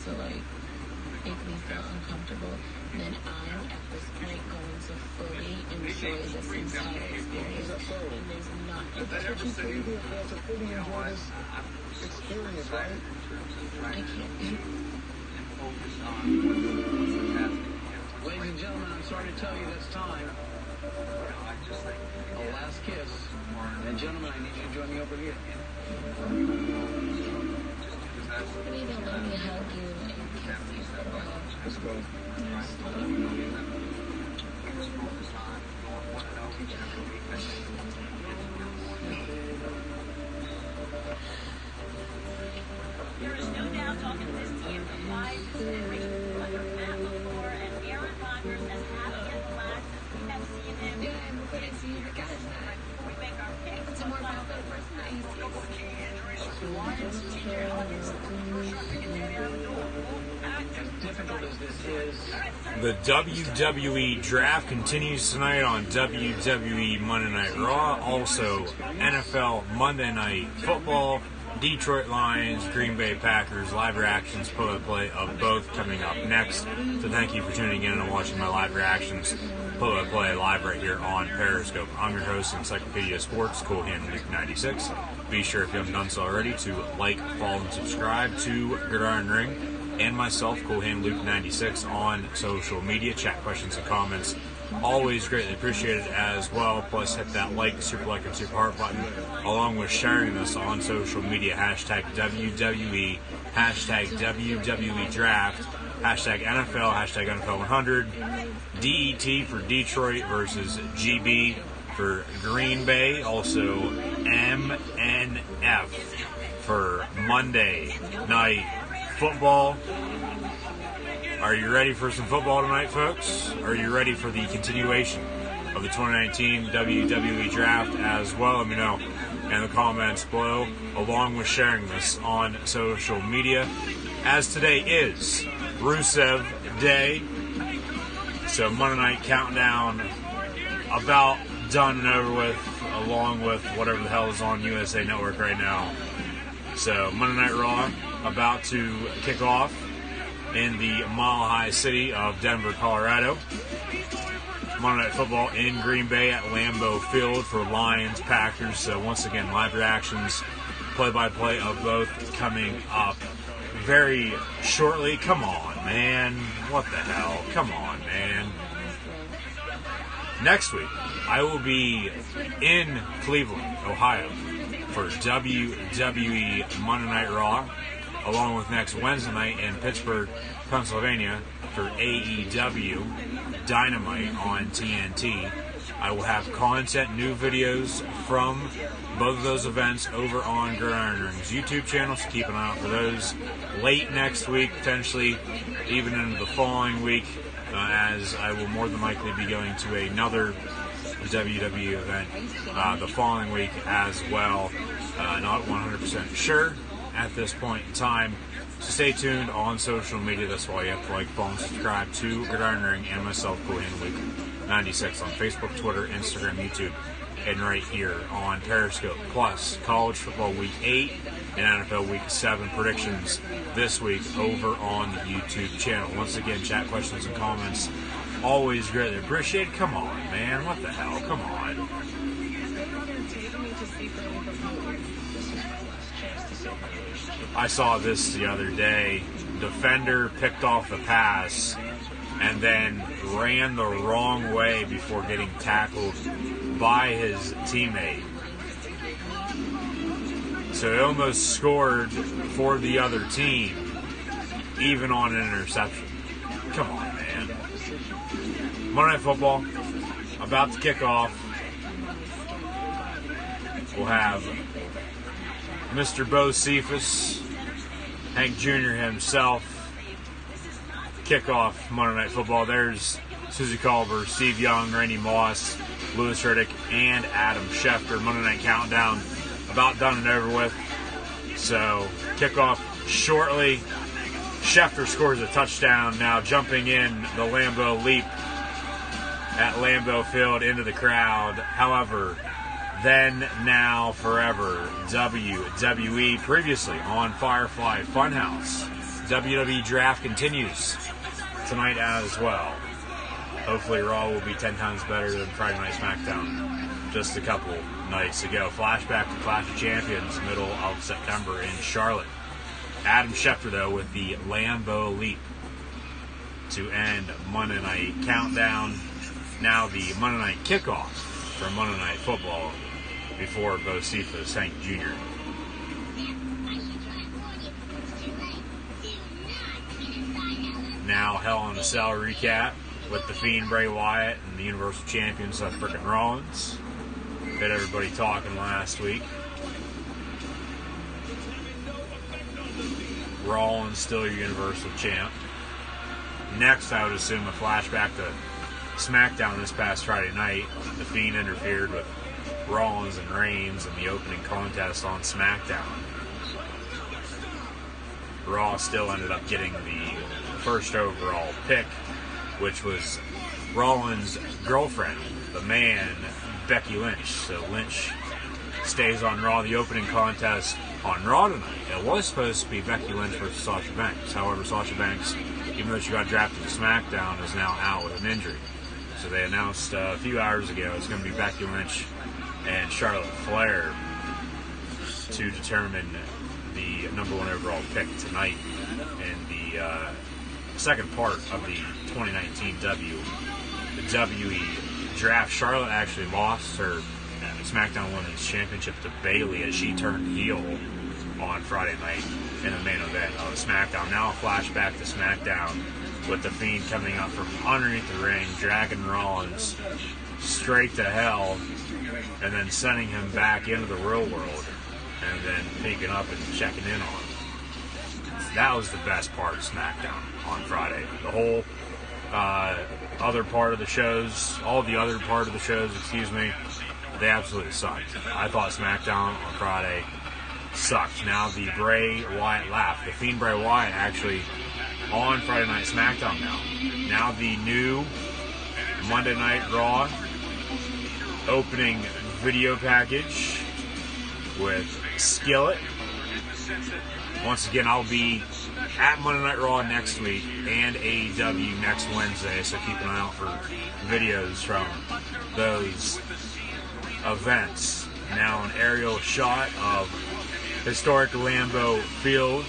So like, if we feel uncomfortable, then I'm at this point going to fully enjoy this entire experience. And there's not a to fully enjoy this experience, right? I can't. Ladies and gentlemen, I'm sorry to tell you that's time. A last kiss. And gentlemen, I need you to join me over here. Please don't let me hug you and kiss you for a while. Let's go. There is no doubt talking to this team of five generations under Matt LaFleur and Aaron Rodgers as happy as the last we have seen him. Yeah, and before they see you, guys, Before we make our picks, it's a more about the person that he As difficult as this is, The WWE draft continues tonight on WWE Monday Night Raw. Also, NFL Monday Night Football, Detroit Lions, Green Bay Packers, live reactions, play-by-play of both coming up next. So thank you for tuning in and watching my live reactions, play-by-play live right here on Periscope. I'm your host, Encyclopedia Sports, Cool Hand Luke 96. Be sure, if you haven't done so already, to like, follow, and subscribe to Gridiron Ring and myself, Cool Hand Luke 96, on social media. Chat questions and comments, always greatly appreciated as well. Plus, hit that like, super like, and super heart button, along with sharing this on social media. Hashtag WWE, hashtag WWE Draft, hashtag NFL, hashtag NFL 100, DET for Detroit versus GB for Green Bay. Also, MNF for Monday Night Football. Are you ready for some football tonight, folks? Are you ready for the continuation of the 2019 WWE Draft as well? Let me know in the comments below, along with sharing this on social media, as today is Rusev Day. So Monday Night Countdown about done and over with, along with whatever the hell is on USA Network right now. So Monday Night Raw about to kick off in the Mile High city of Denver, Colorado. Monday Night Football in Green Bay at Lambeau Field for Lions, Packers. So once again, live reactions, play-by-play of both coming up very shortly. Come on, man. What the hell? Come on, man. Next week, I will be in Cleveland, Ohio for WWE Monday Night Raw, along with next Wednesday night in Pittsburgh, Pennsylvania for AEW Dynamite on TNT. I will have content, new videos from both of those events over on Gridiron Ring's YouTube channel, so keep an eye out for those late next week, potentially even into the following week, as I will more than likely be going to another WWE event the following week as well. Not 100% sure at this point in time, so stay tuned on social media. That's why you have to like, follow, and subscribe to Gridiron Ring and myself, Cool Hand Luke 96, on Facebook, Twitter, Instagram, YouTube, and right here on Periscope. Plus, College Football Week 8 and NFL Week 7 predictions this week over on the YouTube channel. Once again, chat questions and comments, always greatly appreciated. Come on, man. What the hell? Come on. I saw this the other day. Defender picked off the pass and then ran the wrong way before getting tackled by his teammate. So he almost scored for the other team, even on an interception. Come on, man. Monday Night Football about to kick off. We'll have Mr. Bo Cephas, Hank Jr. himself, kick off Monday Night Football. There's Susie Culver, Steve Young, Randy Moss, Louis Riddick, and Adam Schefter. Monday Night Countdown about done and over with. So, kickoff shortly. Schefter scores a touchdown, now jumping in the Lambeau Leap at Lambeau Field into the crowd. However, then, now, forever, WWE, previously on Firefly Funhouse. WWE Draft continues tonight as well. Hopefully Raw will be 10 times better than Friday Night SmackDown just a couple nights ago. Flashback to Clash of Champions, middle of September in Charlotte. Adam Schefter, though, with the Lambeau Leap to end Monday Night Countdown. Now the Monday Night Kickoff for Monday Night Football before Bo Cephas, Hank Jr. Now Hell in a Cell recap with The Fiend, Bray Wyatt, and the Universal Champion Seth frickin' Rollins. Got everybody talking last week. Rollins still your Universal Champ. Next, I would assume a flashback to SmackDown this past Friday night. The Fiend interfered with Rollins and Reigns in the opening contest on SmackDown. Raw still ended up getting the first overall pick, which was Rollins' girlfriend, the man, Becky Lynch. So Lynch stays on Raw. The opening contest on Raw tonight, it was supposed to be Becky Lynch versus Sasha Banks. However, Sasha Banks, even though she got drafted to SmackDown, is now out with an injury. So they announced a few hours ago it's going to be Becky Lynch and Charlotte Flair to determine the number one overall pick tonight in the second part of the 2019 WWE Draft. Charlotte actually lost her SmackDown Women's Championship to Bayley as she turned heel on Friday night in the main event of SmackDown. Now a flashback to SmackDown with The Fiend coming up from underneath the ring, dragging Rollins straight to hell, and then sending him back into the real world, and then picking up and checking in on him. That was the best part of SmackDown on Friday. The whole other part of the shows, they absolutely sucked. I thought SmackDown on Friday sucked. Now the Bray Wyatt laugh. The Fiend Bray Wyatt actually on Friday Night SmackDown now. Now the new Monday Night Raw opening video package with Skillet. Once again, I'll be at Monday Night Raw next week and AEW next Wednesday, so keep an eye out for videos from those events. Now an aerial shot of historic Lambeau Field,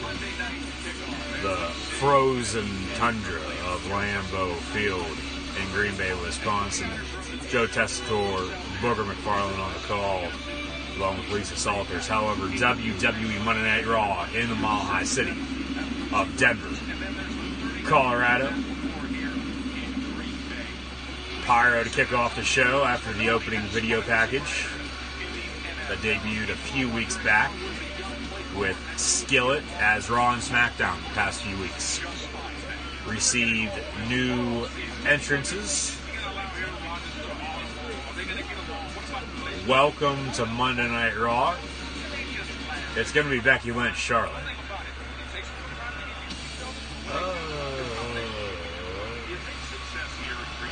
the frozen tundra of Lambeau Field in Green Bay, Wisconsin. Joe Tessitore, Booger McFarlane on the call, along with Lisa Salters. However, WWE Monday Night Raw in the Mile High City of Denver, Colorado. Pyro to kick off the show after the opening video package that debuted a few weeks back with Skillet as Raw and SmackDown the past few weeks. Received new entrances. Welcome to Monday Night Raw. It's going to be Becky Lynch, Charlotte.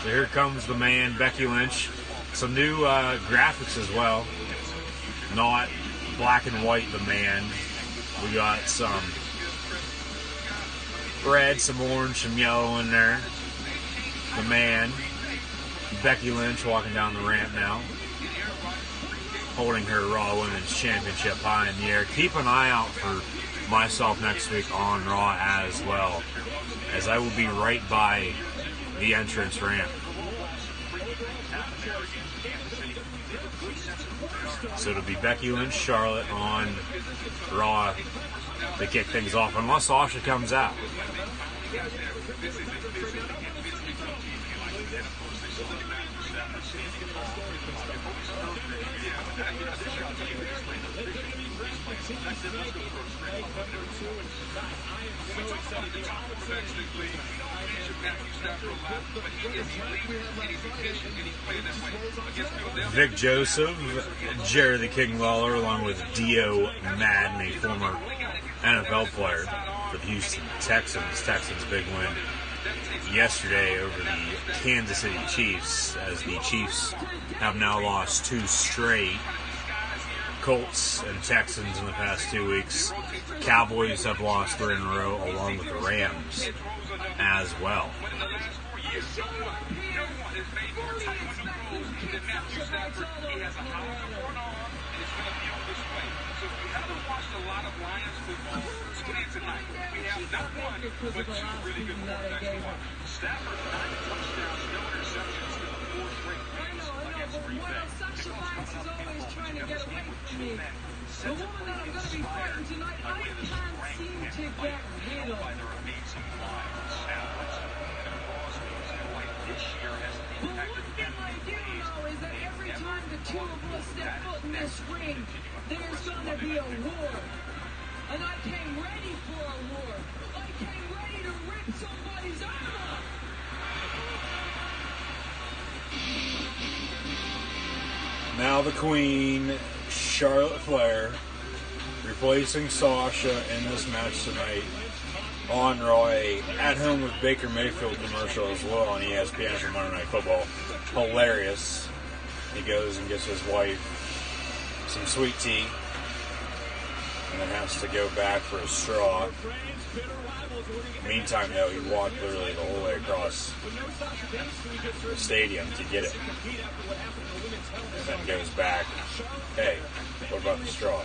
So here comes the man, Becky Lynch. Some new graphics as well. Not black and white, the man. We got some red, some orange, some yellow in there. The man, Becky Lynch, walking down the ramp now, holding her Raw Women's Championship high in the air. Keep an eye out for myself next week on Raw as well, as I will be right by the entrance ramp. So it'll be Becky Lynch, Charlotte on Raw to kick things off, unless Sasha comes out. Vic Joseph, Jerry the King Lawler, along with Dio Madden, a former NFL player, the Houston Texans. Texans big win yesterday over the Kansas City Chiefs, as the Chiefs have now lost 2 straight. Colts and Texans in the past 2 weeks. Cowboys have lost 3 in a row, along with the Rams as well. The woman that I'm going to be fighting tonight, I can't seem to get rid of. But one thing I do know is that every time the two of us step foot in this ring, there's going to be a war. And I came ready for a war. I came ready to rip somebody's arm off. Now the Queen, Charlotte Flair, replacing Sasha in this match tonight on Raw. At Home with Baker Mayfield commercial as well on ESPN for Monday Night Football. Hilarious. He goes and gets his wife some sweet tea and then has to go back for a straw. Meantime, though, he walked literally the whole way across the stadium to get it. And then goes back, hey, what about the straw?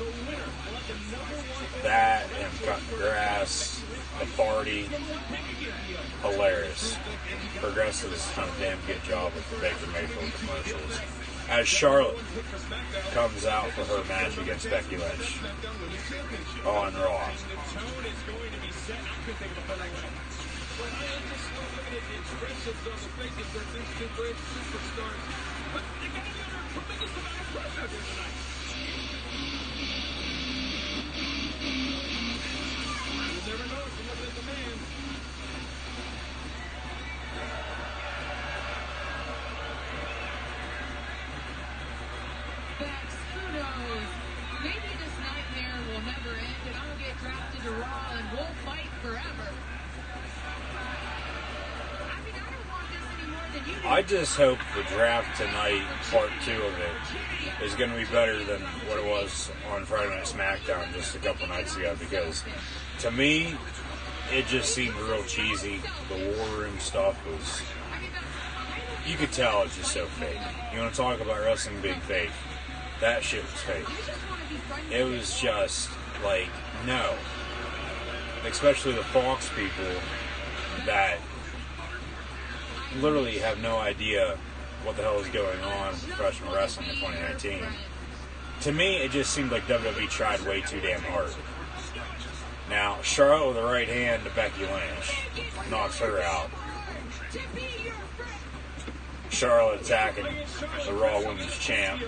That and cutting grass, the party, hilarious. Progressive has done a damn good job with the Baker Mayfield commercials. As Charlotte comes out for her match against Becky Lynch on Raw. Who knows? Maybe this nightmare will never end and I'll get drafted to Raw and we'll fight forever. I mean, I don't want this any more than you do. I just hope the draft tonight, part 2 of it, is going to be better than what it was on Friday Night SmackDown just a couple nights ago, because to me, it just seemed real cheesy. The War Room stuff was, you could tell it's just so fake. You want to talk about wrestling being fake? That shit was fake. It was just like, no. Especially the Fox people that literally have no idea what the hell is going on in professional wrestling in 2019. To me, it just seemed like WWE tried way too damn hard. Now, Charlotte with the right hand to Becky Lynch knocks her out. Charlotte attacking the Raw Women's Champ.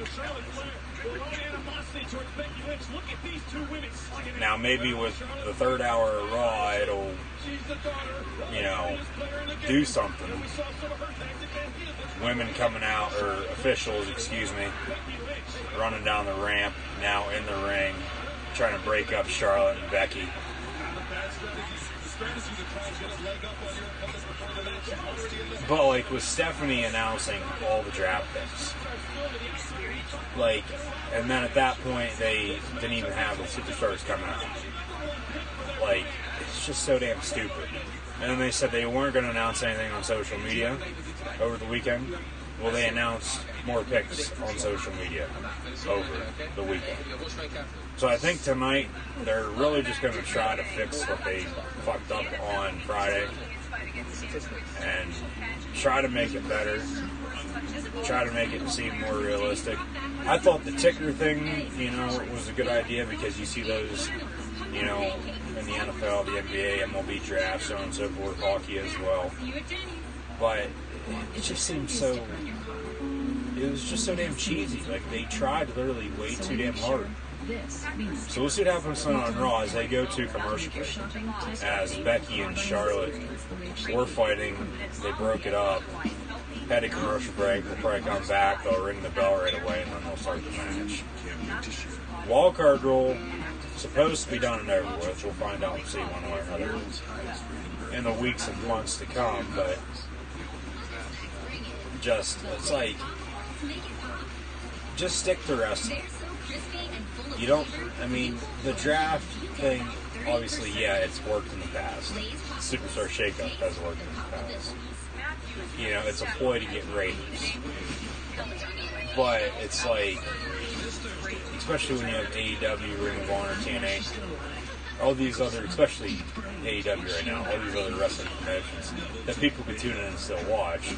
Now, maybe with the 3rd hour of Raw, it'll, do something. Women coming out, or officials, running down the ramp, now in the ring, trying to break up Charlotte and Becky. But, with Stephanie announcing all the draft picks, and then at that point, they didn't even have the superstars come out. It's just so damn stupid. And then they said they weren't going to announce anything on social media over the weekend. Well, they announced more picks on social media over the weekend. So I think tonight they're really just going to try to fix what they fucked up on Friday and try to make it better, try to make it seem more realistic. I thought the ticker thing, was a good idea because you see those, in the NFL, the NBA, MLB draft, so on and so forth, hockey as well. But it just seemed so, it was just so damn cheesy. They tried literally way too damn hard. So we'll see what happens on Raw as they go to commercial break. As Becky and Charlotte were fighting, they broke it up. Had a commercial break. They'll probably come back. They'll ring the bell right away, and then they'll start the match. Wildcard roll. supposed to be done and over with. We'll find out and see one way or another in the weeks and months to come, but it's like, just stick to wrestling. You don't, I mean, the draft thing, obviously, yeah, it's worked in the past. Superstar Shakeup has worked in the past. You know, it's a ploy to get ratings. But it's like, especially when you have AEW, Ring of Honor, TNA, all these other, especially AEW right now, all these other wrestling promotions that people can tune in and still watch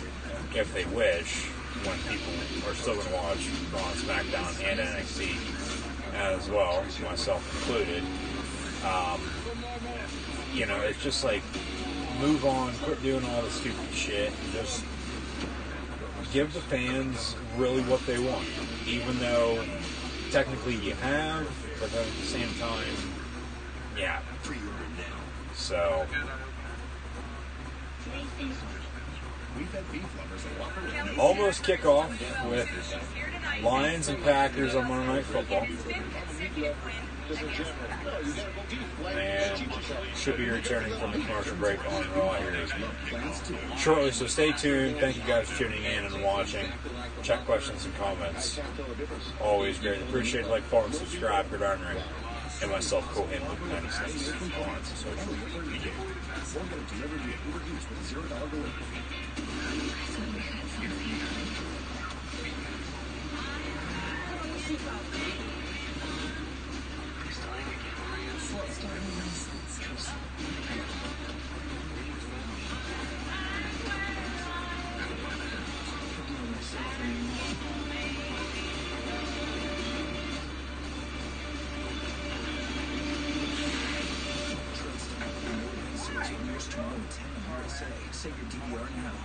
if they wish, when people are still going to watch Raw, SmackDown, and NXT as well, myself included. You know, it's just like, move on, quit doing all the stupid shit, and just give the fans really what they want, even though technically you have, but then at the same time, yeah. So, almost kickoff with Lions and Packers on Monday Night Football. And should be returning from the commercial break on Raw here shortly, so stay tuned. Thank you guys for tuning in and watching. Check questions and comments. Always great. Appreciate it. Like, follow, and subscribe. Gridiron Ring. And myself, Cohen, with 96 on social media. Say your DVR now.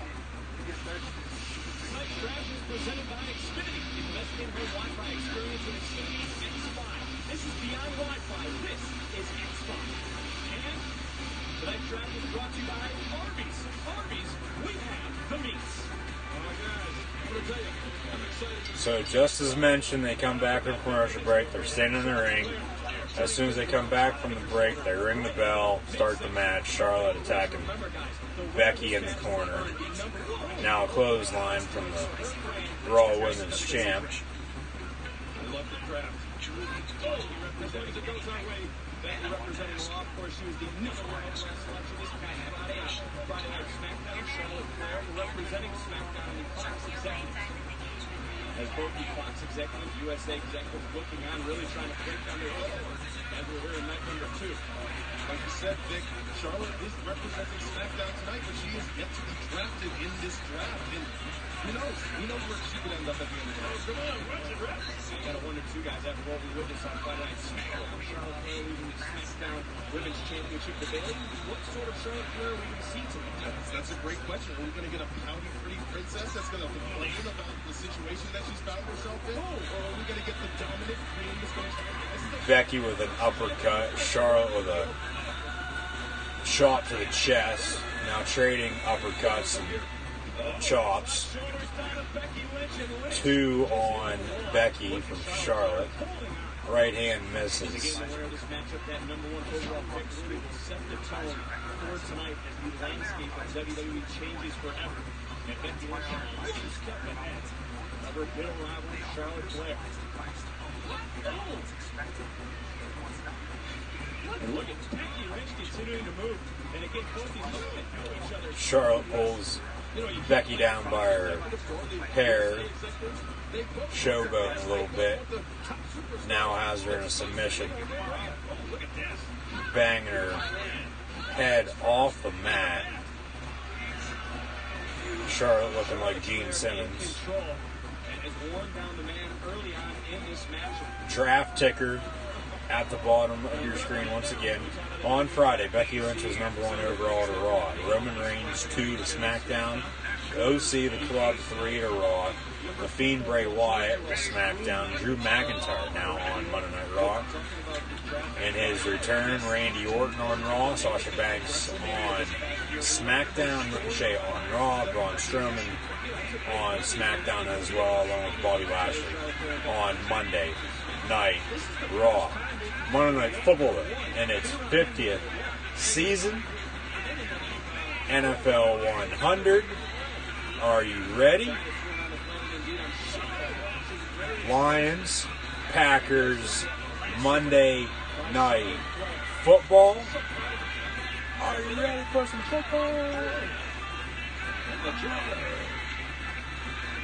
Presented by Xfinity. Invest in her Wi-Fi experience with Xfinity X5. This is beyond Wi-Fi. This is X5. And tonight's draft is brought to you by Arby's. Arby's, we have the meats. Oh my God. I'm going to tell you, I'm excited. So just as mentioned, they come back from commercial break. They're standing in the ring. As soon as they come back from the break, they ring the bell, start the match. Charlotte attacking Becky in the corner. Now a clothesline from the Raw Women's Champ. I love the draft. Representative goes our way. Becky representing Raw, of course, she was the number one overall selection this past Friday on Friday Night SmackDown. Charlotte Flair representing SmackDown in Fox Executives. As both the Fox executives, USA executives looking on, really trying to break down their footwork as we're here in night number 2. Like you said, Vic, Charlotte is representing SmackDown tonight, but she is yet to be drafted in this draft. And who knows? Who knows where she could end up at the end of the day. Come on, what's it, Rex? Got to wonder, too, guys, after what we witnessed on Friday Night SmackDown, Charlotte Flair leading the SmackDown Women's Championship debate. What sort of Charlotte Flair are we going to see tonight? That's a great question. Are we going to get a pouty, pretty princess that's going to complain about the situation that she's found herself in? Or are we going to get the dominant queen that's going to... Becky with an uppercut. Charlotte with a shot to the chest. Now trading uppercuts and chops. 2 on Becky from Charlotte. Right hand misses. This matchup, that number 1 overall pick, will set the tone for tonight as the landscape of WWE changes forever. And Becky Lynch is one step ahead of her bitter rival, Charlotte Flair. And look at Becky Lynch continuing to move. And again, both these women know each other. Charlotte pulls Becky down by her hair, showboating a little bit. Now has her in a submission, banging her head off the mat. Charlotte looking like Gene Simmons. Draft ticker at the bottom of your screen once again. On Friday, Becky Lynch was number 1 overall to Raw. Roman Reigns 2 to SmackDown. OC the Club 3 to Raw. The Fiend Bray Wyatt to SmackDown. Drew McIntyre now on Monday Night Raw. In his return, Randy Orton on Raw. Sasha Banks on SmackDown. Ricochet on Raw. Braun Strowman on SmackDown as well, along with Bobby Lashley on Monday Night Raw. Monday Night Football in its 50th season. NFL 100. Are you ready? Lions, Packers, Monday Night Football. Are you ready for some football?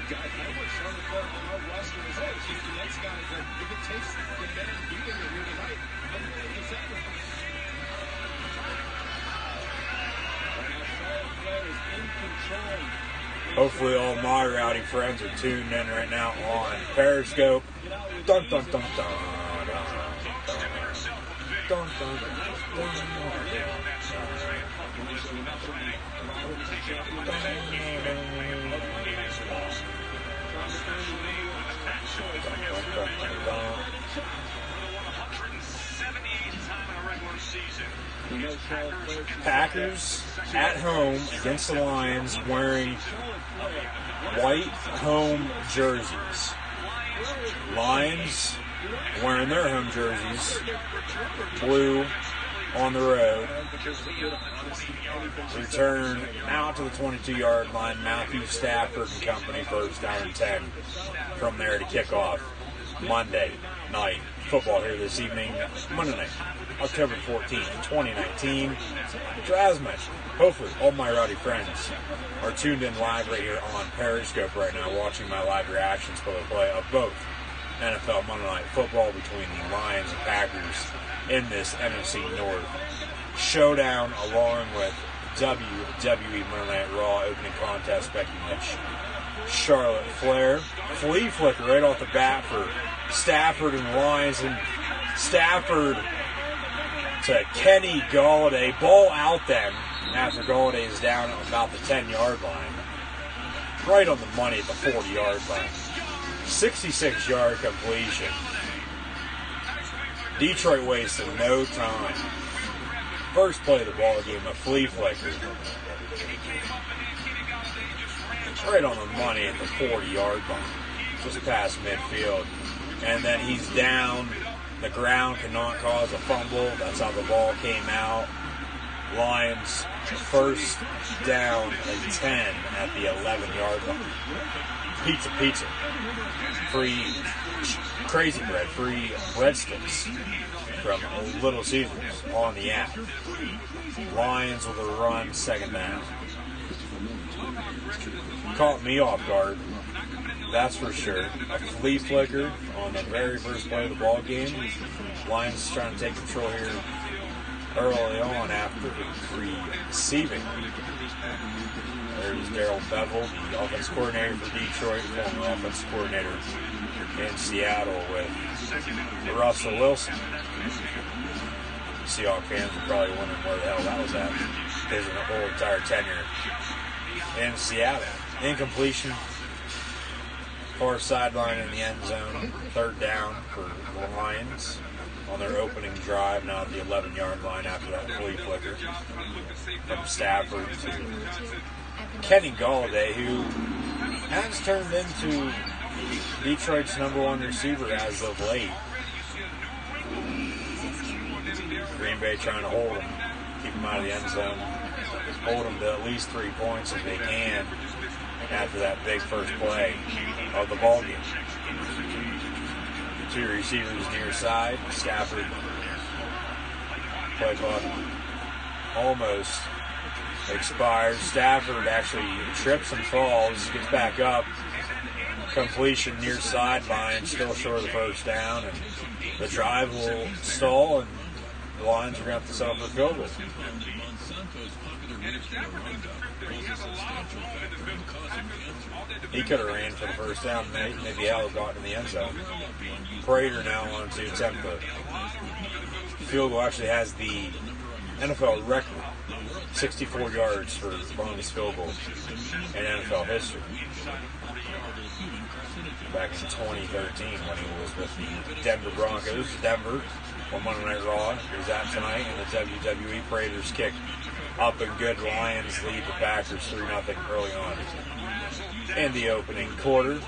Guys, how much Charlotte Flair on our roster is all the next guys that if it takes the man beating it here tonight, I'm willing to sacrifice. And now Charlotte Flair is in control. Hopefully all my rowdy friends are tuned in right now on Periscope. Dun dun dun dun. Dun, dun, dun, Packers at home against the Lions wearing white home jerseys. Lions wearing their home jerseys, blue on the road. Return out to the 22-yard line. Matthew Stafford and company, first down and 10 from there to kick off Monday Night Football here this evening. Monday night, October 14th, 2019. So as mentioned, hopefully all my rowdy friends are tuned in live right here on Periscope right now, watching my live reactions for the play of both NFL Monday Night Football between the Lions and Packers in this NFC North showdown, along with WWE Monday Night Raw opening contest, Becky Lynch, Charlotte Flair. Flea flicker right off the bat for Stafford and the Lions, and Stafford to Kenny Golladay. Ball out then after Golladay is down at about the 10-yard line. Right on the money at the 40-yard line. 66-yard completion. Detroit wasted no time. First play of the ball game, a flea flicker. Right on the money at the 40-yard line. Just past midfield. And then he's down. The ground cannot cause a fumble. That's how the ball came out. Lions first down and 10 at the 11-yard line. Pizza. Free Crazy Bread, free breadsticks from Little Caesars on the app. Lions with a run, second down. Caught me off guard, that's for sure. A flea flicker on the very first play of the ball game. Lions trying to take control here early on after receiving. There's Darrell Bevel, the offense coordinator for Detroit, former offense coordinator in Seattle with Russell Wilson. Seahawks fans are probably wondering where the hell that was at. His whole entire tenure in Seattle. Incompletion. Far sideline in the end zone. Third down for the Lions on their opening drive, now at the 11-yard line after that flea flicker from Stafford to Kenny Golladay, who has turned into Detroit's #1 receiver as of late. Green Bay trying to hold him, keep him out of the end zone, hold him to at least 3 points if they can after that big first play of the ball game. The two receivers near side. Stafford, play clock almost expires. Stafford actually trips and falls, gets back up. Completion near sideline, still short of the first down, and the drive will stall, and the Lions are going to have to settle for a field goal. He could have ran for the first down, maybe Al got in the end zone. Prater now wants to attempt the field goal. Actually has the NFL record, 64 yards for the longest field goal in NFL history. Back in 2013 when he was with the Denver Broncos. Denver on Monday Night Raw is at tonight in the WWE. Prater's kick up and good. Lions lead the Packers 3-0 early on in the opening quarter.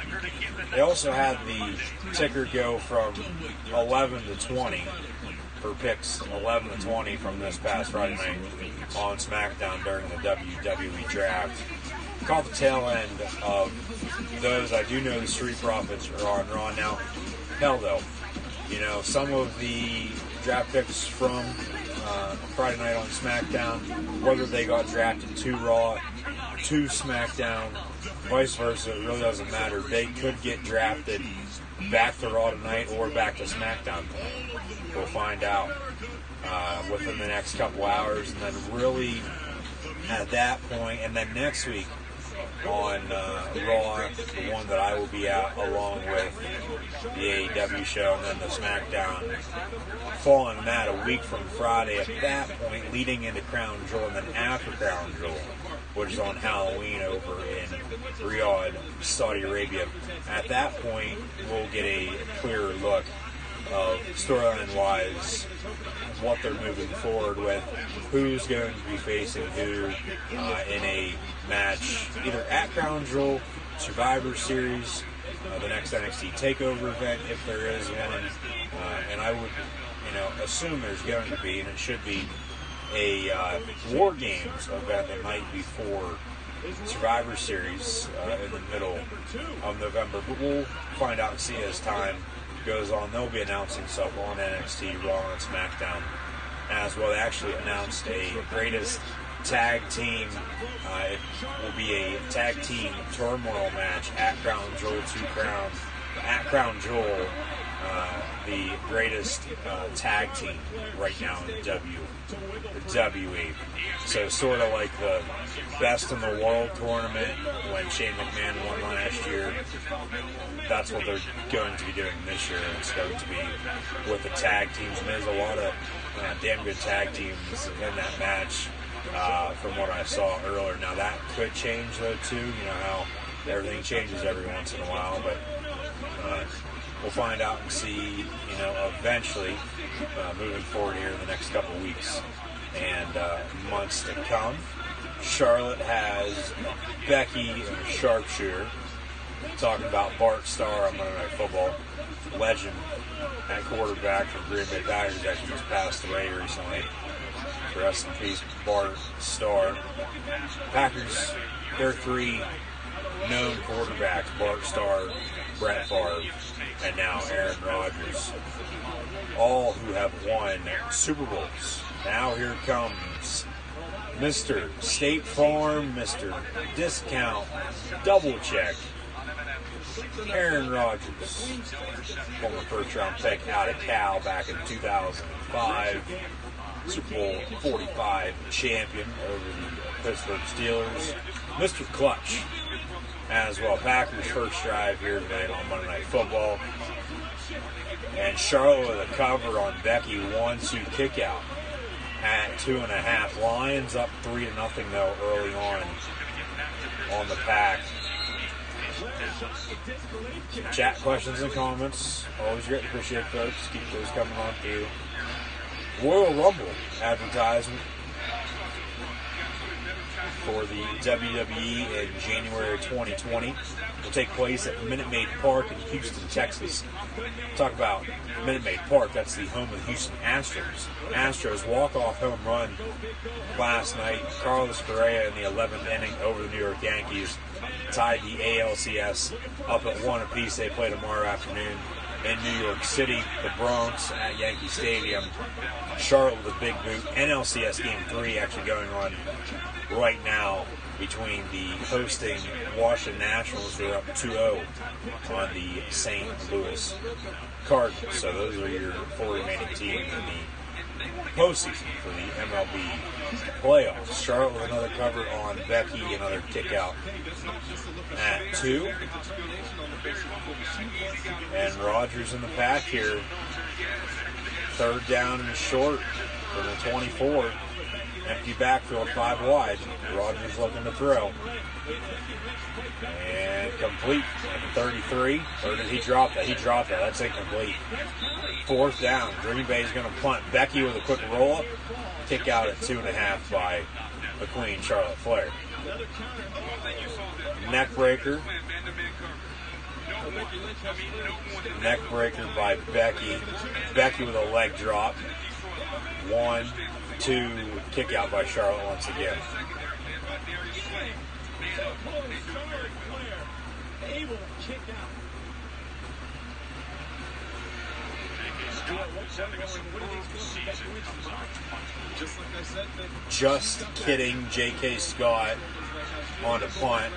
They also had the ticker go from 11 to 20 for picks, 11 to 20 from this past Friday night on SmackDown during the WWE draft. Caught the tail end of those. I do know the Street Profits are on Raw now. Hell though, you know, some of the draft picks from Friday night on SmackDown, whether they got drafted to Raw, to SmackDown, vice versa, it really doesn't matter. They could get drafted back to Raw tonight or back to SmackDown tonight. We'll find out within the next couple hours, and then really at that point, and then next week on Raw, the one that I will be at along with the AEW show, and then the SmackDown following that a week from Friday. At that point, leading into Crown Jewel, and then after Crown Jewel, which is on Halloween over in Riyadh, Saudi Arabia. At that point, we'll get a clearer look of storyline-wise what they're moving forward with, who's going to be facing who in a match, either at Crown Jewel, Survivor Series, the next NXT TakeOver event, if there is one, and I would, assume there's going to be, and it should be, a War Games event the night before Survivor Series in the middle of November, but we'll find out and see as time goes on. They'll be announcing stuff on NXT, Raw, and SmackDown as well. They actually announced a greatest tag team. It will be a tag team turmoil match at Crown Jewel, at Crown Jewel, the greatest tag team right now in the WWE. So sort of like the Best in the World tournament when Shane McMahon won last year. That's what they're going to be doing this year. It's going to be with the tag teams. And there's a lot of damn good tag teams in that match from what I saw earlier. Now that could change though too. You know how everything changes every once in a while, but we'll find out and see, eventually moving forward here in the next couple weeks and months to come. Charlotte has Becky and a sharpshooter. Talking about Bart Starr on Monday Night Football, legend at quarterback for Green Bay Packers, actually just passed away recently. Rest in peace, Bart Starr. Packers, their three known quarterbacks, Bart Starr, Brett Favre, and now Aaron Rodgers, all who have won Super Bowls. Now here comes Mr. State Farm, Mr. Discount, Double Check, Aaron Rodgers, former first-round pick out of Cal back in 2005, Super Bowl 45 champion over the Pittsburgh Steelers, Mr. Clutch as well. Packers first drive here tonight on Monday Night Football, and Charlotte with a cover on Becky 1-2 kick out at 2.5. Lions up 3-0 though early on the Pack. Chat questions and comments, always great to appreciate, folks. Keep those coming on through. Royal Rumble advertisement for the WWE in January 2020 will take place at Minute Maid Park in Houston, Texas. Talk about Minute Maid Park, that's the home of the Houston Astros. Astros walk-off home run last night. Carlos Correa in the 11th inning over the New York Yankees tied the ALCS up at 1 apiece. They play tomorrow afternoon in New York City, the Bronx at Yankee Stadium. Charlotte with a big boot. NLCS Game 3 actually going on right now between the hosting Washington Nationals, who are up 2-0 on the St. Louis Cardinals. So those are your four remaining teams in the postseason for the MLB playoffs. Charlotte with another cover on Becky, another kick out at 2. And Rodgers in the pack here. Third down and short from the 24. Empty backfield, 5 wide. Rodgers looking to throw. And complete at the 33. Or did he drop that? He dropped that. That's incomplete. 4th down. Green Bay's going to punt. Becky with a quick roll-up. Kick out at 2.5 by the Queen, Charlotte Flair. Neck breaker. Neck breaker by Becky. Becky with a leg drop. 1, 2, kick out by Charlotte once again. Able to kick out. Just like I said, Just kidding, J.K. Scott on a punt.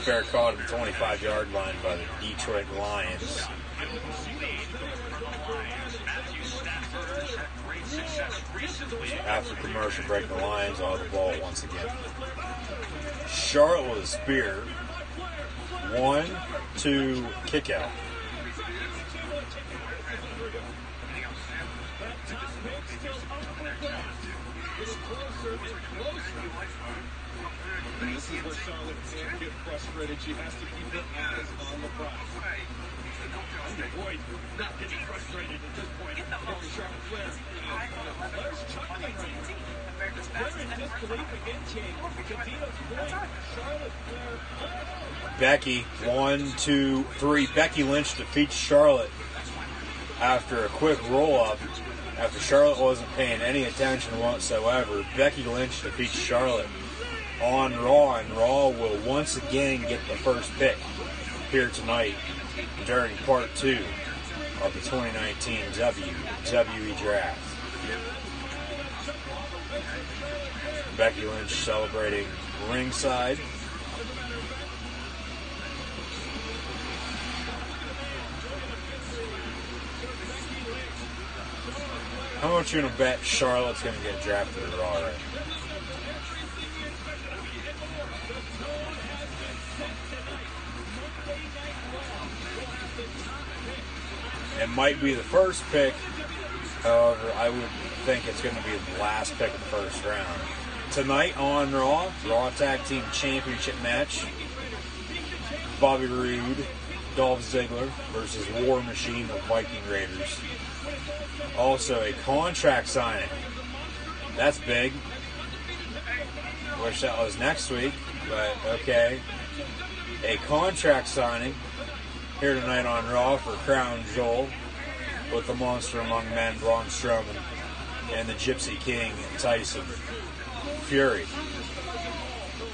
Fair caught at the 25-yard line by the Detroit Lions. After commercial break, the Lions on the ball once again. Charlotte with a spear. 1, 2, kick out. and this is where Charlotte can't get frustrated. She has to keep her eyes on the prize. Boy, not getting frustrated at this point. Charlotte Flair. Flair's chuckling right now. Flair in disbelief again, King. To Dino's point, Charlotte Flair. Becky, 1, 2, 3. Becky Lynch defeats Charlotte after a quick roll-up. After Charlotte wasn't paying any attention whatsoever, Becky Lynch defeats Charlotte on Raw, and Raw will once again get the first pick here tonight during Part 2 of the 2019 WWE Draft. Becky Lynch celebrating ringside. How much you gonna bet Charlotte's gonna get drafted to Raw right? It might be the first pick. However, I would think it's going to be the last pick of the first round. Tonight on Raw Tag Team Championship match. Bobby Roode, Dolph Ziggler versus War Machine of Viking Raiders. Also a contract signing. That's big. Wish that was next week, but okay. A contract signing here tonight on Raw for Crown Jewel with the Monster Among Men, Braun Strowman, and the Gypsy King, Tyson Fury.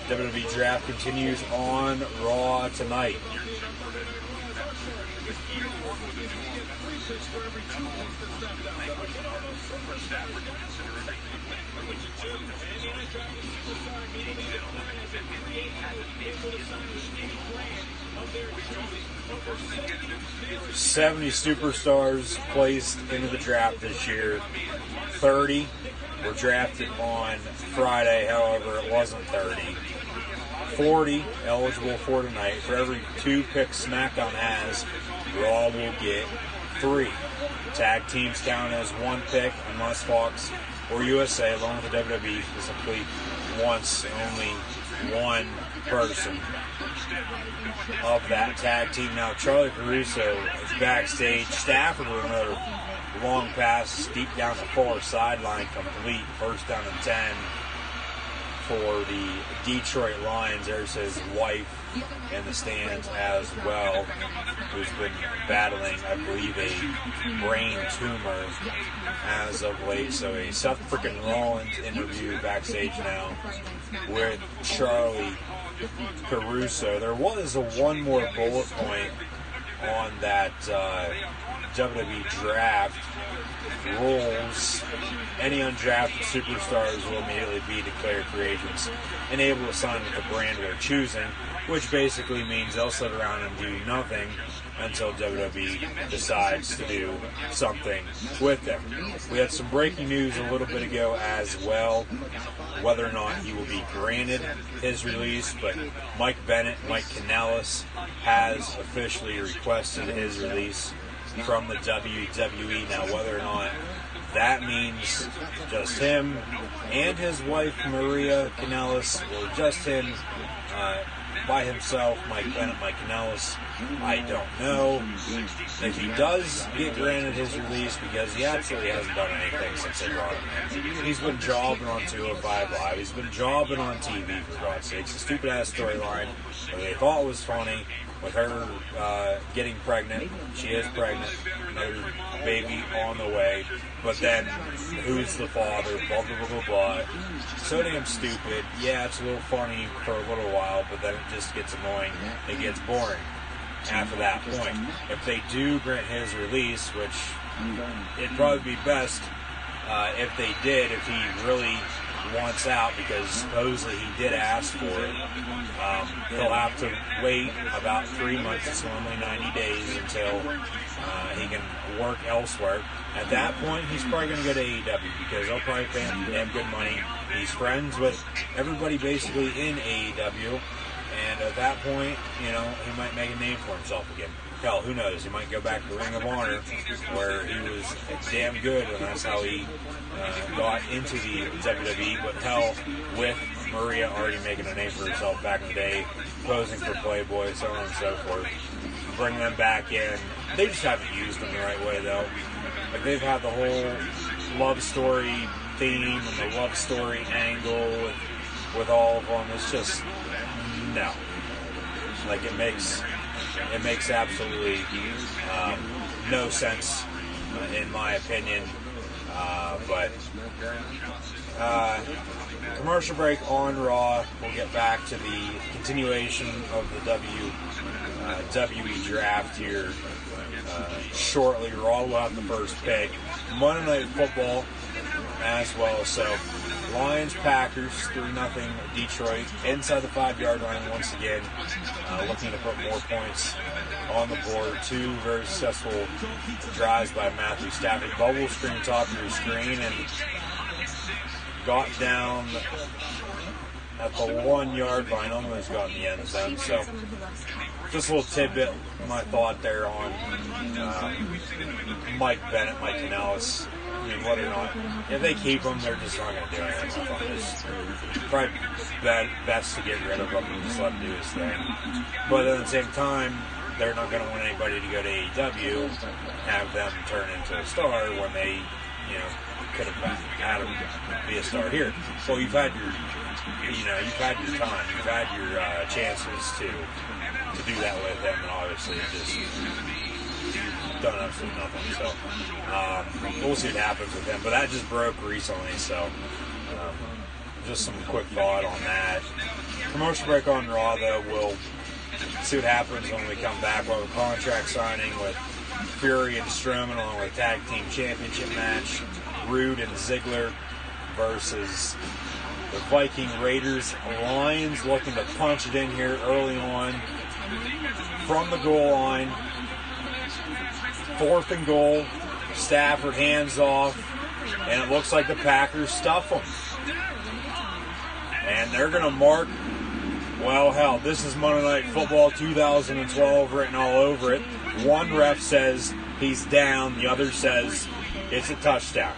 WWE Draft continues on Raw tonight. There's 70 superstars placed into the draft this year. 30 were drafted on Friday, however, it wasn't 30. 40 eligible for tonight. For every 2 picks SmackDown has, Raw will get 3. Tag teams count as 1 pick unless Fox or USA, along with the WWE, is complete once only 1 person of that tag team. Now, Charlie Caruso is backstage. Stafford with another long pass deep down the far sideline, complete. First down and 10 for the Detroit Lions. There's his wife in the stands as well, who's been battling, I believe, a brain tumor as of late. So a Seth freaking Rollins interview backstage now with Charlie Caruso. There was one more bullet point on that WWE draft rules. Any undrafted superstars will immediately be declared free agents and able to sign with the brand they're choosing, which basically means they'll sit around and do nothing until WWE decides to do something with them. We had some breaking news a little bit ago as well, whether or not he will be granted his release, but Mike Kanellis has officially requested his release from the WWE. Now, whether or not that means just him and his wife Maria Kanellis, or just him by himself, Mike Bennett, Mike Kanellis, I don't know. If he does get granted his release, because he absolutely hasn't done anything since they brought him in. He's been jobbing on 205 Live. He's been jobbing on TV, for God's sakes. A stupid-ass storyline that they thought was funny with her getting pregnant. She is pregnant. Another baby on the way. But then, who's the father? Blah, blah, blah, blah, blah. So damn stupid. Yeah, it's a little funny for a little while, but then it just gets annoying. It gets boring after that point. If they do grant his release, which it'd probably be best if they did, if he really wants out, because supposedly he did ask for it. He'll have to wait about 3 months, it's normally 90 days, until he can work elsewhere. At that point, he's probably going to go to AEW, because they'll probably pay him damn good money. He's friends with everybody basically in AEW, and at that point, you know, he might make a name for himself again. Hell, who knows? He might go back to Ring of Honor, where he was damn good, and that's how he got into the WWE. But hell, with Maria already making a name for herself back in the day, posing for Playboy, so on and so forth, bring them back in. They just haven't used them the right way, though. Like, they've had the whole love story theme and the love story angle with all of them. It's just, no. Like, it makes absolutely no sense, in my opinion. But commercial break on Raw. We'll get back to the continuation of the WWE draft here shortly. Raw will have the first pick. Monday Night Football as well. So Lions, Packers, 3-0 Detroit. Inside the 5-yard line once again. Looking to put more points on the board. Two very successful drives by Matthew Stafford. Bubble screen top of your screen and got down at the 1-yard line. Almost got in the end zone. So just a little tidbit, my thought there on Mike Bennett, Mike Kanellis. I mean, whether or not, if they keep him, they're just not going to do anything with him. It's probably best to get rid of him and just let him do his thing. But at the same time, they're not going to want anybody to go to AEW, have them turn into a star when they, you know, could have had him be a star here. Well, you've had your time, you've had your chances to do that with him, and obviously just done absolutely nothing. So we'll see what happens with him. But that just broke recently, so just some quick thought on that. Commercial break on Raw, though. We'll see what happens when we come back. We'll have a contract signing with Fury and Strowman, along with a tag team championship match. Rude and Ziggler versus the Viking Raiders. Lions looking to punch it in here early on from the goal line. 4th and goal. Stafford hands off, and it looks like the Packers stuff them. And they're going to mark, well, hell, this is Monday Night Football 2012 written all over it. One ref says he's down, the other says it's a touchdown.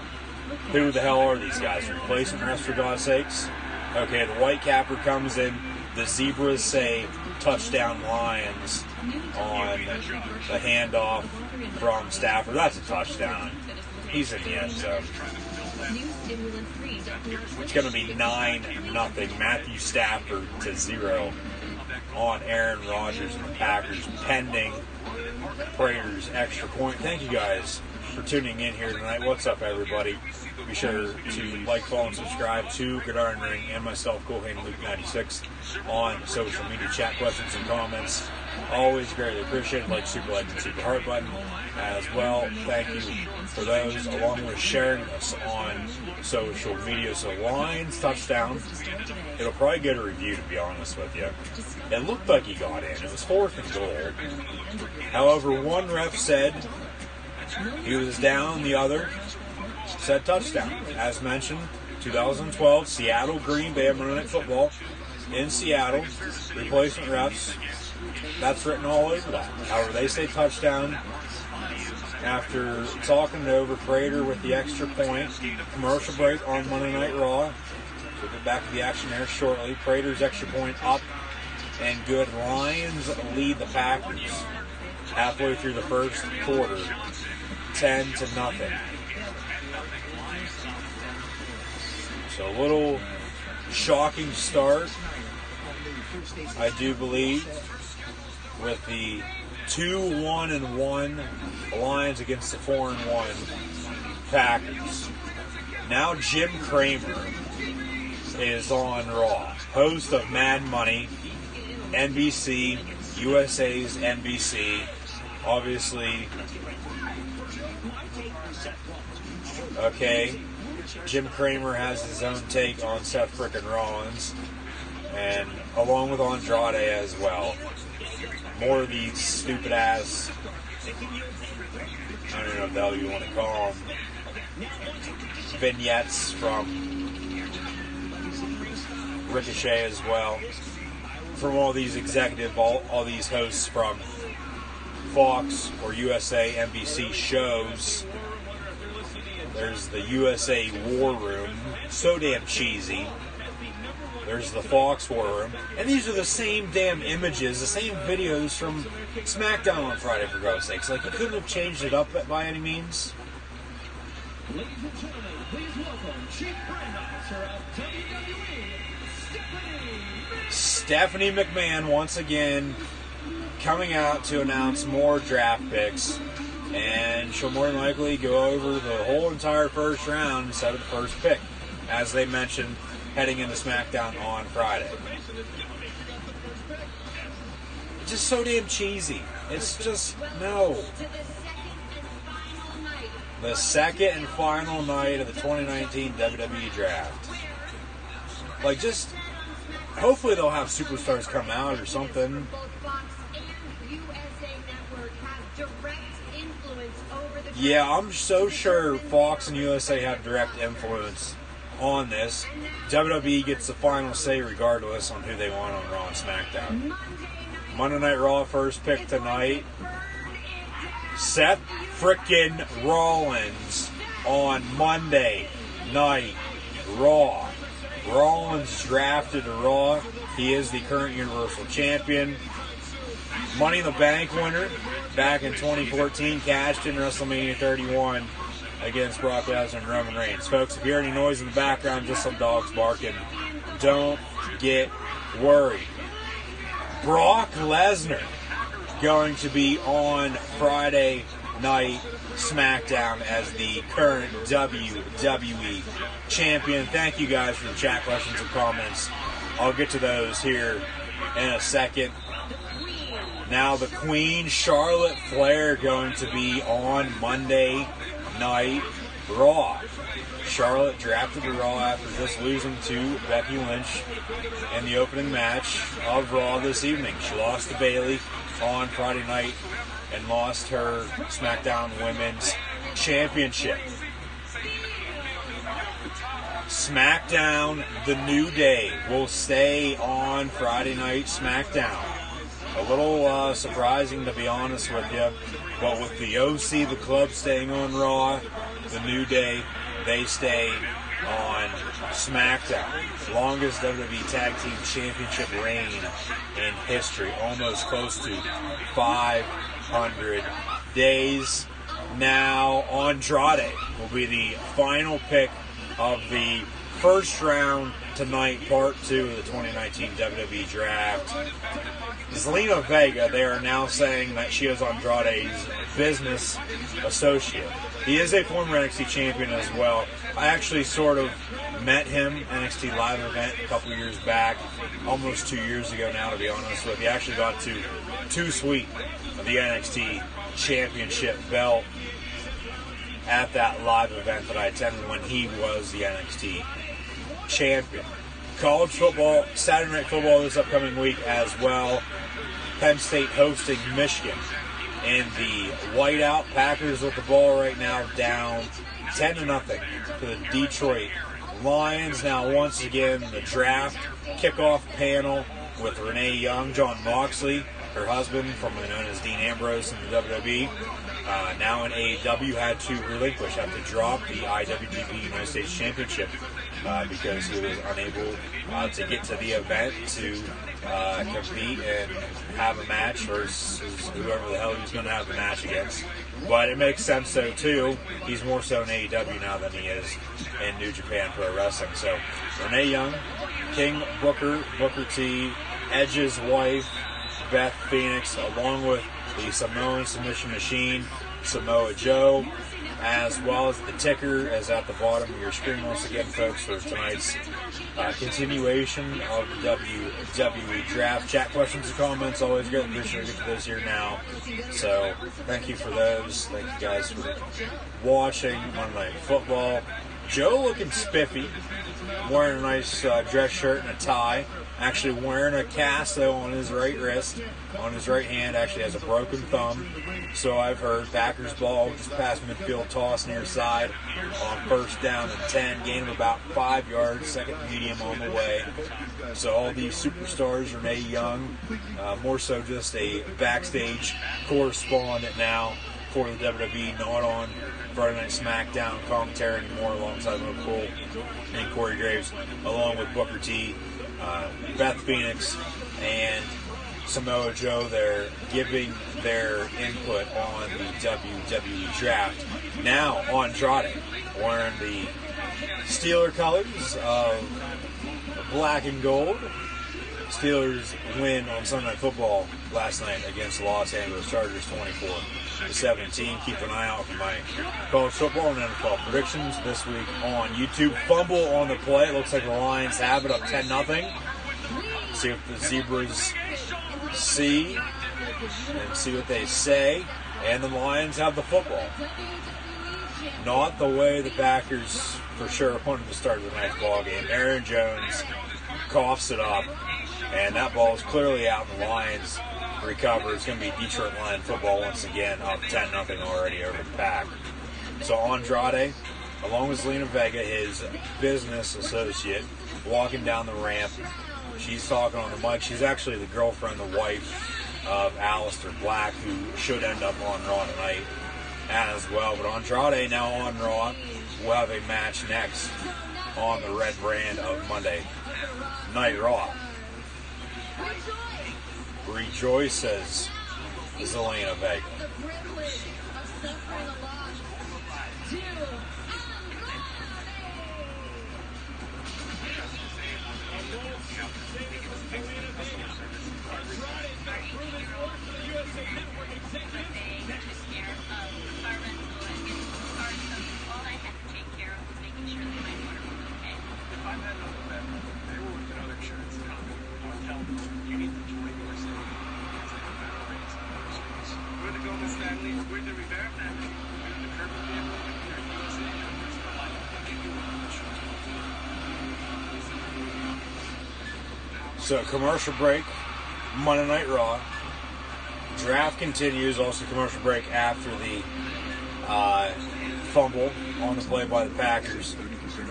Who the hell are these guys? Replacement refs, for God's sakes? Okay, the white capper comes in. The zebras say touchdown Lions on the handoff from Stafford. That's a touchdown. He's in the end zone. It's going to be 9-0. Matthew Stafford to 0 on Aaron Rodgers and the Packers, pending Prater's extra point. Thank you guys for tuning in here tonight. What's up, everybody? Be sure to like, follow, and subscribe to Gridiron Ring and myself, Luke96, on social media. Chat questions and comments. Always greatly appreciated. Like, super like, and super heart button as well. Thank you for those, along with sharing us on social media. So, Lions touchdown. It'll probably get a review, to be honest with you. It looked like he got in. It was 4th and goal. However, one ref said he was down, the other said touchdown. As mentioned, 2012, Seattle, Green Bay, Monday Night Football in Seattle. Replacement refs. That's written all over that. However, they say touchdown. After talking it over, Prater with the extra point. Commercial break on Monday Night Raw. We'll get back to the action there shortly. Prater's extra point up and good. Lions lead the Packers halfway through the first quarter, 10-0. So a little shocking start, I do believe, with the 2-1-1 Lions against the 4-1 Packers. Now Jim Cramer is on Raw, host of Mad Money, NBC, USA's NBC. Obviously, okay, Jim Cramer has his own take on Seth frickin' Rollins, and along with Andrade as well. More of these stupid ass, I don't know what the hell you want to call them, vignettes from Ricochet as well, from all these all these hosts from Fox or USA, NBC shows. There's the USA War Room, so damn cheesy. There's the Fox War Room, and these are the same damn images, the same videos from SmackDown on Friday, for God's sakes. Like, you couldn't have changed it up by any means. Ladies and gentlemen, please welcome Chief Brand Officer of WWE, Stephanie McMahon once again coming out to announce more draft picks, and she'll more than likely go over the whole entire first round instead of the first pick, as they mentioned heading into SmackDown on Friday. It's just so damn cheesy. It's just, no. The second and final night of the 2019 WWE Draft. Like, just, hopefully they'll have superstars come out or something. Yeah, I'm so sure Fox and USA have direct influence on this. WWE gets the final say regardless on who they want on Raw and SmackDown. Monday Night Raw first pick tonight. Seth frickin' Rollins on Monday Night Raw. Rollins drafted to Raw. He is the current Universal Champion. Money in the Bank winner back in 2014, cashed in WrestleMania 31 against Brock Lesnar and Roman Reigns. Folks, if you hear any noise in the background, just some dogs barking, don't get worried. Brock Lesnar going to be on Friday Night SmackDown as the current WWE Champion. Thank you guys for the chat questions and comments. I'll get to those here in a second. Now the Queen, Charlotte Flair, going to be on Monday Night Raw. Charlotte drafted to Raw after just losing to Becky Lynch in the opening match of Raw this evening. She lost to Bayley on Friday night and lost her SmackDown Women's Championship. SmackDown, The New Day, will stay on Friday Night SmackDown. A little surprising, to be honest with you, but with the OC, the club, staying on Raw, The New Day, they stay on SmackDown. Longest WWE Tag Team Championship reign in history, almost close to 500 days. Now, Andrade will be the final pick of the first round tonight, part 2 of the 2019 WWE Draft. Zelina Vega, they are now saying that she is Andrade's business associate. He is a former NXT champion as well. I actually sort of met him NXT live event a couple years back, almost 2 years ago now, to be honest with you. He actually got to 2 sweet of the NXT championship belt at that live event that I attended when he was the NXT champion. College football, Saturday Night Football this upcoming week as well. Penn State hosting Michigan in the whiteout. Packers with the ball right now, down 10-0 to the Detroit Lions. Now, once again, the draft kickoff panel with Renee Young, John Moxley, her husband, formerly known as Dean Ambrose in the WWE, now in AEW, had to relinquish, had to drop the IWGP United States Championship because he was unable to get to the event to compete and have a match versus whoever the hell he was going to have the match against. But it makes sense, though, too. He's more so in AEW now than he is in New Japan Pro Wrestling. So, Renee Young, King Booker, Booker T, Edge's wife, Beth Phoenix, along with the Samoan Submission Machine, Samoa Joe, as well as the ticker is at the bottom of your screen once again, folks, for tonight's continuation of the WWE Draft. Chat questions and comments, always good. Be sure to get to those here now. So, thank you for those. Thank you guys for watching Monday Night Football. Joe looking spiffy, wearing a nice dress shirt and a tie. Actually wearing a cast, though, on his right wrist. On his right hand, actually has a broken thumb. So I've heard. Packers ball just past midfield, toss near side on first down and 10. Gain of about 5 yards, second medium on the way. So all these superstars, Renee Young, more so just a backstage correspondent now for the WWE, not on Friday Night SmackDown commentary anymore, alongside Mo Cole and Corey Graves, along with Booker T, Beth Phoenix, and Samoa Joe. They're giving their input on the WWE Draft. Now, Andrade, wearing the Steeler colors of black and gold. Steelers win on Sunday Night Football last night against the Los Angeles Chargers, 24-17. Keep an eye out for my college football and NFL predictions this week on YouTube. Fumble on the play. It looks like the Lions have it up 10-0. See what the Zebras see and see what they say. And the Lions have the football. Not the way the Packers for sure wanted to start the night's ball game. Aaron Jones coughs it up, and that ball is clearly out, and the Lions recover. It's going to be Detroit Lion football once again, up 10-0 already over the Pack. So Andrade, along with Zelina Vega, his business associate, walking down the ramp. She's talking on the mic. She's actually the girlfriend, the wife of Aleister Black, who should end up on Raw tonight as well. But Andrade now on Raw will have a match next on the red brand of Monday Night Raw. Rejoice, says Zelina Vega. So, commercial break, Monday Night Raw. Draft continues, also commercial break after the fumble on the play by the Packers.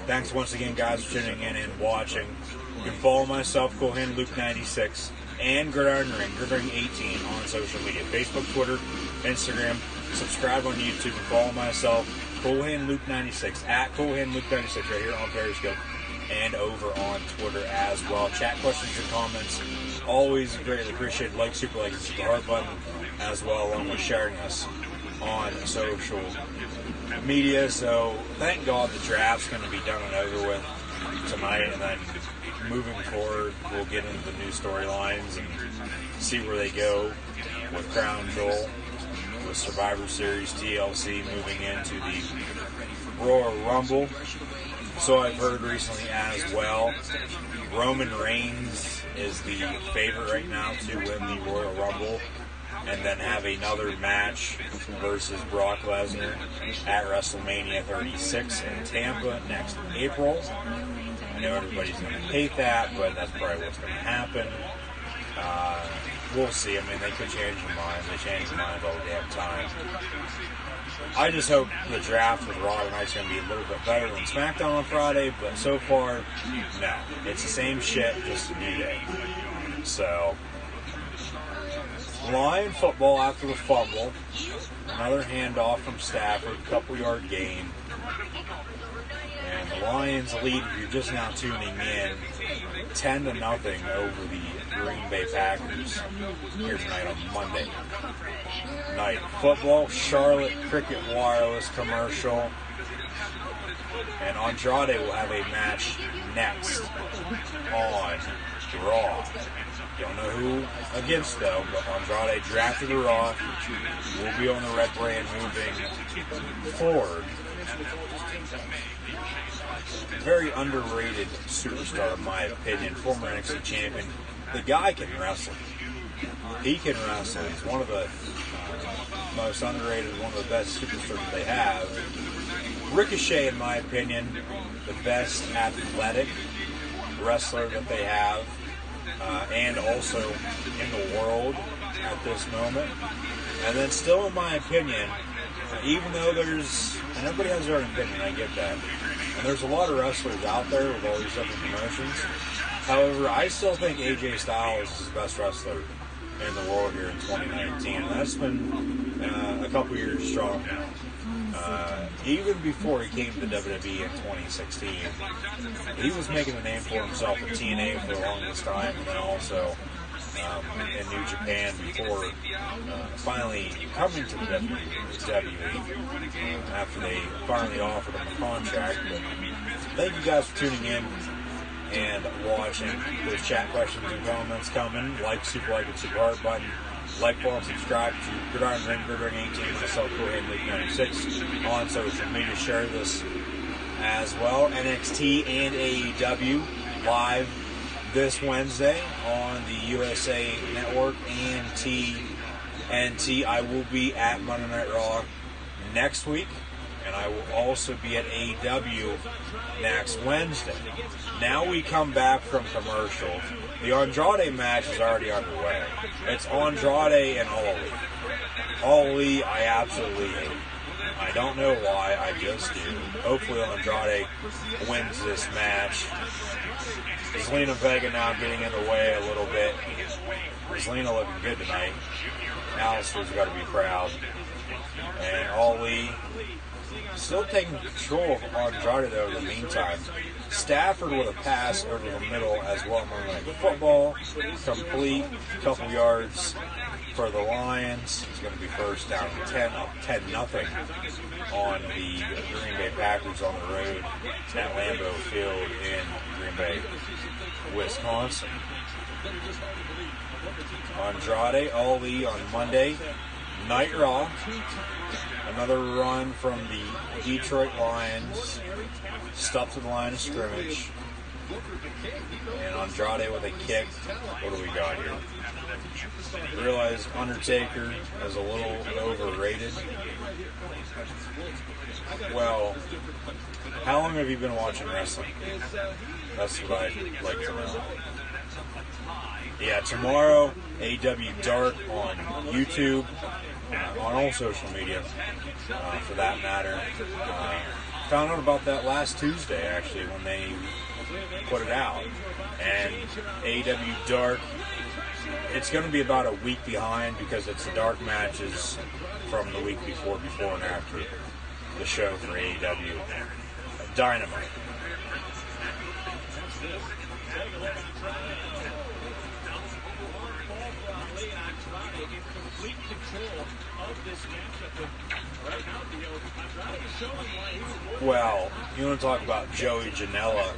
Thanks once again, guys, for tuning in and watching. You can follow myself, Coolhand Luke 96, and Gridiron Ring, Gridiron 18 on social media. Facebook, Twitter, Instagram. Subscribe on YouTube and follow myself, Coolhand Luke 96, at Coolhand Luke 96 right here on Periscope. And over on Twitter as well. Chat questions and comments, always greatly appreciated. Like, super like, and hit the heart button as well, along with sharing us on social media. So, thank God the draft's going to be done and over with tonight, and then moving forward, we'll get into the new storylines and see where they go with Crown Jewel, with Survivor Series, TLC, moving into the Royal Rumble. So I've heard recently as well, Roman Reigns is the favorite right now to win the Royal Rumble and then have another match versus Brock Lesnar at WrestleMania 36 in Tampa next April. I know everybody's going to hate that, but that's probably what's going to happen. We'll see. I mean, they could change their minds. They change their minds all the damn time. I just hope the draft with Raw tonight's going to be a little bit better than SmackDown on Friday, but so far, no. It's the same shit, just a new day. So, Lion football after the fumble. Another handoff from Stafford, couple yard gain. And the The Lions lead, if you're just now tuning in, 10-0 over the Green Bay Packers here tonight on Monday Night Football. Charlotte Cricket Wireless commercial. And Andrade will have a match next on Raw. Don't know who against, though, but Andrade drafted to Raw. Will be on the red brand moving forward. Very underrated superstar, in my opinion. Former NXT champion. The guy can wrestle. He can wrestle. He's one of the most underrated, one of the best superstars they have. Ricochet, in my opinion, the best athletic wrestler that they have, and also in the world at this moment. And then still, in my opinion, even though there's, and everybody has their own opinion, I get that, and there's a lot of wrestlers out there with all these different promotions. However, I still think AJ Styles is the best wrestler in the world here in 2019. And that's been a couple years strong now. Even before he came to WWE in 2016, he was making a name for himself in TNA for the longest time, and then also in New Japan before finally coming to the WWE after they finally offered him a contract. But thank you guys for tuning in and watching. There's chat questions and comments coming. Super like, and super heart button. Like, follow, and subscribe to Gridiron Ring, Gridiron 18, myself, Coheed League 96 on social media. Share this as well. NXT and AEW live this Wednesday on the USA Network and TNT. I will be at Monday Night Raw next week, and I will also be at AEW next Wednesday. Now we come back from commercials. The Andrade match is already underway. It's Andrade and Ali. Ali, I absolutely hate. I don't know why, I just do. Hopefully Andrade wins this match. Zelina Vega now getting in the way a little bit. Zelina looking good tonight. Alistair's got to be proud. And Ali still taking control of Andrade, though, in the meantime. Stafford with a pass over the middle as well. Monday Night Football, complete, couple yards for the Lions. It's going to be first down 10, up 10-0 on the Green Bay Packers on the road at Lambeau Field in Green Bay, Wisconsin. Andrade, Ali on Monday Night Raw. Another run from the Detroit Lions, stuffed to the line of scrimmage. And Andrade with a kick. What do we got here? Realize Undertaker is a little overrated. Well, how long have you been watching wrestling? That's what I'd like to know. Yeah, tomorrow, AEW Dark on YouTube, on all social media, for that matter. Found out about that last Tuesday, actually, when they put it out. And AEW Dark, it's going to be about a week behind because it's the dark matches from the week before and after the show for AEW Dynamite. Well, you want to talk about Joey Janela.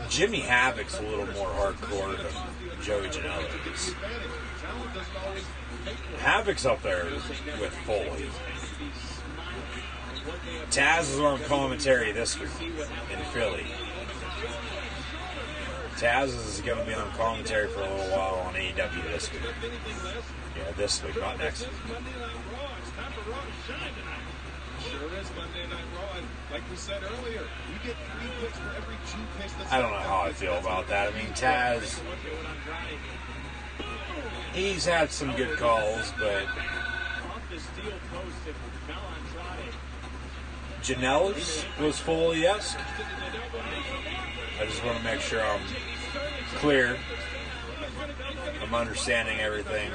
Jimmy Havoc's a little more hardcore than Joey Janela is. Havoc's up there with Foley. Taz is on commentary this week in Philly. Taz is going to be on commentary for a little while on AEW this week. Yeah, this week, not next week. I don't know how I feel about that. I mean, Taz, he's had some good calls, but Janela's was Foley-esque. I just want to make sure I'm clear. I'm understanding everything.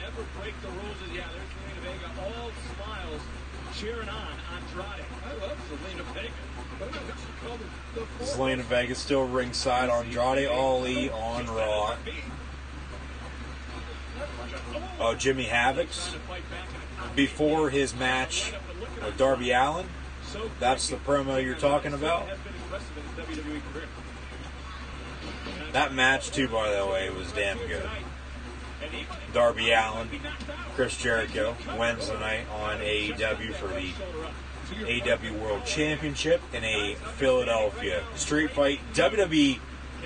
ever break the rules. Yeah, there's Zelina Vega, all smiles, cheering on Andrade. I love Zelina Vega. But I'm not called the Zelina Vega still ringside. Andrade Ali on Raw. Oh, Jimmy Havoc's before his match with Darby Allin. That's the promo you're talking about. That match, too, by the way, was damn good. Darby Allin, Chris Jericho, Wednesday night on AEW for the AEW World Championship in a Philadelphia street fight. WWE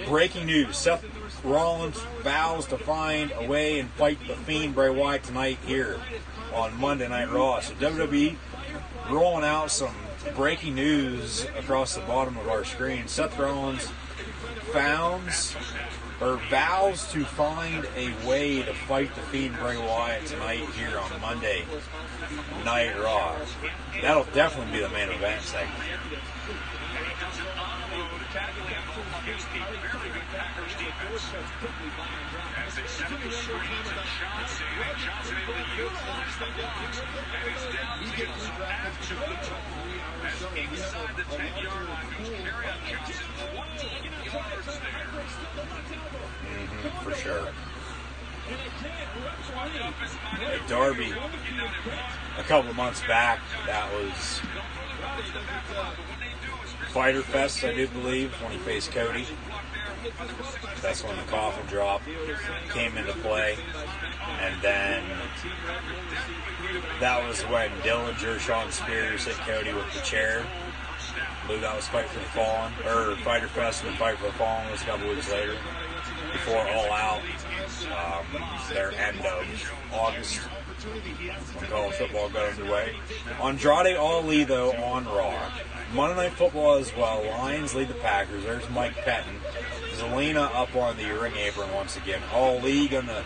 breaking news. Seth Rollins vows to find a way and fight the Fiend Bray Wyatt tonight here on Monday Night Raw. So WWE rolling out some breaking news across the bottom of our screen. Seth Rollins vows to find a way to fight the Fiend Bray Wyatt tonight here on Monday Night Raw. That'll definitely be the main event segment. As they center the screens of Johnson, and Johnson able to utilize the blocks, and he's downfield, so adds to the total. As inside the 10-yard line goes carry on Johnson, 14 yards there. For sure. Darby, a couple months back, that was Fighter Fest, I do believe, when he faced Cody. That's when the coffin drop came into play. And then that was when Dillinger, Sean Spears hit Cody with the chair. I believe that was Fight for the Fallen, or Fighter Fest, and Fight for the Fallen was a couple weeks later. Before All Out, their end of August, when college football got underway. Andrade Ali, though, on Raw. Monday Night Football as well. Lions lead the Packers. There's Mike Pettin. Zelina up on the ring apron once again. Ali gonna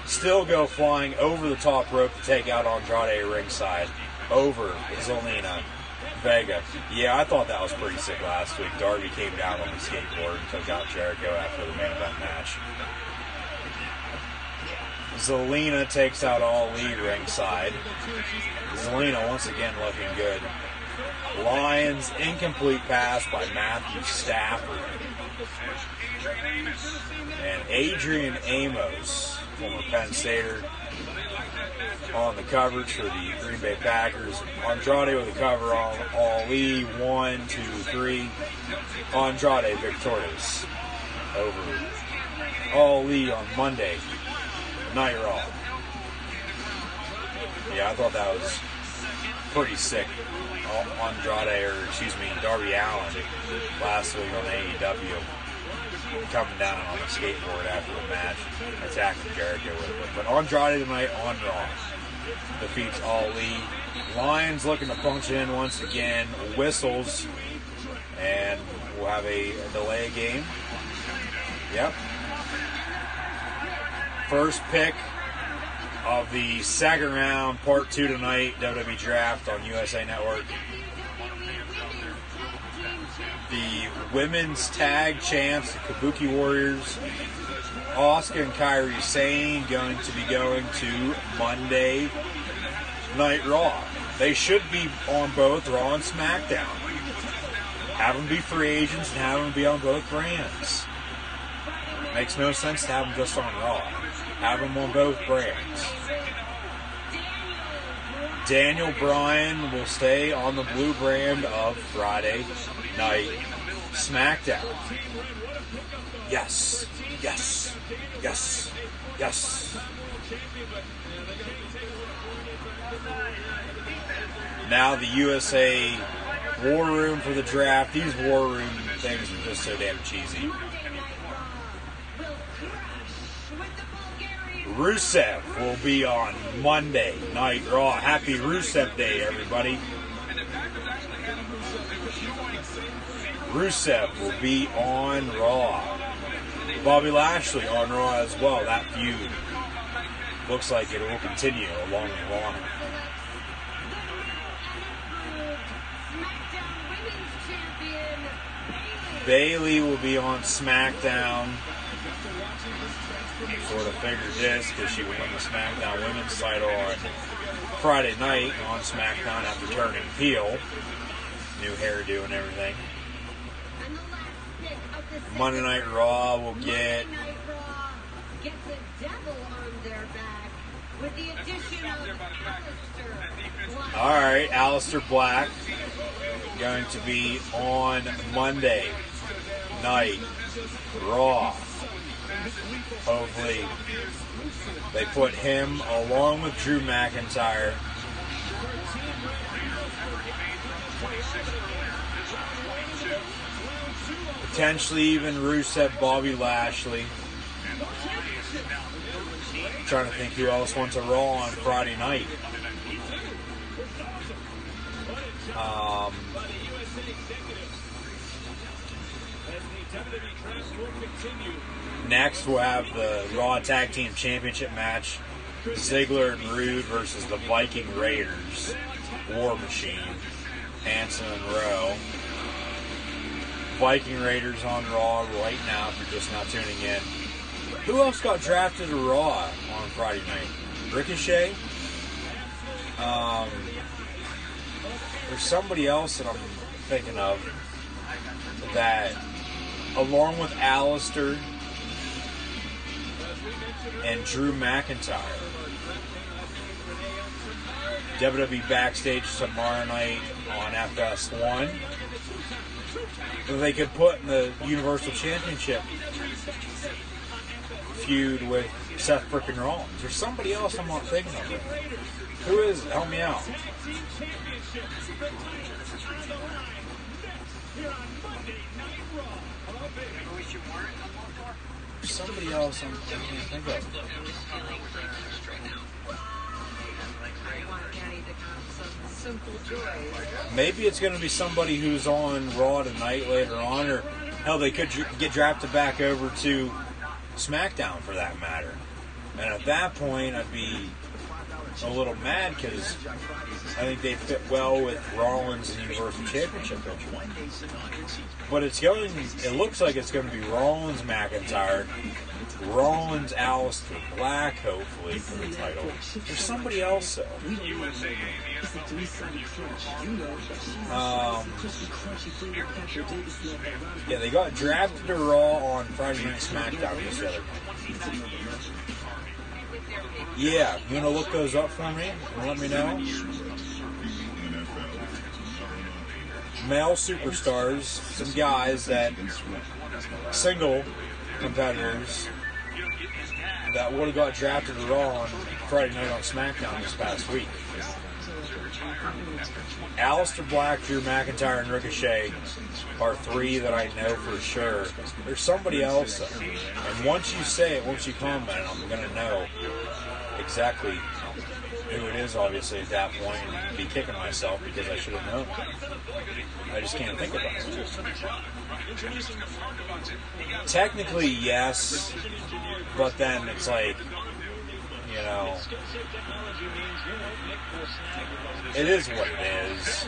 still go flying over the top rope to take out Andrade ringside. Over Zelina Vega. Yeah, I thought that was pretty sick last week. Darby came down on the skateboard and took out Jericho after the main event match. Zelina takes out Ali ringside. Zelina once again looking good. Lions incomplete pass by Matthew Stafford. And Adrian Amos, former Penn Stater, on the coverage for the Green Bay Packers. Andrade with a cover on Ali. 1, 2, 3. Andrade victorious over Ali on Monday Night Raw. Yeah, I thought that was pretty sick. Darby Allin last week on AEW coming down on the skateboard after the match, attacking Jericho with it. But Andrade tonight on Raw defeats Ali. Lions looking to punch in once again. Whistles, and we'll have a delay game. Yep. First pick of the second round, part 2 tonight, WWE Draft on USA Network. The women's tag champs, the Kabuki Warriors, Asuka and Kairi Sane, going to be going to Monday Night Raw. They should be on both Raw and SmackDown. Have them be free agents and have them be on both brands. Makes no sense to have them just on Raw. Have them on both brands. Daniel Bryan will stay on the blue brand of Friday Night SmackDown. Yes, yes, yes, yes. Now the USA War Room for the draft. These War Room things are just so damn cheesy. Rusev will be on Monday Night Raw. Happy Rusev Day, everybody. Rusev will be on Raw. Bobby Lashley on Raw as well. That feud looks like it will continue along the line. Bayley will be on SmackDown. sort of figured this because she won the SmackDown Women's title on Friday night on SmackDown after turning heel. New hairdo and everything. Monday Night Raw will get... Monday Night Raw gets a devil on their back with the addition of Aleister Black. Alright, Aleister Black going to be on Monday Night Raw. Hopefully they put him along with Drew McIntyre potentially even Rusev, Bobby Lashley. I'm trying to think who else wants a Raw on Friday night. Next, we'll have the Raw Tag Team Championship match. Ziggler and Rude versus the Viking Raiders. War Machine. Hanson and Rowe. Viking Raiders on Raw right now if you're just not tuning in. Who else got drafted to Raw on Friday night? Ricochet? There's somebody else that I'm thinking of that, along with Aleister and Drew McIntyre, WWE Backstage tomorrow night on FS1, that they could put in the Universal Championship feud with Seth frickin' Rollins. There's somebody else I'm not thinking of. Who is it? Help me out. Somebody else I can't think of. Maybe it's going to be somebody who's on Raw tonight later on, or hell, they could get drafted back over to SmackDown for that matter. And at that point, I'd be a little mad because I think they fit well with Rollins and Universal Championship picture. But it looks like it's going to be Rollins McIntyre, Rollins Aleister Black, hopefully, for the title. There's somebody else, though. Yeah, they got drafted to Raw on Friday Night SmackDown this other night. Yeah, you want to look those up for me and let me know? Male superstars, some guys that, single competitors that would have got drafted to Raw on Friday night on SmackDown this past week. Aleister Black, Drew McIntyre, and Ricochet are three that I know for sure. There's somebody else, and once you say it, once you comment, I'm going to know exactly who it is, obviously, at that point, and be kicking myself because I should have known. I just can't think about it. Technically, yes, but then it's like, you know, it is what it is.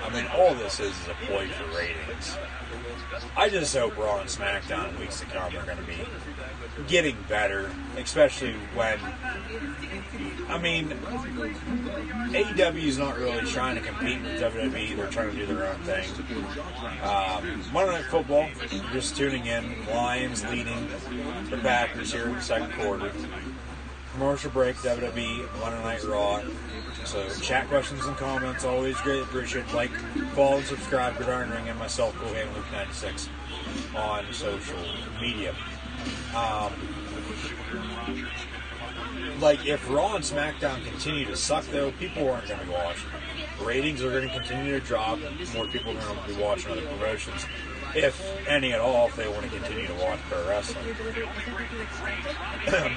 I mean, all this is a ploy for ratings. I just hope Raw and SmackDown in weeks to come are going to be getting better, especially when, I mean, AEW's not really trying to compete with WWE. They're trying to do their own thing. Monday Night Football, just tuning in. Lions leading the Packers here in the second quarter. Commercial break, WWE, Monday Night Raw. So chat, questions, and comments, always greatly appreciated. Like, follow, and subscribe, Gridiron Ring, and myself, Luke96, on social media. Like, if Raw and SmackDown continue to suck, though, people aren't going to be watching. Ratings are going to continue to drop. More people are going to be watching other promotions, if any at all, if they want to continue to watch pro wrestling.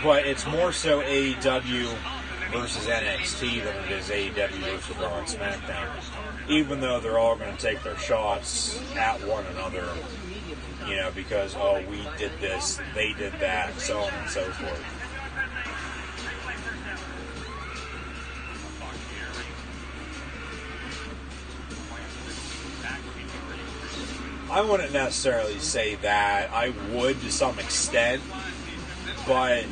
But it's more so AEW versus NXT than it is AEW versus Raw and SmackDown. Even though they're all going to take their shots at one another, you know, because, oh, we did this, they did that, so on and so forth. I wouldn't necessarily say that. I would to some extent, But,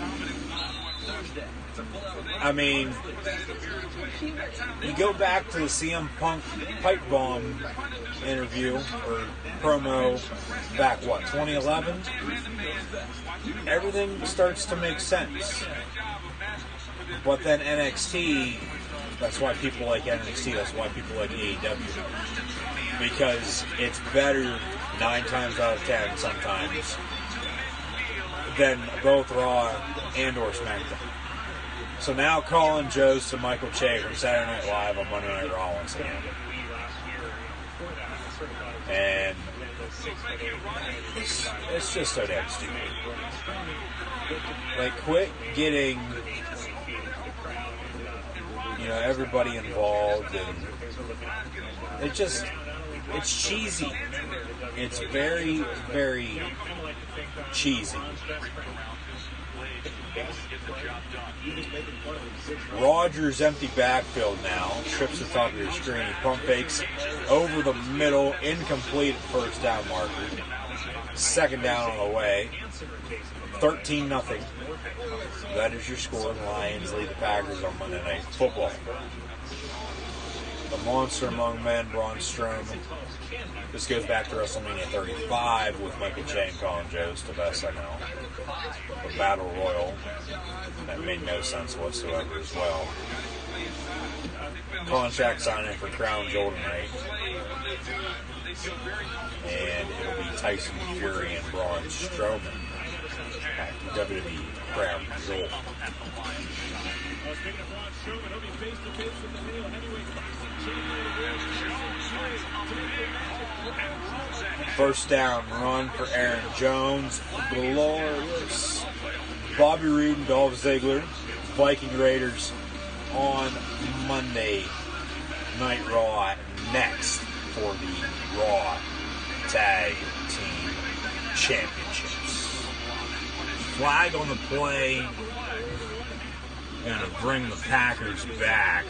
I mean, you go back to the CM Punk pipe bomb interview or promo back, 2011? Everything starts to make sense. But then NXT, that's why people like NXT, that's why people like AEW. Because it's better 9 times out of 10 sometimes than both Raw and or SmackDown. So now calling Joe's to Michael Che from Saturday Night Live on Monday Night Raw once again. And it's just so damn stupid. Like, quit getting, everybody involved, and it's cheesy. It's very, very cheesy. Rogers' empty backfield now. Trips the top of your screen. Pump fakes over the middle. Incomplete first down marker. Second down on the way. 13-0. That is your score. Lions lead the Packers on Monday Night Football. The monster among men, Braun Strowman. This goes back to WrestleMania 35 with Michael Che and Colin Jost, the best I know. The Battle Royal. That made no sense whatsoever as well. Contract signing for Crown Jewel tonight. And it'll be Tyson Fury and Braun Strowman at the WWE Crown Jewel. First down run for Aaron Jones. Glorious. Bobby Roode and Dolph Ziggler. Viking Raiders on Monday Night Raw next for the Raw Tag Team Championships. Flag on the play. Going to bring the Packers back.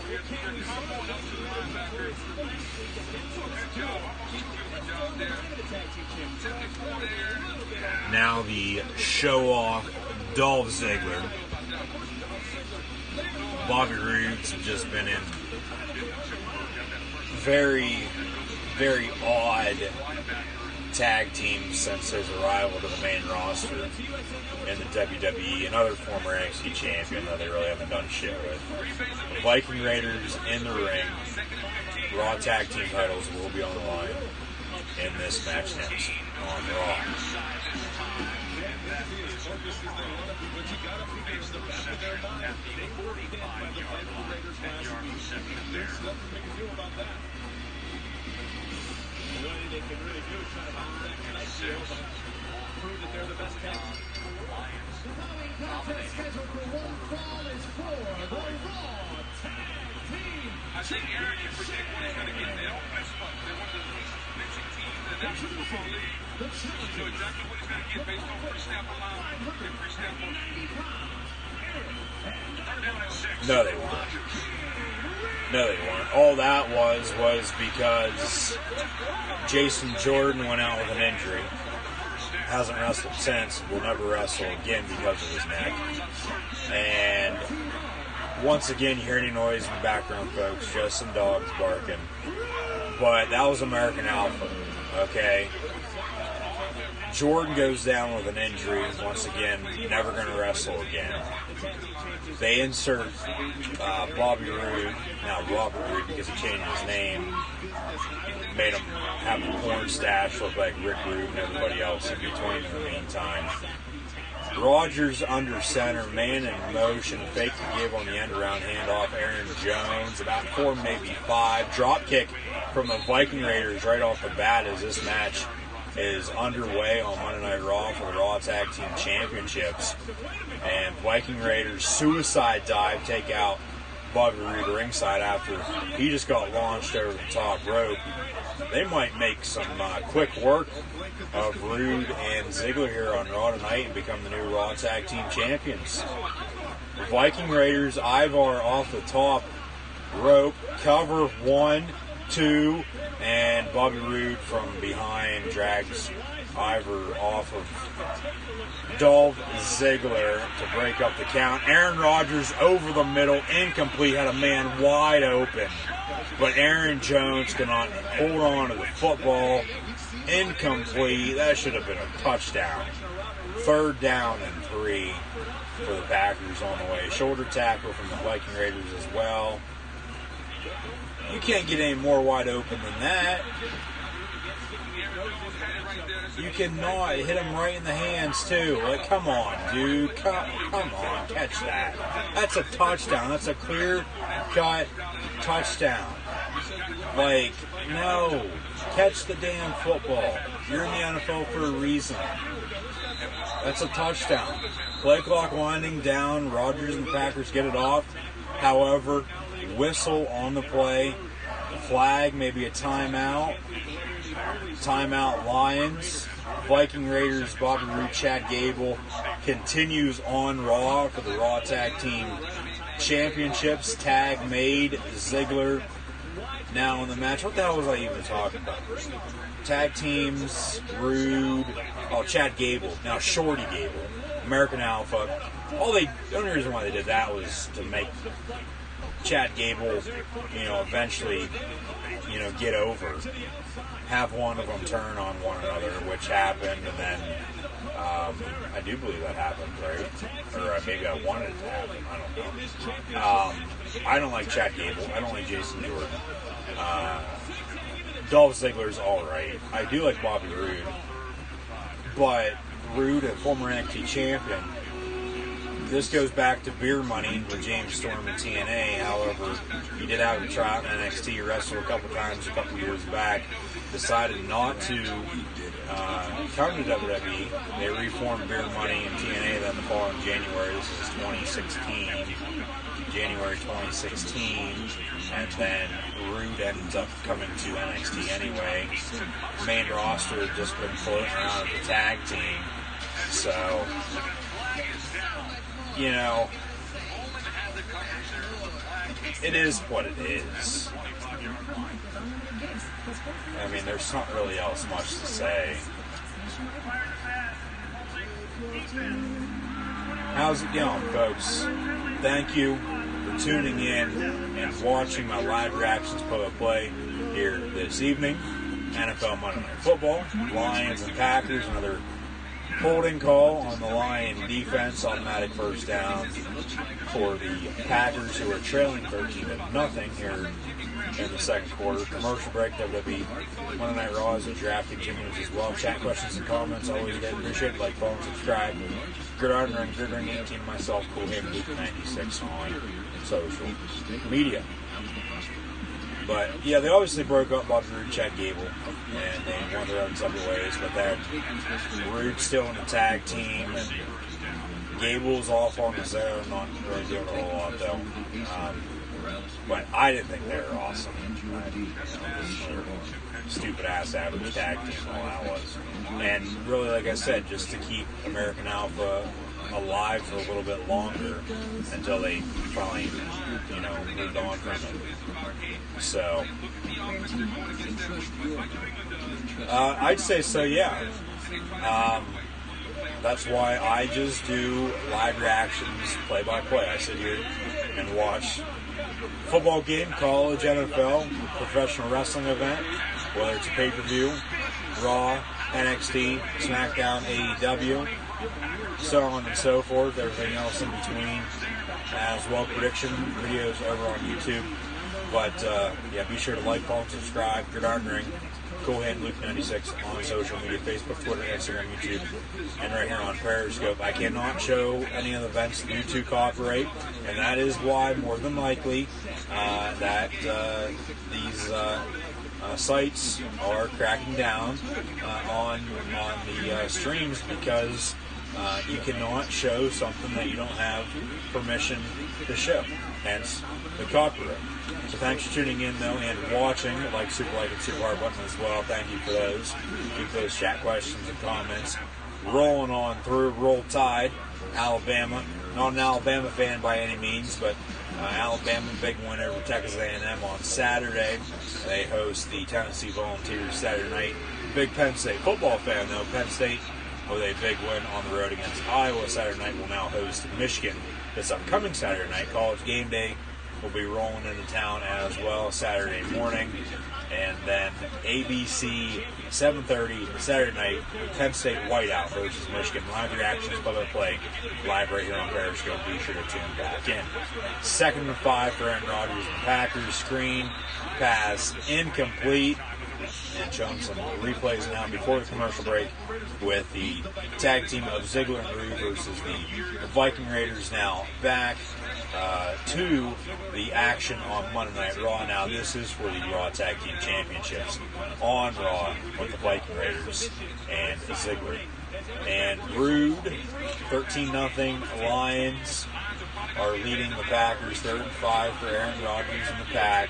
Now the show-off Dolph Ziggler. Bobby Roode's just been in very, very odd tag teams since his arrival to the main roster in the WWE. Another former NXT champion that they really haven't done shit with. The Viking Raiders in the ring. Raw tag team titles will be on the line in this match next on Raw. They can really do try to bounce back tonight, prove that they're the best tag. The following contest scheduled for one fall is for the Raw Tag Team. I think Aaron can predict what he's going to get. They don't miss much. They're one of the least missing teams in the National Football League. They know exactly what he's going to get based on free snap allowance and free snap on. Third down and 6. No, they weren't. No, they weren't. All that was because Jason Jordan went out with an injury. Hasn't wrestled since. Will never wrestle again because of his neck. And once again, you hear any noise in the background, folks. Just some dogs barking. But that was American Alpha. Okay? Jordan goes down with an injury. Once again, never going to wrestle again. They insert Bobby Roode, now Robert Roode because he changed his name, made him have a porn stash, look like Rick Rude and everybody else in between in the meantime. Rogers under center, man in motion, fake to give on the end around handoff. Aaron Jones, about 4, maybe 5. Drop kick from the Viking Raiders right off the bat as this match is underway on Monday Night Raw for the Raw Tag Team Championships. And Viking Raiders suicide dive, take out Bobby Roode ringside after he just got launched over the top rope. They might make some quick work of Roode and Ziggler here on Raw tonight and become the new Raw Tag Team Champions. The Viking Raiders, Ivar off the top rope, cover 1, 2, and Bobby Roode from behind drags Iver off of Dolph Ziggler to break up the count. Aaron Rodgers over the middle, incomplete, had a man wide open. But Aaron Jones cannot hold on to the football. Incomplete. That should have been a touchdown. 3rd down and 3 for the Packers on the way. Shoulder tackle from the Viking Raiders as well. You can't get any more wide open than that. You cannot hit him right in the hands, too. Like, come on, dude. Come on. Catch that. That's a touchdown. That's a clear-cut touchdown. Like, no. Catch the damn football. You're in the NFL for a reason. That's a touchdown. Play clock winding down. Rodgers and the Packers get it off. However, whistle on the play. Flag, maybe a timeout. Timeout Lions. Viking Raiders, Bobby Roode, Chad Gable continues on Raw for the Raw Tag Team Championships. Tag made. Ziggler now in the match. What the hell was I even talking about? Tag teams, Roode, Chad Gable, now Shorty Gable, American Alpha. The only reason why they did that was to make Chad Gable, eventually, get over. Have one of them turn on one another, which happened, and then I do believe that happened, right? Or maybe I wanted it to happen. I don't know. I don't like Chad Gable. I don't like Jason Jordan. Dolph Ziggler's alright. I do like Bobby Roode. But Roode, a former NXT champion, this goes back to beer money with James Storm and TNA. However, he did have a tryout in NXT, wrestled a couple times a couple years back, decided not to come to WWE. They reformed beer money and TNA then the following January. This is 2016. January 2016, and then Roode ends up coming to NXT anyway. Main roster had just been floating around with the tag team, so it is what it is. I mean, there's not really else much to say. How's it going, folks? Thank you for tuning in and watching my live reactions play here this evening. NFL Monday Night Football, Lions and Packers, another holding call on the Lion defense, automatic first down for the Packers, who are trailing 13-0 here in the second quarter. Commercial break, WWE Monday Night Raw as the draft continues as well. Chat, questions, and comments, always get appreciated. Like, follow, and subscribe. Gridiron Ring, Gridiron 18, myself, Cool Hand, Luke 96 on social media. But, yeah, they obviously broke up Bobby Roode, Chad Gable, and they went their own separate ways. But then Roode's still in the tag team, and Gable's off on his own, not really doing a whole lot, though. But I didn't think they were awesome. Stupid-ass average tag team, all that was. And really, like I said, just to keep American Alpha alive for a little bit longer until they finally, moved on from it. So, I'd say so, yeah. That's why I just do live reactions, play-by-play. I sit here and watch football game, college, NFL, professional wrestling event, whether it's a pay-per-view, Raw, NXT, SmackDown, AEW, so on and so forth, everything else in between, as well, prediction videos over on YouTube. But, be sure to like, follow, and subscribe, Gridiron Ring, Cool Hand Luke 96 on social media, Facebook, Twitter, Instagram, YouTube, and right here on Periscope. I cannot show any of the events due to copyright, and that is why, more than likely, that these sites are cracking down on the streams, because you cannot show something that you don't have permission to show, hence the copyright. So thanks for tuning in, though, and watching. Super like, and super hard button as well. Thank you for those. Keep those chat questions and comments rolling on through. Roll Tide, Alabama. Not an Alabama fan by any means, but Alabama, big win over Texas A&M on Saturday. They host the Tennessee Volunteers Saturday night big Penn State football fan, though, Penn State, with a big win on the road against Iowa Saturday night, will now host Michigan this upcoming Saturday night. College game day will be rolling into town as well Saturday morning. And then ABC 7:30 Saturday night, Penn State whiteout versus Michigan. Live reactions, play-by-play, live right here on Periscope. Be sure to tune back in. 2nd and 5 for Aaron Rodgers and the Packers. Screen pass incomplete. And showing some replays now before the commercial break with the tag team of Ziggler and Rude versus the Viking Raiders now back to the action on Monday Night Raw. Now this is for the Raw Tag Team Championships on Raw with the Viking Raiders and Ziggler. And Rude, 13-0 Lions are leading the Packers. 3rd and 5 for Aaron Rodgers in the pack.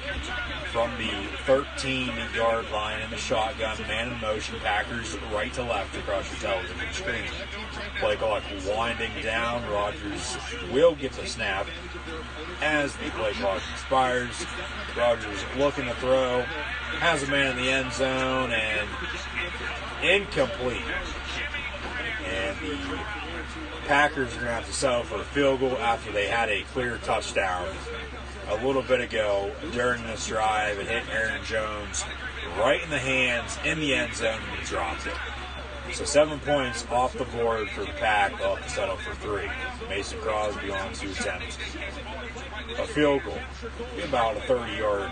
From the 13-yard line in the shotgun, man in motion, Packers right to left across your television screen. Play clock winding down. Rodgers will get the snap as the play clock expires. Rodgers looking to throw, has a man in the end zone, and incomplete. And the Packers are going to have to settle for a field goal after they had a clear touchdown a little bit ago during this drive. It hit Aaron Jones right in the hands in the end zone, and he dropped it. So 7 points off the board for the Pack. They'll have to settle for 3. Mason Crosby on to attempt a field goal. About a 30-yard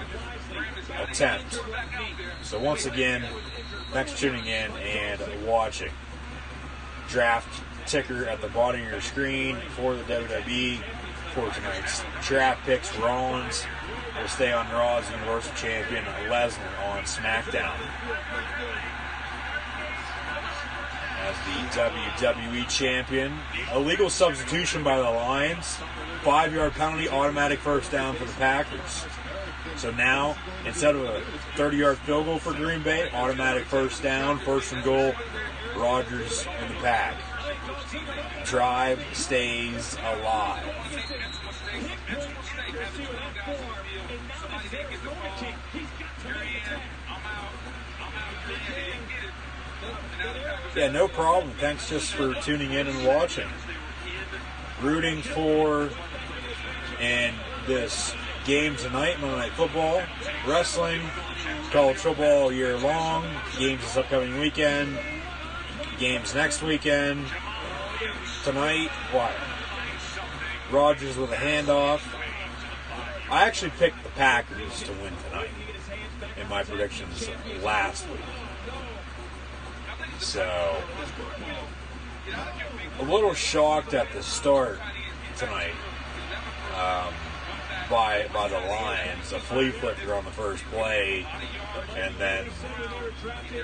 attempt. So once again, thanks for tuning in and watching. Draft ticker at the bottom of your screen for the WWE. For tonight's draft picks, Rollins will stay on Raw as Universal Champion, Lesnar on SmackDown as the WWE Champion. Illegal substitution by the Lions. 5-yard penalty, automatic first down for the Packers. So now, instead of a 30-yard field goal for Green Bay, automatic first down, 1st and goal, Rodgers in the pack. Drive stays alive. Yeah, no problem. Thanks just for tuning in and watching. Rooting for and this game tonight, Monday Night Football, wrestling, college football all year long, games this upcoming weekend, games next weekend. Tonight, what? Rodgers with a handoff. I actually picked the Packers to win tonight in my predictions last week. So, a little shocked at the start tonight by the Lions. A flea flicker on the first play, and then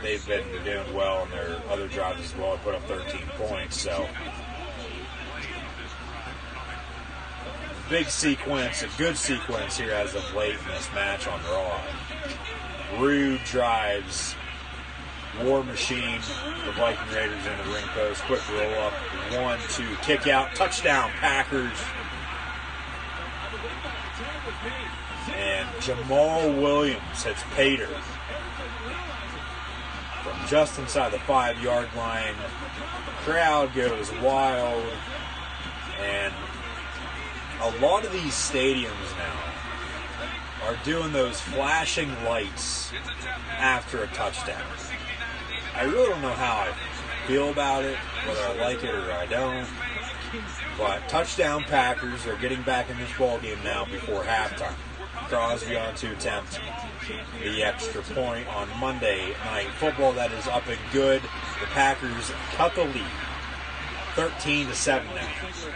they've been doing well in their other drives as well. Put up 13 points, so big sequence, a good sequence here as of late in this match on Raw. Rude drives War Machine, the Viking Raiders in the ring post. Quick roll up, 1-2, kick out, touchdown Packers. And Jamal Williams hits Pater from just inside the 5-yard line. Crowd goes wild, and a lot of these stadiums now are doing those flashing lights after a touchdown. I really don't know how I feel about it, whether I like it or I don't. But touchdown Packers are getting back in this ball game now before halftime. Crosby on to attempt the extra point on Monday Night Football. That is up and good. The Packers cut the lead, 13-7 now.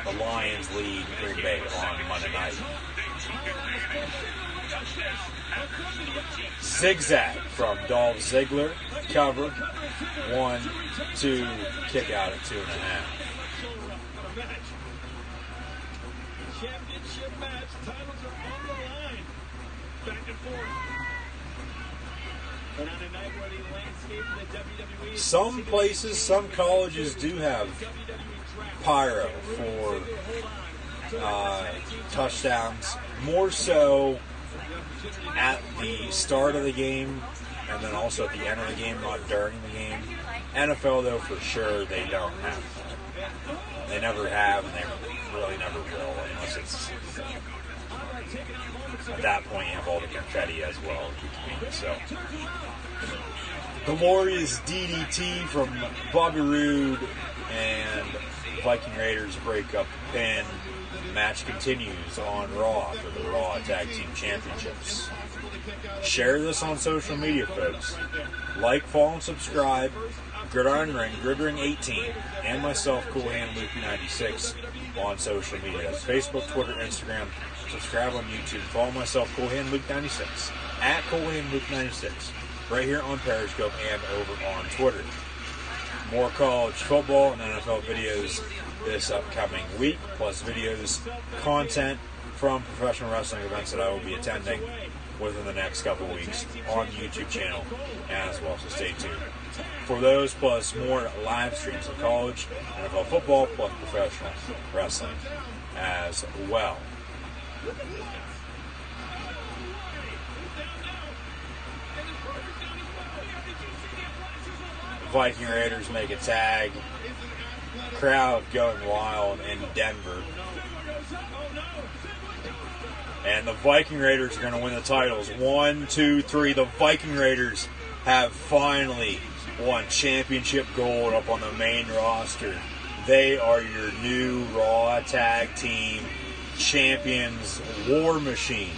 The Lions lead Green Bay on Monday night. Zigzag from Dolph Ziggler. Cover. 1-2. Kick out at 2.5. Championship match. Titles are on the line. Back and forth. And on a night where the landscape of the WWE... Some places, some colleges do have pyro for touchdowns. More so at the start of the game and then also at the end of the game, not during the game. NFL, though, for sure, they don't have fun. They never have, and they really never will, unless it's... At that point, you have all the confetti as well. So, glorious DDT from Bobby Roode, and Viking Raiders break up the pin. Match continues on Raw for the Raw Tag Team Championships. Share this on social media, folks. Like, follow, and subscribe. Gridiron Ring, Gridiron 18, and myself, Cool Hand Luke 96, on social media. That's Facebook, Twitter, Instagram. Subscribe on YouTube. Follow myself, Cool Hand Luke 96, at Cool Hand Luke 96, right here on Periscope and over on Twitter. More college football and NFL videos this upcoming week, plus videos, content from professional wrestling events that I will be attending within the next couple weeks on the YouTube channel as well, so stay tuned for those, plus more live streams of college, NFL football, plus professional wrestling as well. Viking Raiders make a tag. Crowd going wild in Denver. And the Viking Raiders are going to win the titles. 1, 2, 3. The Viking Raiders have finally won championship gold up on the main roster. They are your new Raw Tag Team Champions. War Machine.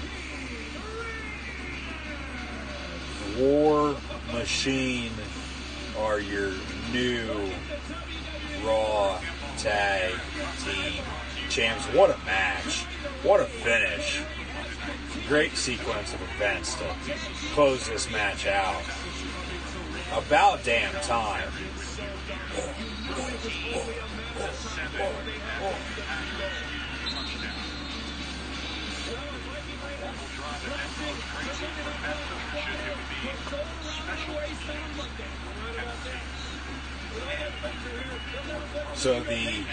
War Machine are your new Raw Tag Team Champs. What a match. What a finish. Great sequence of events to close this match out. About damn time. So the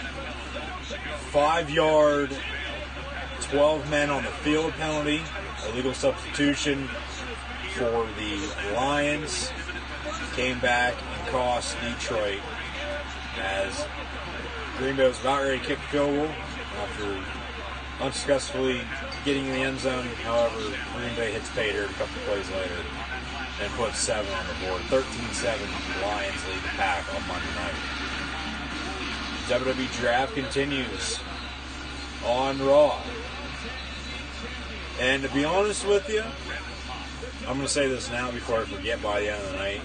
5-yard, 12 men on the field penalty, illegal substitution for the Lions, came back and cost Detroit as Green Bay was about ready to kick the field goal after unsuccessfully getting in the end zone. However, Green Bay hits pay dirt a couple plays later and puts 7 on the board. 13-7, Lions lead the pack on Monday night. WWE Draft continues on Raw. And to be honest with you, I'm going to say this now before I forget by the end of the night.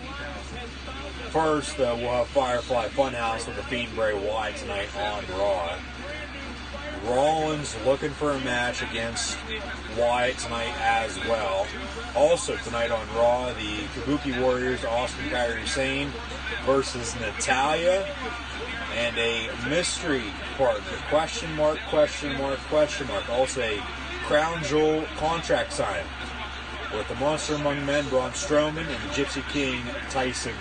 First, we'll have Firefly Funhouse with the Fiend Bray Wyatt tonight on Raw. Rollins looking for a match against Wyatt tonight as well. Also tonight on Raw, the Kabuki Warriors, Austin Kyrie Sane versus Natalya, and a mystery partner. Question mark, question mark, question mark. Also a Crown Jewel contract sign with the Monster Among Men, Braun Strowman, and the Gypsy King, Tyson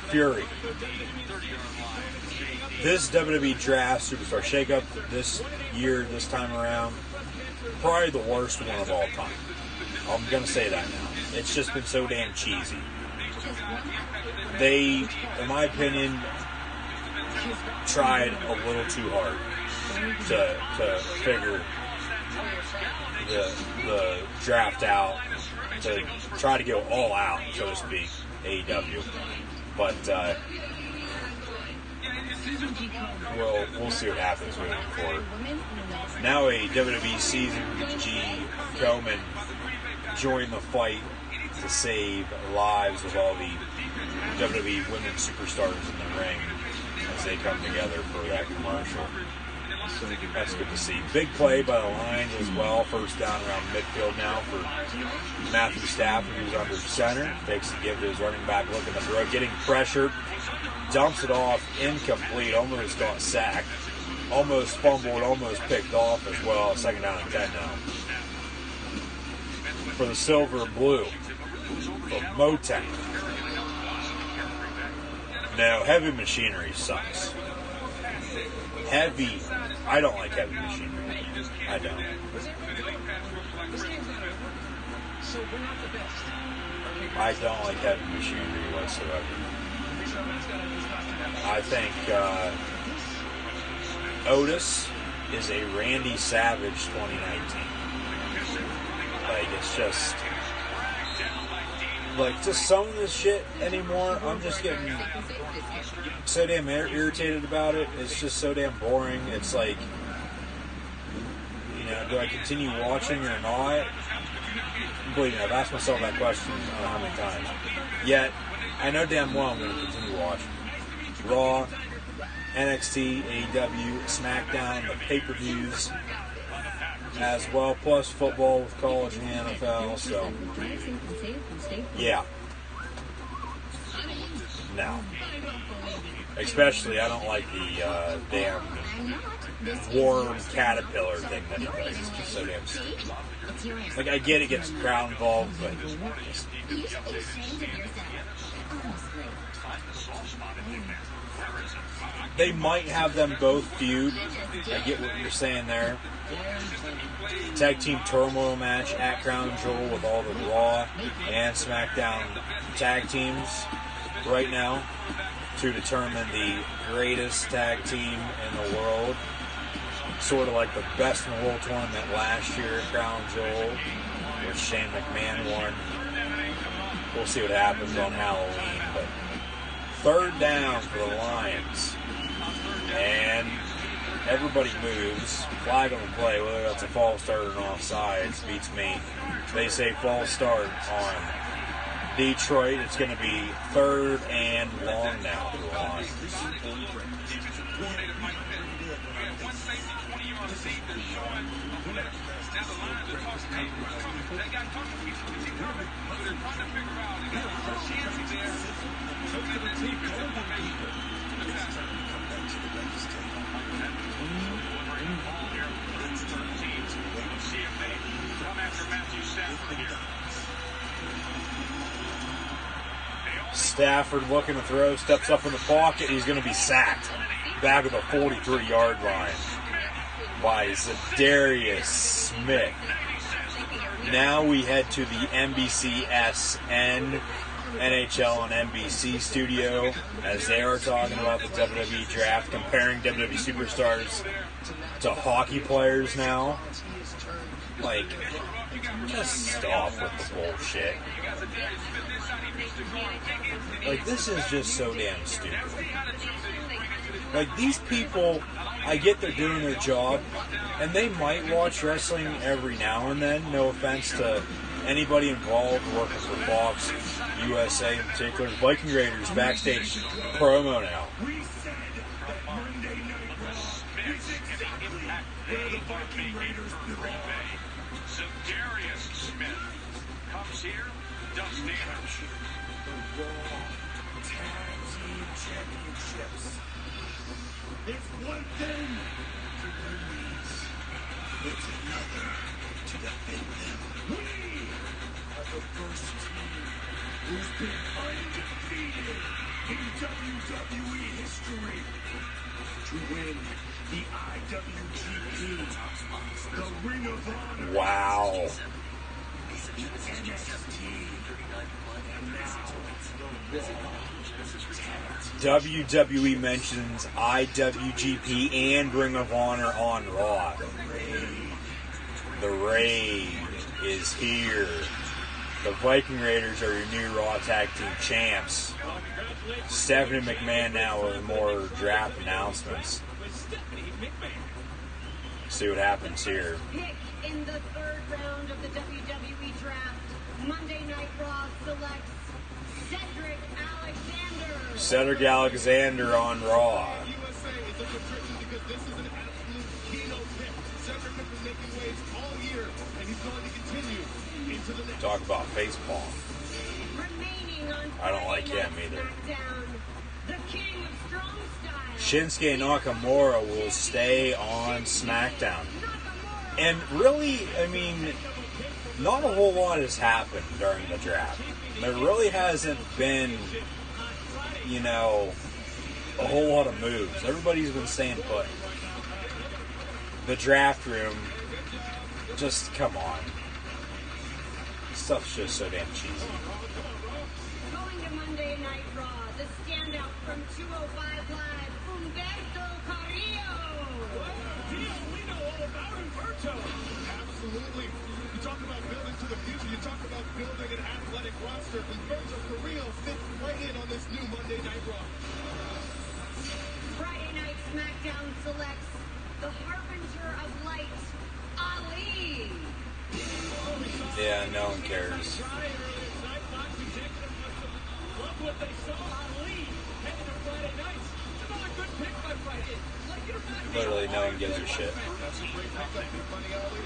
Fury. This WWE Draft Superstar Shakeup this year, this time around, probably the worst one of all time. I'm going to say that now. It's just been so damn cheesy. They, in my opinion, tried a little too hard to figure the draft out, to try to go all out, so to speak, AEW. But we'll see what happens moving forward. Now a WWE Season G Komen joined the fight to save lives of all the WWE women's superstars in the ring as they come together for that commercial. That's good to see. Big play by the Lions as well. First down around midfield now for Matthew Stafford, who's under center. Takes the give to his running back, looking to throw, getting pressured. Dumps it off, incomplete, almost got sacked. Almost fumbled, almost picked off as well. Second down and 10 now. For the silver and blue of Motown. No, heavy machinery sucks. I don't like heavy machinery. I don't. So we're not the best. I don't like heavy machinery whatsoever. I think Otis is a Randy Savage 2019. Like, it's just... Like, just some of this shit anymore, I'm just getting so damn irritated about it. It's just so damn boring. It's like, you know, do I continue watching or not? Believe me, I've asked myself that question I don't know how many times. Yet, I know damn well I'm going to continue watching. Raw, NXT, AEW, SmackDown, the pay-per-views as well, plus football with college and the NFL, so yeah. No. Especially, I don't like the damn worm caterpillar thing that he does. It's just so damn stupid. Like, I get it gets the crowd involved, but just... They might have them both feud. I get what you're saying there. Tag team turmoil match at Crown Jewel with all the Raw and SmackDown tag teams right now to determine the greatest tag team in the world. Sort of like the best in the world tournament last year at Crown Jewel, where Shane McMahon won. We'll see what happens on Halloween, but third down for the Lions. And everybody moves. Flag on the play, whether that's a false start or an offsides, beats me. They say false start on Detroit. It's going to be third and long now for the Lions. Stafford looking to throw, steps up in the pocket. He's going to be sacked back at the 43-yard line by Zadarius Smith. Now we head to the NBCSN NHL and NBC studio as they are talking about the WWE draft, comparing WWE superstars to hockey players now. Like, just stop with the bullshit. Like, this is just so damn stupid. Like, these people, I get they're doing their job, and they might watch wrestling every now and then. No offense to anybody involved working for Fox, USA in particular. Viking Raiders backstage promo now. Zadarius Smith comes here, does damage. The Raw Tag Team Championships. It's one thing to win these. It's another to defend them. We are the first team who's been undefeated in WWE history to win the IWGP, the Ring of Honor. Wow. WWE mentions IWGP and Ring of Honor on Raw. The Raid is here. The Viking Raiders are your new Raw Tag Team champs. Stephanie McMahon now with more draft announcements. See what happens here. Pick in the third round of the WWE draft. Monday Night Raw selects Cedric Alexander. Cedric Alexander on Raw. Talk about facepalm. I don't like him either. Shinsuke Nakamura will stay on SmackDown. And really, I mean, not a whole lot has happened during the draft. There really hasn't been, you know, a whole lot of moves. Everybody's been staying put. The draft room, just come on. stuff's just so damn cheesy. Going to Monday Night Raw, the standout from 205 Live, Humberto Carrillo. We know all about Humberto. Absolutely. You talk about building to the future. You talk about building an athletic roster. Humberto Carrillo fits right in on this new Monday Night Raw. Friday Night SmackDown selects the Harbinger of Light, Ali. Yeah, no one cares. Love what they saw. Ali heading to Friday nights. Another good pick by Friday. Like it or not, Literally, no one gives a shit. That's a great pickup, big money Ali.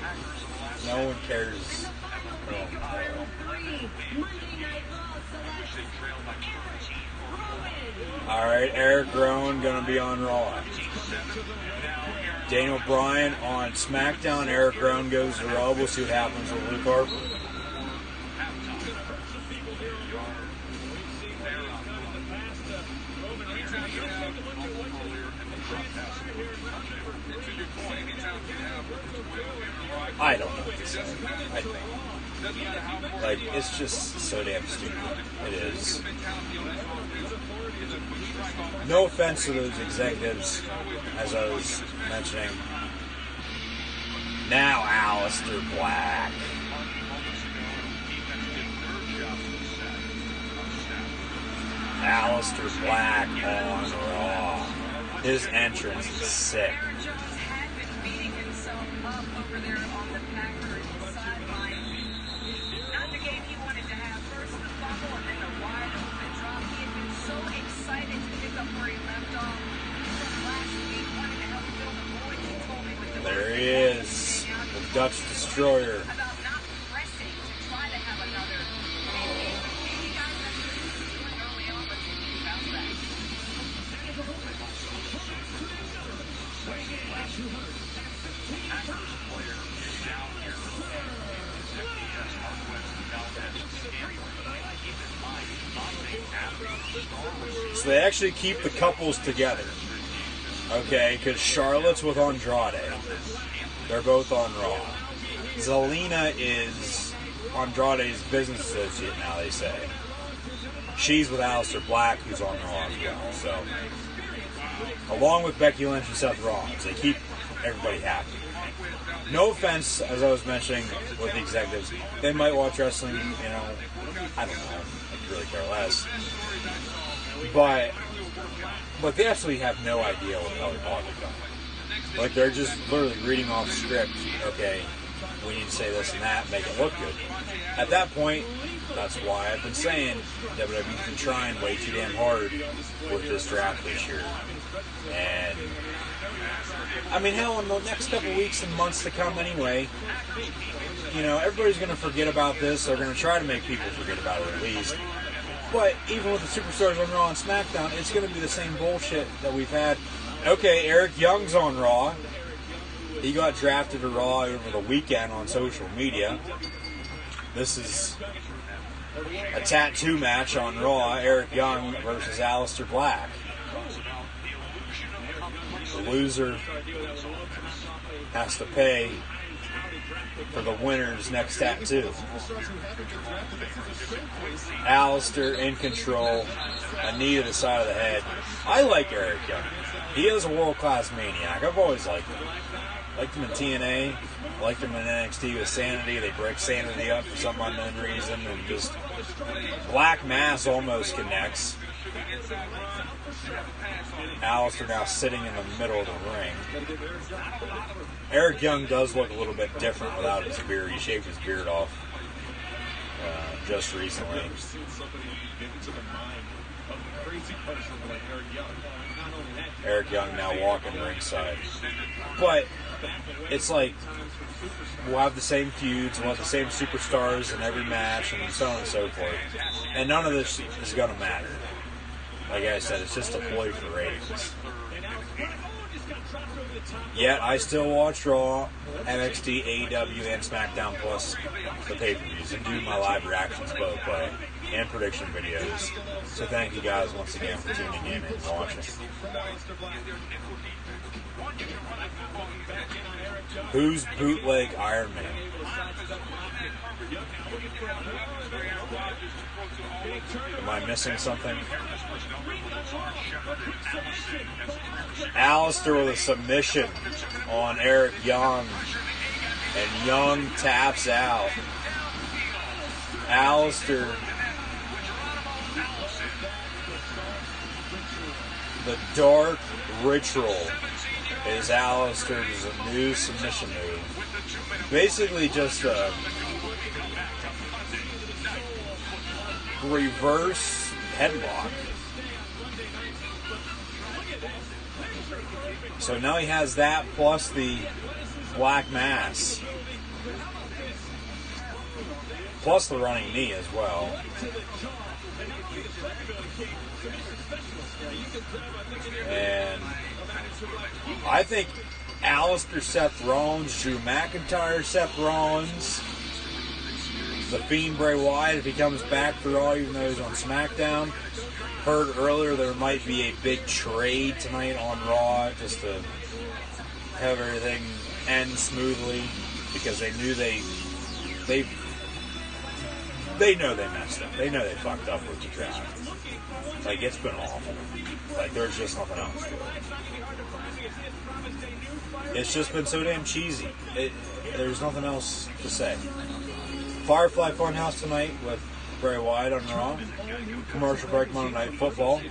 No one cares. And the final week of round 3, Monday Night Raw selects Eric Rowan. Alright, Eric Rowan gonna be on Raw. Daniel Bryan on SmackDown. Eric Rowan goes to Raw. We'll see what happens with Luke Harper. I don't know what to say. I think. Like, it's just so damn stupid. It is. No offense to those executives, as I was mentioning. Now Aleister Black. Aleister Black on Raw. His entrance is sick. Aaron Jones had been beating himself up over there on the Packers sideline. Not the game he wanted to have. First the fumble and then the wide open drop. He had been so excited to pick up where he left off from last week, wanting to help fill the void. He told me with the There he is, the Dutch Destroyer. about not pressing to try to have another. Maybe guys that's just early on, but you can bounce back. So they actually keep the couples together. Okay, because Charlotte's with Andrade. They're both on Raw. Zelina is Andrade's business associate now, they say. She's with Aleister Black, who's on Raw as well. So, along with Becky Lynch and Seth Rollins, they keep everybody happy. No offense, as I was mentioning with the executives, they might watch wrestling, you know, I don't know, I could really care less. But they actually have no idea what the hell they're talking about. Like, they're just literally reading off script. Okay, we need to say this and that, make it look good. At that point, that's why I've been saying WWE's been trying way too damn hard with this draft this year. And, I mean, hell, in the next couple weeks and months to come anyway, you know, everybody's going to forget about this. They're going to try to make people forget about it at least. But even with the superstars on Raw and SmackDown, it's going to be the same bullshit that we've had. Okay, Eric Young's on Raw. He got drafted to Raw over the weekend on social media. This is a tattoo match on Raw. Eric Young versus Aleister Black. The loser has to pay for the winner's next tattoo. Aleister in control, a knee to the side of the head. I like Eric Young. He is a world-class maniac. I've always liked him. Liked him in TNA, liked him in NXT with Sanity. They break Sanity up for some unknown reason, and just Black Mass almost connects. Aleister now sitting in the middle of the ring. Eric Young does look a little bit different without his beard. He shaved his beard off just recently. Eric Young now walking ringside. But it's like, we'll have the same feuds, we'll have the same superstars in every match, and so on and so forth. And none of this is going to matter. Like I said, it's just a ploy for ratings. Yet, I still watch Raw, NXT, AEW, and SmackDown, plus the pay-per-views, and do my live reactions both way, and prediction videos. So thank you guys once again for tuning in and watching. Who's bootleg Iron Man? Am I missing something? Alistair with a submission on Eric Young. And Young taps out. Alistair, the Dark Ritual is Alistair's new submission move. Basically just a reverse headlock. So now he has that plus the Black Mass. Plus the running knee as well. And I think Alistair, Seth Rollins, Drew McIntyre, Seth Rollins, The Fiend Bray Wyatt, if he comes back for Raw, even though he's on SmackDown. Heard earlier there might be a big trade tonight on Raw just to have everything end smoothly, because they knew they know they messed up. They know they fucked up with the draft. Like, it's been awful. Like, there's just nothing else to it. It's just been so damn cheesy. There's nothing else to say. Firefly Funhouse tonight with Bray Wyatt on Raw. Commercial break, Monday Night Football.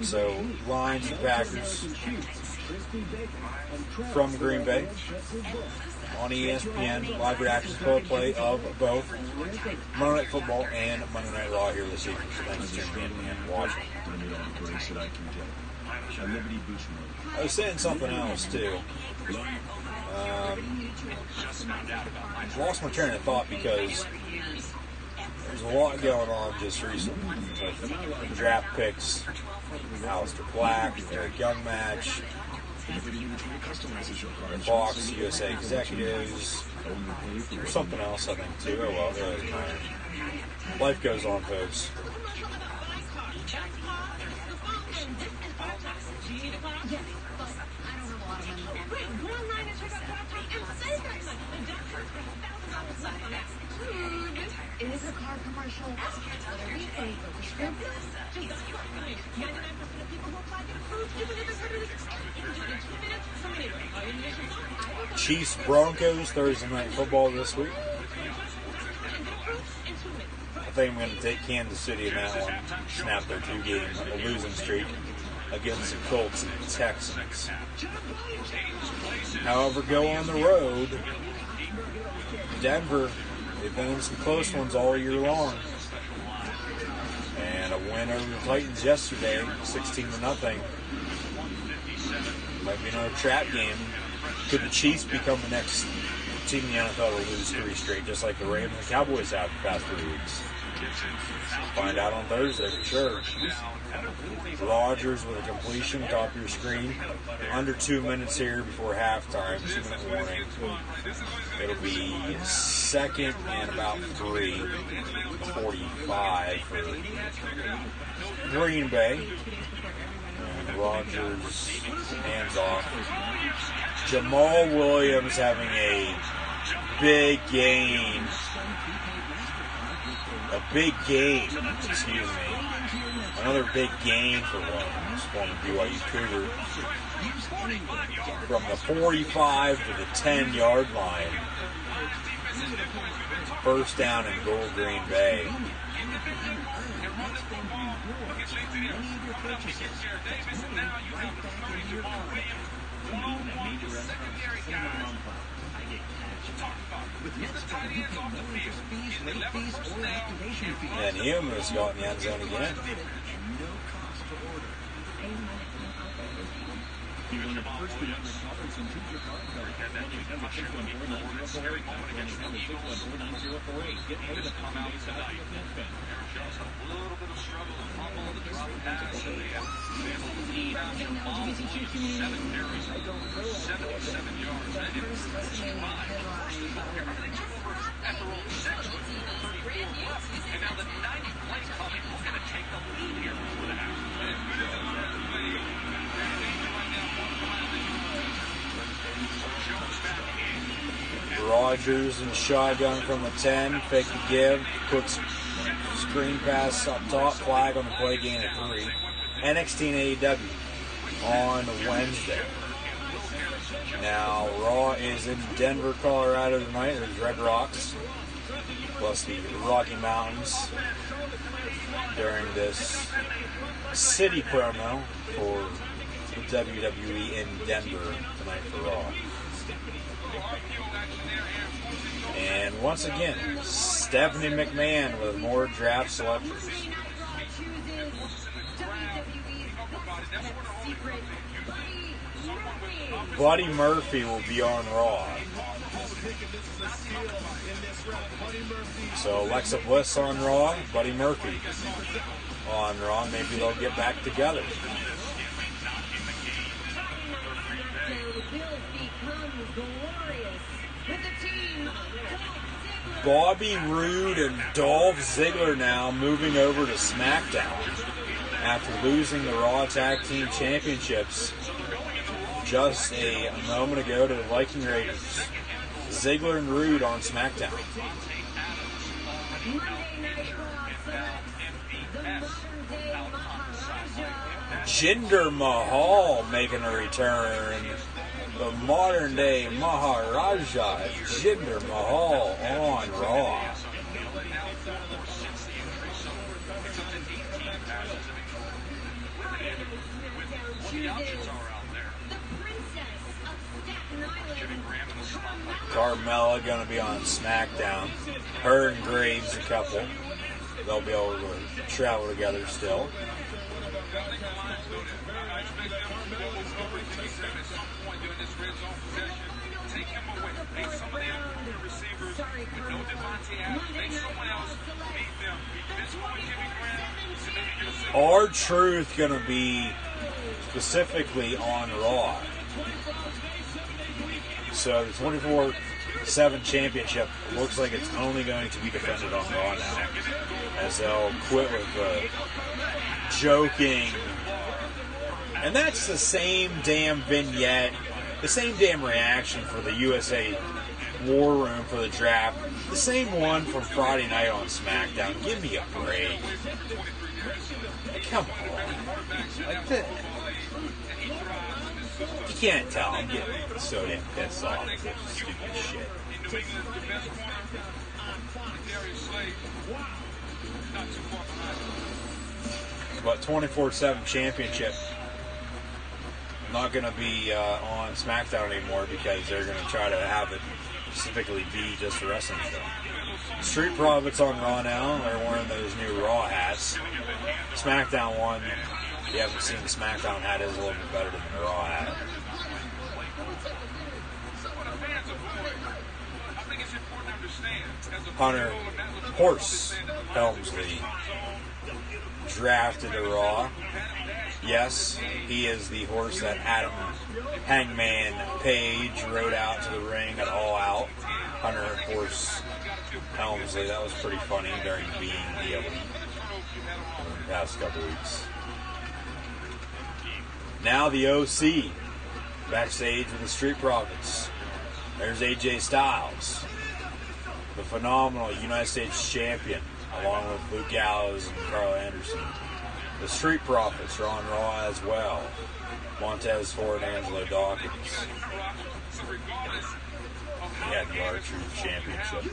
So, Lions and Packers from Green Bay on ESPN. Live reactions play of both Monday Night Football and Monday Night Raw here this evening. So thanks for tuning in and watching. I was saying something else too. Lost my train of thought because there's a lot going on just recently. Like draft picks, Aleister Black, Eric Young match, Fox, USA executives, something else I think too. Oh well, really kind of. Life goes on, folks. Is a car commercial? Chiefs Broncos Thursday Night Football this week. I think I'm going to take Kansas City in that one. Snap their 2-game losing streak against the Colts and Texans. However, go on the road. Denver, they've been in some close ones all year long. And a win over the Titans yesterday, 16-0. Might be another trap game. Could the Chiefs become the next team in the NFL to lose 3 straight, just like the Ravens and Cowboys have the past 3 weeks? Find out on Thursday for sure. Rodgers with a completion, top of your screen. Under 2 minutes here before halftime, 2-minute warning. It'll be second and about 3:45 for Green Bay. And Rodgers hands off. Jamal Williams having a big game. A big game, excuse me. Another big game for Williams, former BYU Cougar. From the 45 to the 10-yard line. First down and goal, Green Bay. And Humus got in the end zone again. Rogers and shotgun from the 10. Fake the give. Quick screen pass up top. Flag on the play, gain of 3. NXT and AEW on Wednesday. Now, Raw is in Denver, Colorado tonight. There's Red Rocks, plus the Rocky Mountains during this city promo for the WWE in Denver tonight for Raw. And once again, Stephanie McMahon with more draft selectors. Buddy Murphy will be on Raw. So Alexa Bliss on Raw, Buddy Murphy on Raw. Maybe they'll get back together. Bobby Roode and Dolph Ziggler now moving over to SmackDown after losing the Raw Tag Team Championships just a moment ago to the Viking Raiders. Ziggler and Roode on SmackDown. Jinder Mahal making a return. The modern day Maharaja, Jinder Mahal on Raw. Carmella going to be on SmackDown. Her and Graves a couple. They'll be able to travel together still. R-Truth going to be specifically on Raw. So the 24/7 championship looks like it's only going to be defended on Raw now, as they'll quit with the joking. And that's the same damn vignette, the same damn reaction for the USA War Room for the draft, the same one from Friday night on SmackDown. Give me a break. Like, come on. Like this. You can't tell. I'm getting so damn pissed off with this stupid shit. But 24/7 championship not going to be on SmackDown anymore because they're going to try to have it specifically be just a wrestling show. Street Profits on Raw now. They're wearing those new Raw hats. SmackDown one, if you haven't seen the SmackDown hat, is a little bit better than the Raw hat. Hunter Horse Helmsley drafted to Raw. Yes, he is the horse that Adam Hangman Page rode out to the ring at All Out. Hunter Horse Helmsley. That was pretty funny during being the elite in the past couple weeks. Now the OC backstage with the Street Profits. There's AJ Styles, the phenomenal United States champion, along with Luke Gallows and Carl Anderson. The Street Profits are on Raw as well. Montez Ford and Angelo Dawkins. He had the R-Truth Championship.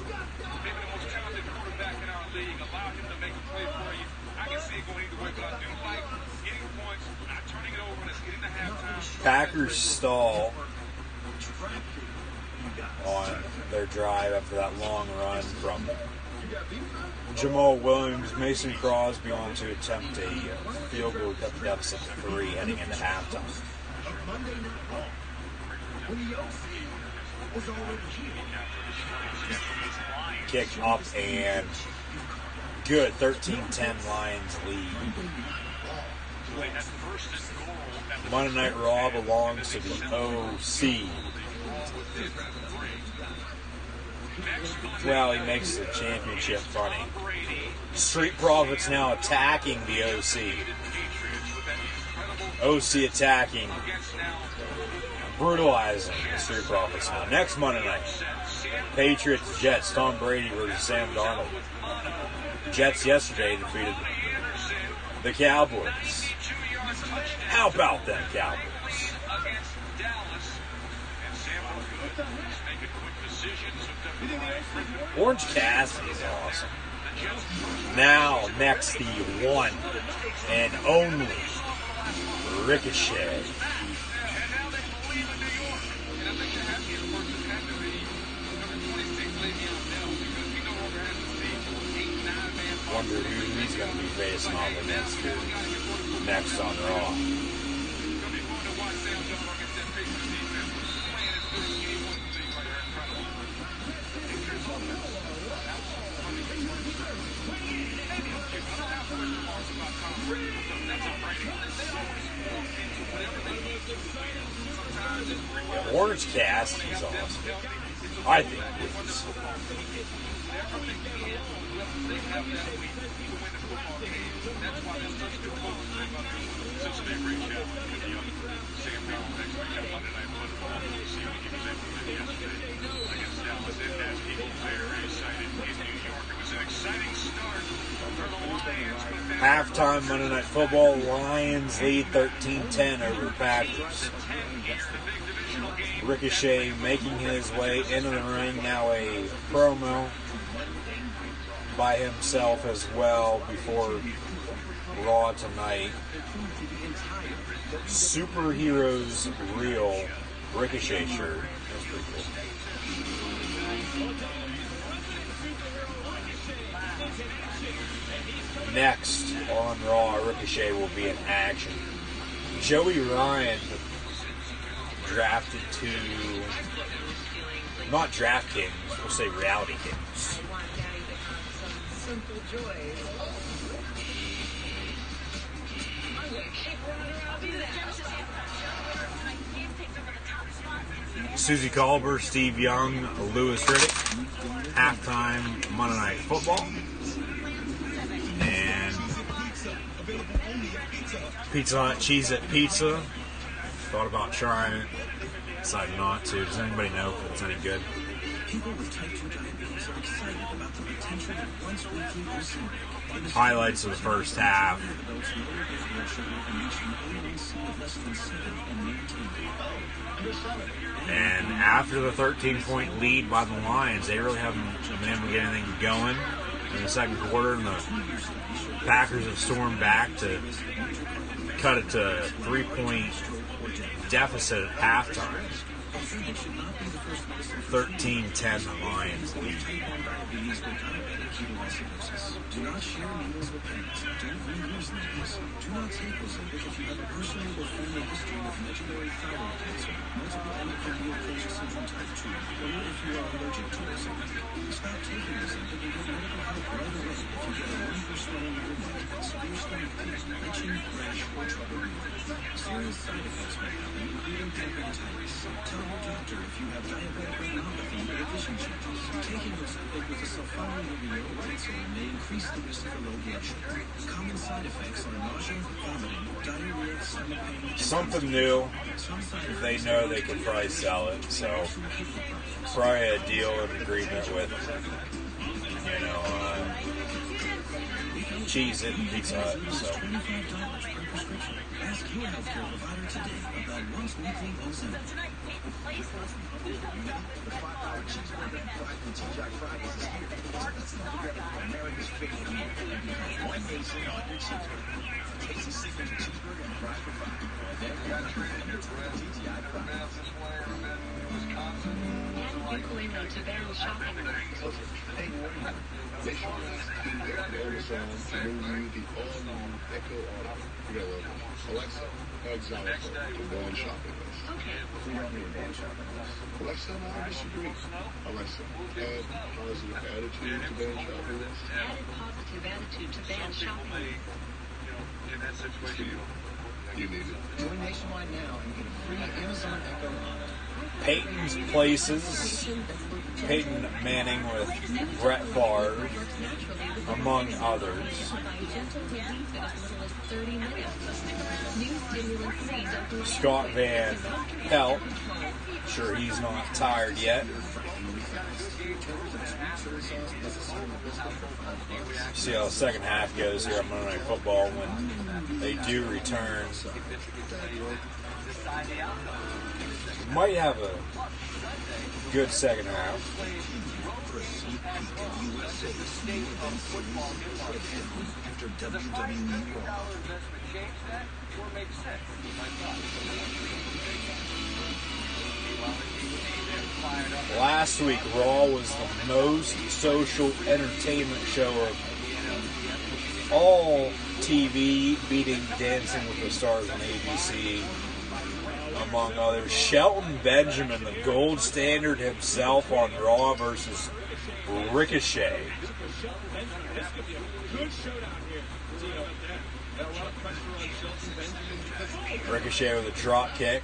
Packers stall on their drive after that long run from Jamal Williams. Mason Crosby on to attempt a field goal, cut the deficit to 3 heading into halftime. Kick up and good. 13-10 Lions lead. Monday Night Raw belongs to the OC. Well, he makes the championship funny. Street Profits now attacking the OC. OC attacking brutalizing the Street Profits now. Next Monday night, Patriots, Jets, Tom Brady versus Sam Darnold. Jets yesterday defeated the Cowboys. How about them Cowboys? Orange Cassidy is awesome. Now, next, the one and only Ricochet. Wonder who he's going to be facing off against here next on Raw. Yeah, Orange Cassidy is awesome. I think it is. Halftime Monday Night Football, Lions lead 13-10 over the Packers. Ricochet making his way into the ring, now a promo by himself as well before Raw tonight. Superheroes Real Ricochet shirt. That's pretty cool. Next on Raw, Ricochet will be in action. Joey Ryan drafted to, not DraftKings, we'll say Reality Kings. Susie Colbert, Steve Young, Lewis Riddick. Halftime Monday Night Football. And Pizza Hut Cheez-It Pizza. Thought about trying it. Decided not to. Does anybody know if it's any good? Highlights of the first half. And after the 13-point lead by the Lions, they really haven't been able to get anything going in the second quarter, and the Packers have stormed back to cut it to a 3-point deficit at halftime. 13-10, the Lions lead. Do not share needles with parents. Don't reuse needles. Do not take Ozempic if you have a personal or family history of medullary thyroid cancer, multiple endocardial closure syndrome type 2, or if you are allergic to Ozempic. Stop taking Ozempic and get medical help right away if you get a lump or swelling of your neck, severe stomach pain, itching, rash, or trouble breathing. Serious side effects may happen, including pancreatitis. Tell your doctor if you have diabetic retinopathy or vision changes. Taking Ozempic with a sulfonylurea or insulin may increase the risk for low blood sugar. Common side effects are nausea, vomiting, diarrhea, stomach pain. Something new. They know they could probably sell it, so probably a deal and agreement with, Cheez-It and Pizza Hut. So. Ask your healthcare provider today about once weekly Ozempic. The $5 cheeseburger, fried with TGI Fridays is here. Together for America's favorite meal. And become one nation on your cheeseburger. Tasty signature cheeseburger and fries for $5. Then you got treated with TGI Fridays. Equally rich to Barrel Shopping. They show us the Amazon, the new, the all-new Echo Auto. You gotta love it. Alexa, exile the band shopping list. Okay. We don't need a band shopping list. Alexa, no, I disagree. Alexa, add positive attitude to band shopping list. Added positive attitude to band shopping. In that situation, You need it. Join Nationwide now and get a free Amazon Echo Auto. Peyton's Places. Peyton Manning with Brett Favre, among others. Scott Van Pelt sure he's not tired yet. See how the second half goes here on Monday Night Football when they do return. Might have a good second half. Last week, Raw was the most social entertainment show of all TV, beating Dancing with the Stars on ABC, among others. Shelton Benjamin, the gold standard himself on Raw versus Ricochet. Ricochet with a drop kick.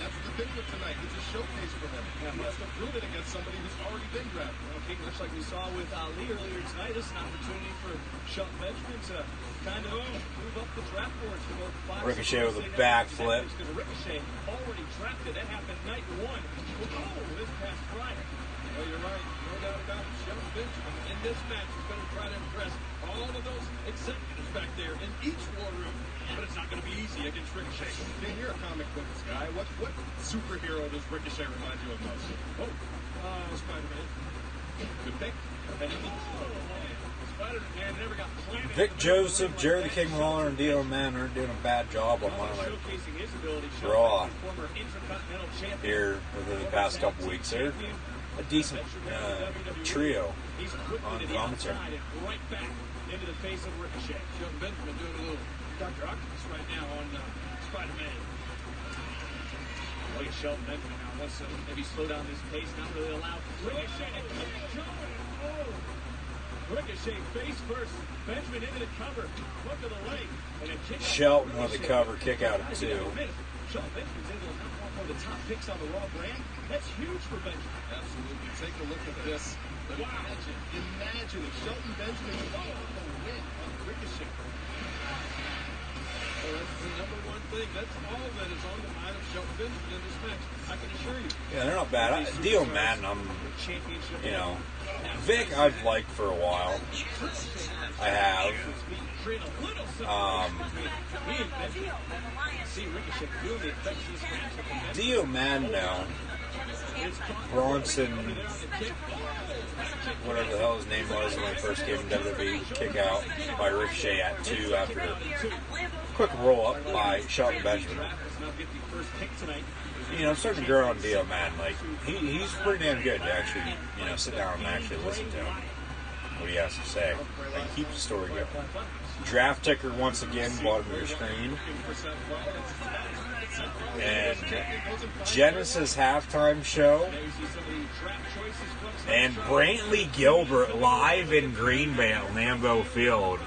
Prove it against somebody who's already been drafted. Okay, much like we saw with Ali earlier tonight, this is an opportunity for Shelton Benjamin to kind of move up the draft boards to go 5. Ricochet with a backflip. Ricochet already drafted. That happened night 1. Oh, this past Friday. Well, you're right. No doubt about it. Shelton Benjamin in this match is going to try to impress all of those executives back there in each war room. But it's not going to be easy against Ricochet. Man, you're a comic book guy. What superhero does Ricochet remind you of most? Spider-Man. Good pick. Spider-Man never got planted. Vic Joseph, Jerry the King Lawler, and Dio Man are doing a bad job on Monday Night Raw here within the past couple weeks. They're a decent trio on commentary. Right back into the face of Ricochet. Shelton Benjamin doing a little Dr. Octopus right now on Spider-Man. Look at Shelton Benjamin now. Wants to maybe slow down this pace, not really allow Ricochet. Ricochet face first. Benjamin into the cover. Look at the leg. And a kick Shelton with a cover kick out of 2. Shelton Benjamin's able to knock off one of the top picks on the Raw brand. That's huge for Benjamin. Absolutely. Take a look at this. But imagine if Shelton Benjamin was able to win on Ricochet. Well, that's the number one thing. That's all that is on the mind of Shelton Benjamin in this match. I can assure you. Yeah, they're not bad. Dio Madden, Vic I've liked for a while. I have. Dio Madden now. Bronson, whatever the hell his name was when he first came in WWE, kick out by Ricochet at 2 after a quick roll up by Shelton Benjamin. I'm starting to grow on Dio Madden. Like he's pretty damn good to actually, sit down and actually listen to him, what he has to say. Like keep the story going. Draft ticker once again, bottom of your screen. And Genesis halftime show. And Brantley Gilbert live in Green Bay at Lambeau Field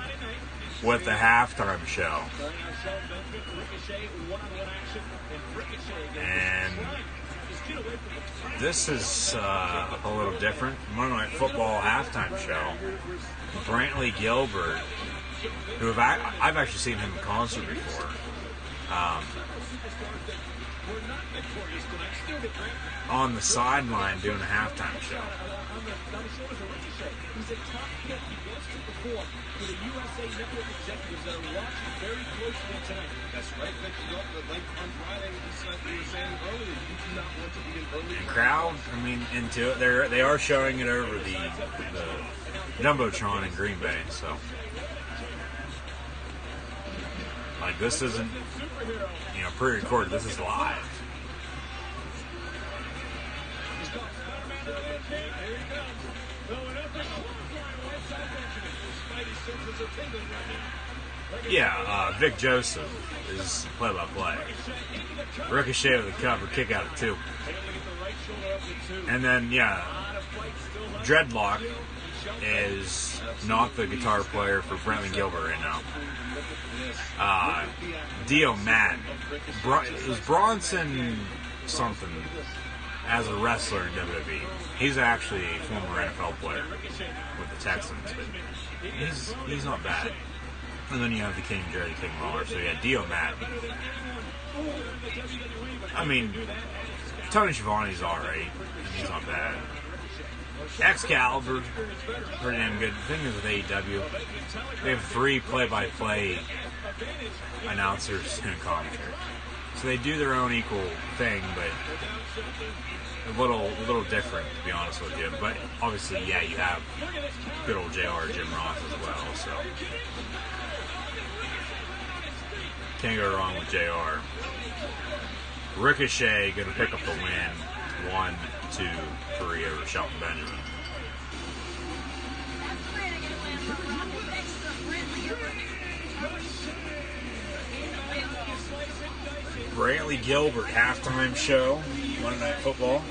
with the halftime show. And this is a little different. Monday Night Football halftime show. Brantley Gilbert, who I've actually seen him in concert before. On the sideline doing a halftime show. And crowd, into it. They are showing it over the Jumbotron in Green Bay, so like this isn't pre-recorded. This is live. Yeah, Vic Joseph is play-by-play. Ricochet with a cover, kick out of 2. And then, Dreadlock is not the guitar player for Brantley Gilbert right now. Dio Madden. It was Bronson something as a wrestler in WWE. He's actually a former NFL player with the Texans, but he's not bad. And then you have the King, Jerry the King Lawler. So Dio Madden. Tony Schiavone's alright. He's not bad. Excalibur, pretty damn good. The thing is with AEW, they have 3 play-by-play announcers and commentary. So they do their own equal thing, but a little different, to be honest with you. But obviously, yeah, you have good old JR, Jim Ross as well, so can't go wrong with JR. Ricochet going to pick up the win, 1, 2, 3 over Shelton Benjamin. Brantley Gilbert halftime show, Monday Night Football.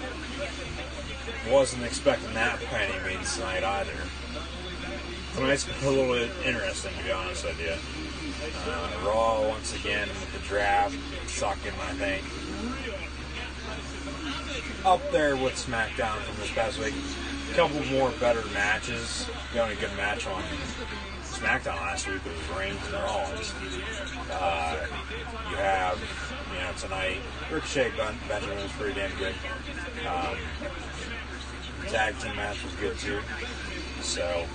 Wasn't expecting that by any means tonight either. Tonight's a little bit interesting, to be honest with you. Raw once again with the draft sucking, I think. Up there with SmackDown from this past week. A couple more better matches. The only good match on SmackDown last week was Reigns and Rollins. You have, tonight, Ricochet Benjamin was pretty damn good. Tag team match was good too. So,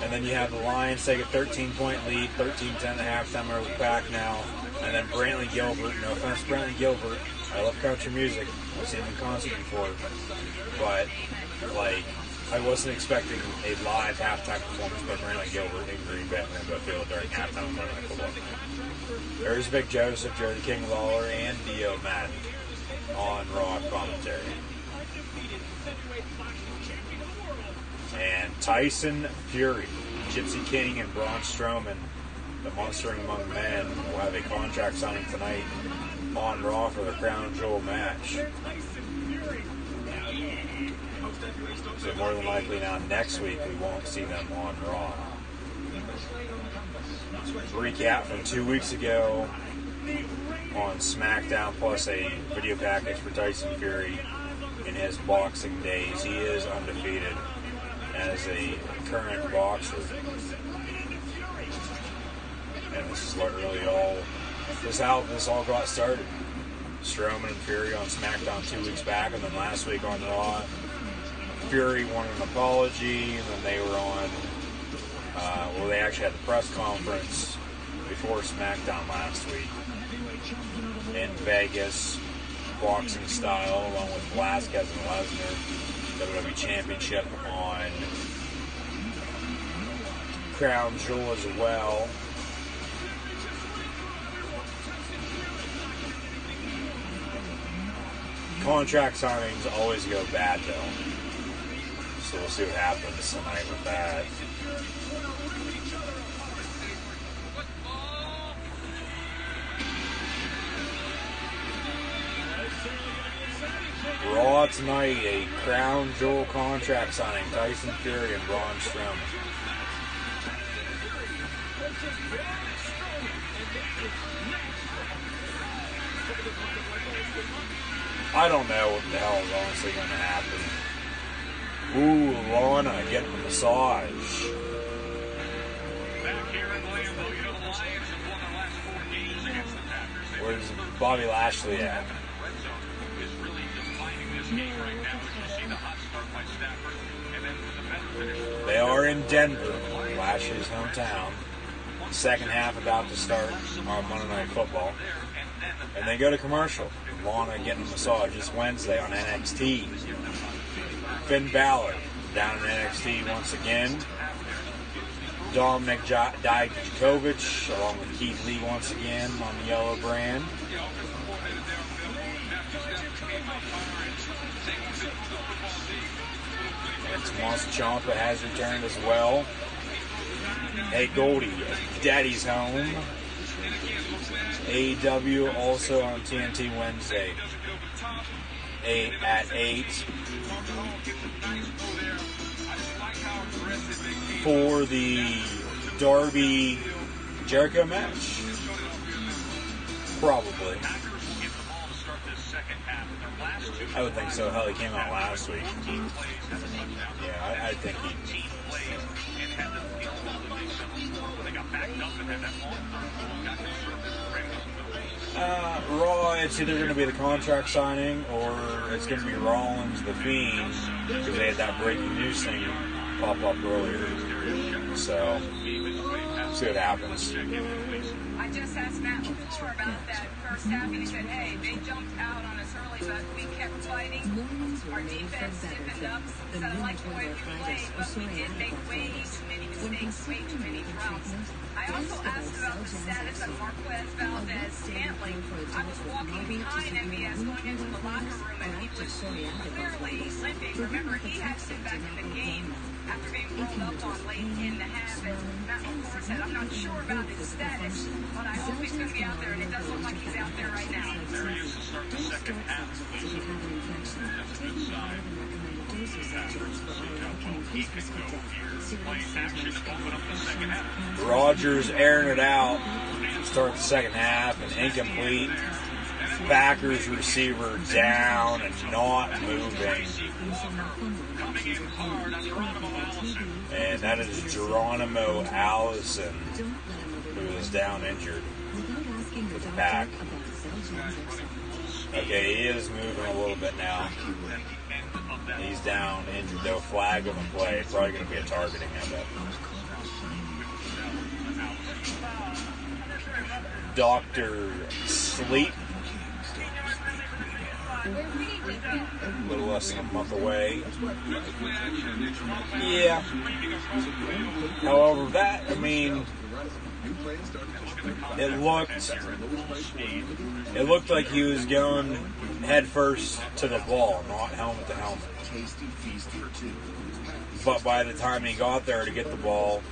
and then you have the Lions take a 13-point lead, 13-10 at halftime over the Pack now. And then Brantley Gilbert, no offense, Brantley Gilbert. I love country music. I've seen him in concert before. But, I wasn't expecting a live halftime performance by Brantley Gilbert in Green Bay Field during halftime of Monday Night Football. There's Vic Joseph, Jerry King Lawler, and Dio Madden on Raw commentary. And Tyson Fury, Gypsy King, and Braun Strowman, the Monstering Among Men, will have a contract signing tonight on Raw for the Crown Jewel match. So more than likely now next week we won't see them on Raw. Recap from 2 weeks ago on SmackDown, plus a video package for Tyson Fury in his boxing days. He is undefeated as a current boxer. And this is what really how this all got started. Strowman and Fury on SmackDown 2 weeks back, and then last week on Raw, Fury wanted an apology, and then they were on, they actually had the press conference before SmackDown last week in Vegas, boxing style, along with Velasquez and Lesnar, WWE Championship on Crown Jewel as well. Contract signings always go bad, though. So we'll see what happens tonight with that. Raw tonight, a Crown Jewel contract signing. Tyson Fury and Braun Strowman. I don't know what the hell is honestly going to happen. Ooh, Lana getting a massage. Where's Bobby Lashley at? They are in Denver, Lashley's hometown. Second half about to start on Monday Night Football. And they go to commercial. Lana getting a massage this Wednesday on NXT. Finn Balor down in NXT once again. Dominic Dijakovic along with Keith Lee once again on the yellow brand. And Tommaso Ciampa has returned as well. Hey Goldie, Daddy's home. AEW also on TNT Wednesday at 8 for the Darby Jericho match. Probably. I would think so. Hell, he came out last week. Yeah, I think he... Raw, it's either going to be the contract signing or it's going to be Rollins, The Fiend, because they had that breaking news thing pop up earlier. So, see what happens. I just asked Matt before about that first half, and he said, hey, they jumped out on us early, but we kept fighting. Our defense stiffened up. Said, I like the way we played, but we did make way too many mistakes, way too many drops. I also asked about the status of Marquez Valdez-Scantling. I was walking behind MVS going into the locker room, and he was clearly limping. Remember, he had to get back in the game after being rolled up on late in the half. And Matt LaFleur said, I'm not sure about his status, but I hope he's going to be out there, and it does look like he's out there right now. There he is to start the second half. That's a good sign. He can go here. Playing action to open up the second half. Rogers airing it out to start the second half, and incomplete. Packers receiver down and not moving. And that is Geronimo Allison, who is down injured with the pack. Okay, he is moving a little bit now. He's down injured though. Flag on the play. Probably going to be a targeting, I bet. Dr. Sleep. A little less than a month away. Yeah. However, it looked like he was going head first to the ball, not helmet to helmet. But by the time he got there to get the ball,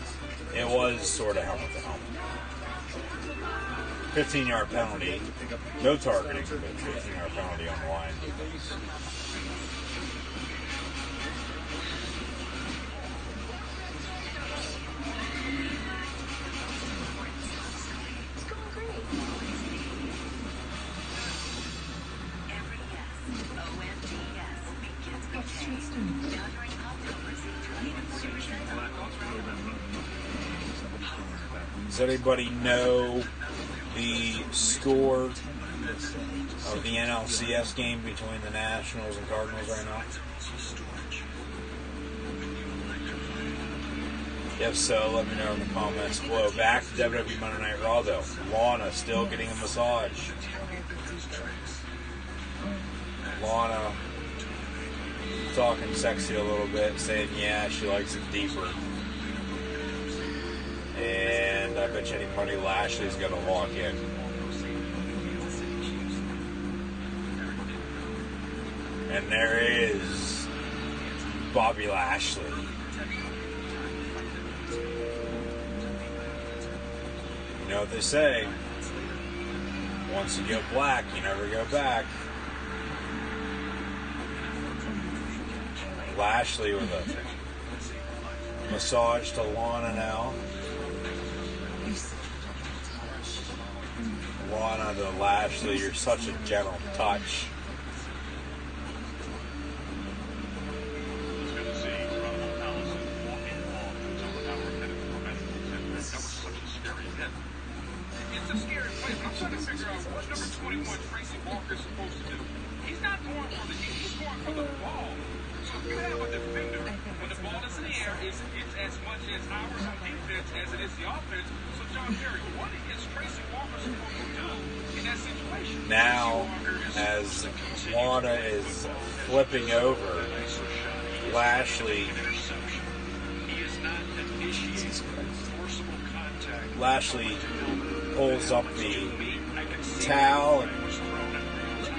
it was sort of helmet to helmet. 15-yard penalty. No targeting, but 15-yard penalty on the line. Does anybody know the score of the NLCS game between the Nationals and Cardinals right now? If so, let me know in the comments below. Back to WWE Monday Night Raw though. Lana still getting a massage. Lana talking sexy a little bit, saying yeah, she likes it deeper. And I bet you any money Lashley's going to walk in. And there is Bobby Lashley. You know what they say? Once you go black, you never go back. Lashley with a massage to Lana now. Lana to Lashley, you're such a gentle touch. It's a scary place. I'm trying to figure out what number 21 Tracy Walker's supposed to do. He's not going for the heat, he's going for the ball. So if you have a defender, when the ball is in the air, it's as much as ours on defense as it is the offense. So John Perry, what is Tracy Walker supposed to do in that situation? Now, as Lana is flipping over, Lashley. Lashley pulls up the towel, and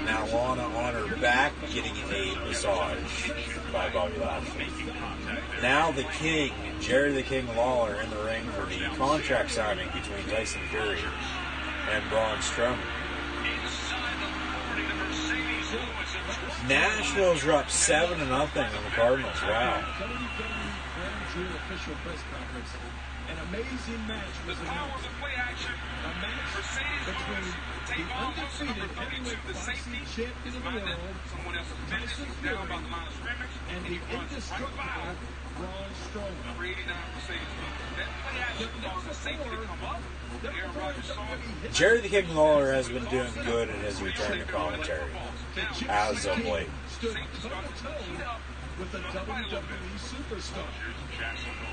now Lana on her back getting a massage by Bobby Lashley. Now the King, Jerry the King Lawler, in the ring for the contract signing between Tyson Fury and Braun Strowman. Nationals are up 7-0 on the Cardinals. Wow. An amazing match was announced. A match between the undefeated heavyweight boxing champion of the world, Tyson Fury, and the indestructible Braun Strowman. Number 89 Mercedes. Jerry the King Lawler has been doing good in his return to commentary as of late. Stood toe-to-toe with a WWE superstar.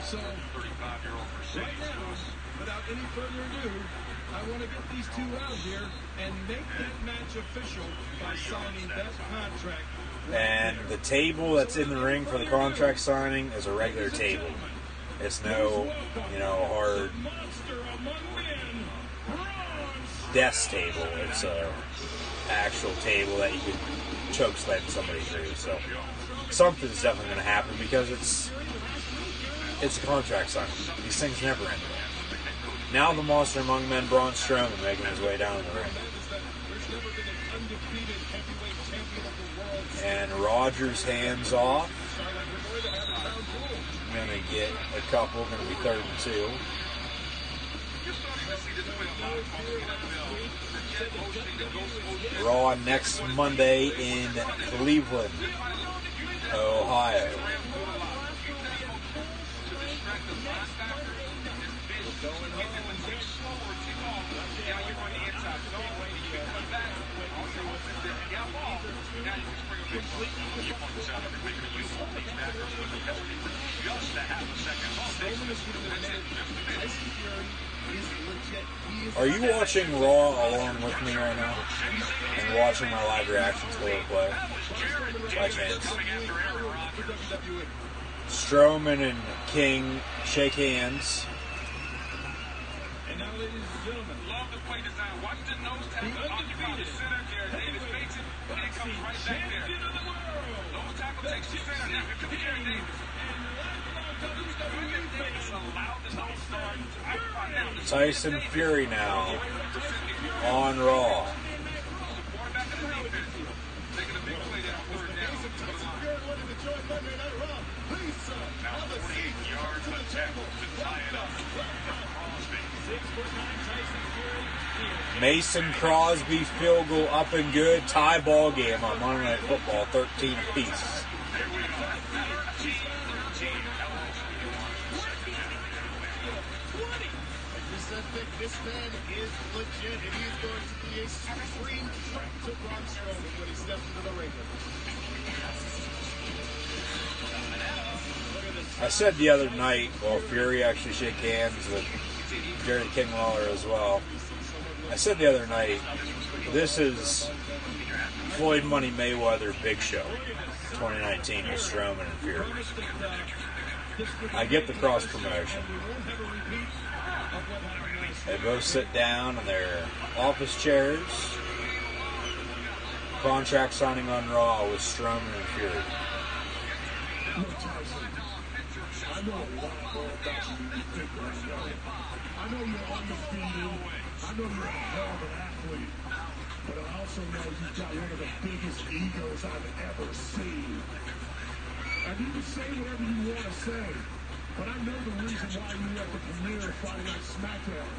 So, right now, without any further ado, I want to get these two out here and make that match official by signing that contract. And the table that's in the ring for the contract signing is a regular table. It's no, hard desk table. It's a actual table that you could choke slam somebody through. So something's definitely going to happen because it's a contract signing. These things never end. Now the Monster Among Men, Braun Strowman, making his way down the ring. And Rogers hands off. Going to get a couple, going to be 3rd and 2. Raw next Monday in Cleveland, Ohio. Are you watching Raw along with me right now? And watching my live reactions go play? By chance. Strowman and King shake hands. And now, ladies and gentlemen, Love the play design. Watch the nose tackle occupy the center. Jared Davis fakes it, and it comes right back there. Nose tackle takes the center. Now here comes Jared Davis. Tyson Fury now on Raw. Mason Crosby field goal up and good. Tie ball game on Monday Night Football, 13 apiece. This man is legit, and he is going to be a supreme threat to Braun Strowman when he steps into the ring. I said the other night, Fury actually shook hands with Jerry King Lawler as well. I said the other night, this is Floyd Money Mayweather Big Show 2019 with Strowman and Fury. I get the cross promotion. They both sit down in their office chairs. Contract signing on Raw with Strowman and Fury. I know a lot more about you than you think right now. I know you're undefeated. I know you're a hell of an athlete. But I also know you've got one of the biggest egos I've ever seen. And you can say whatever you want to say, but I know the reason why you were at the premiere of Friday Night SmackDown.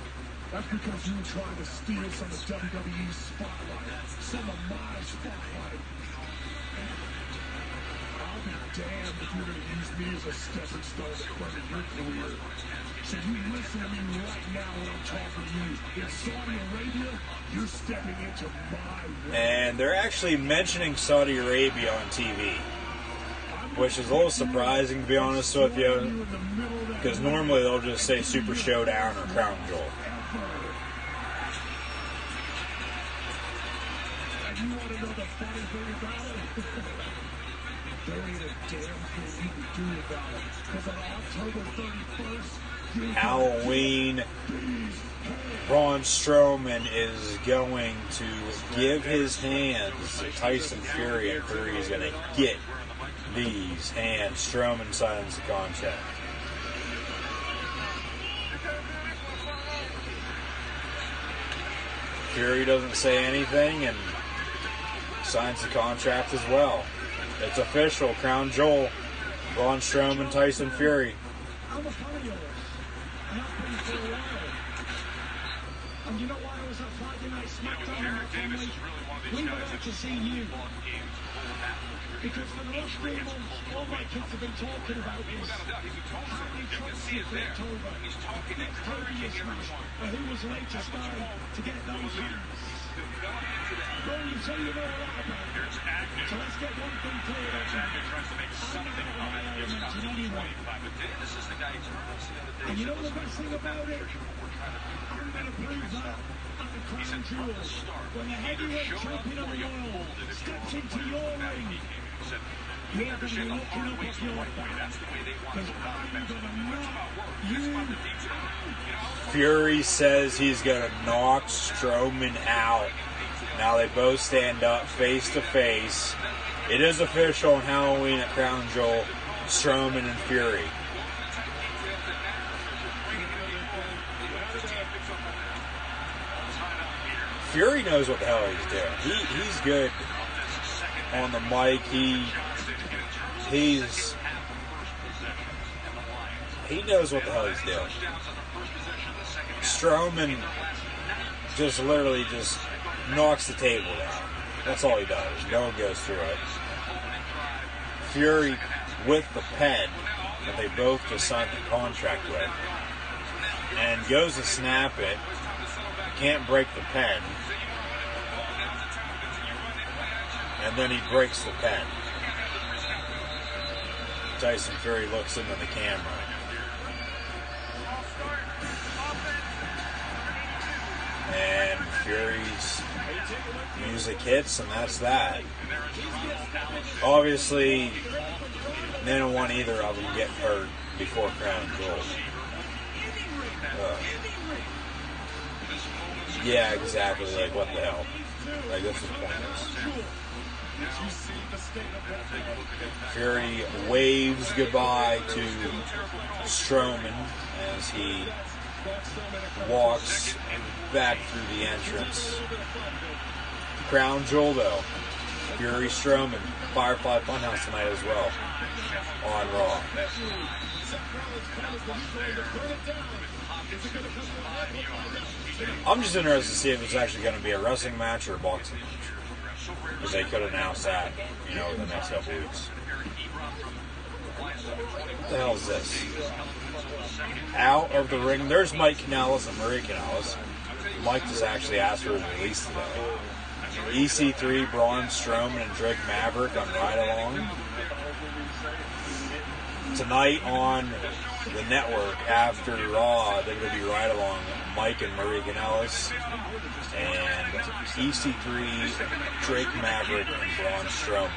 That's because you were trying to steal some of WWE's spotlight, some of my spotlight. I'll be damned if you're going to use me as a stepping stone to further your career. So you listen to me right now when I'm talking to you. In Saudi Arabia, you're stepping into my realm. And they're actually mentioning Saudi Arabia on TV, which is a little surprising, to be honest with you, because normally they'll just say Super Showdown or Crown Jewel. And you want to know the funny thing about it? There ain't a damn thing you can do about it. Because on October 31st, Halloween, Braun Strowman is going to give his hands to Tyson Fury, and Fury is going to get these hands. Strowman signs the contract. Fury doesn't say anything and signs the contract as well. It's official. Crown Jewel. Braun Strowman, Tyson Fury. I'm a part of yours. And I've been for a while. And you know why I was at Friday Night SmackDown with my family? We were out to see you. Because for the last 3 months, all my kids have been talking about is how many trucks he flipped over. Next Toby issues, and who was late to start to get those hands. Well, you say you know a lot about it. So let's get one thing clear up there. I'm not out of my element in any way. And you know the best thing about it? I'm going to prove that at the Crown Jewel. When the heavyweight champion of the world steps into your ring, you're going to be looking up at your back. Because I'm going to knock you out. Fury says he's going to knock Strowman out. Now they both stand up face to face. It is official on Halloween at Crown Jewel, Strowman and Fury. Fury knows what the hell he's doing. He's good on the mic. He knows what the hell he's doing. Strowman just literally just knocks the table down. That's all he does. No one goes through it. Fury with the pen that they both just signed the contract with, and goes to snap it. Can't break the pen. And then he breaks the pen. Tyson Fury looks into the camera. And Fury's music hits, and that's that. Obviously, they don't want either of them getting hurt before Crown Jewel. Yeah, exactly. Like, what the hell? Like, this is pointless. Fury waves goodbye to Strowman as he walks back through the entrance. Crown Jewel, though. Fury Strowman, Firefly Funhouse tonight as well on Raw. I'm just interested to see if it's actually going to be a wrestling match or a boxing match, because they could announce that, in the next couple weeks. What the hell is this? Out of the ring. There's Mike Kanellis and Maria Kanellis. Mike just actually asked for his release today. EC3, Braun Strowman, and Drake Maverick on Ride Along. Tonight on the network after Raw, they're going to be Ride Along, Mike and Maria Kanellis, and EC3, Drake Maverick, and Braun Strowman.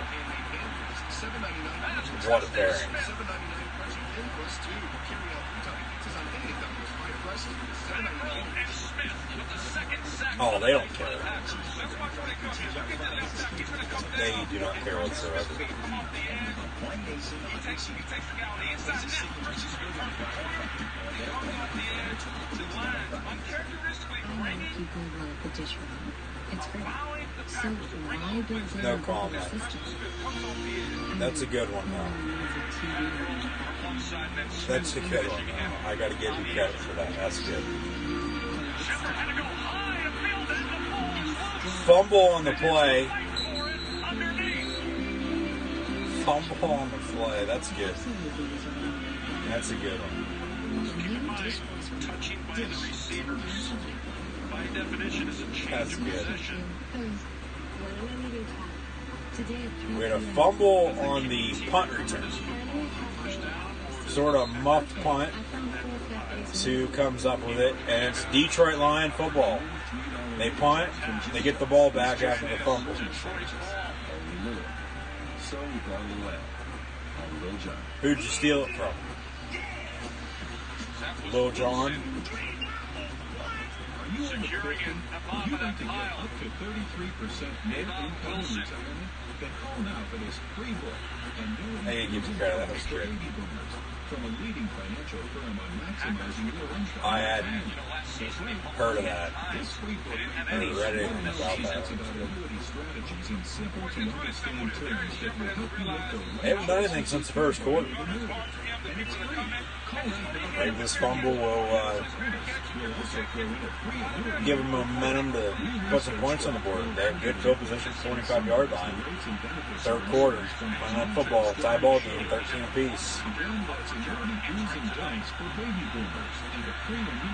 What a pairing. Oh, they don't care. They do not care whatsoever. People love the dish room. It's great. So why build it No into comment. the system? That's a good one, though. That's a good one, though. I got to give you credit for that. That's good. Fumble on the play. Fumble on the play. That's good. That's a good one. Touching by the receiver, by definition, is a change of position. We had a fumble on the punt return. Sort of muffed punt. Sue comes up with it, and it's Detroit Lion football. They punt, they get the ball back after the fumble. Who'd you steal it from? Lil Jon? Securing it above that pile. Up to 33% more income in retirement? Then call now for this free book. I gotta give you credit, that was great. From a leading financial firm on maximizing your income. I hadn't heard of that. This free book I haven't read anything about that. talks about annuity strategies in simple to understand terms that will help you make the They haven't done anything since the first quarter. Maybe this fumble will give them momentum to put some points on the board. They have good field position, 45-yard line. Third quarter, Monday Night Football, tie ball game, 13 apiece.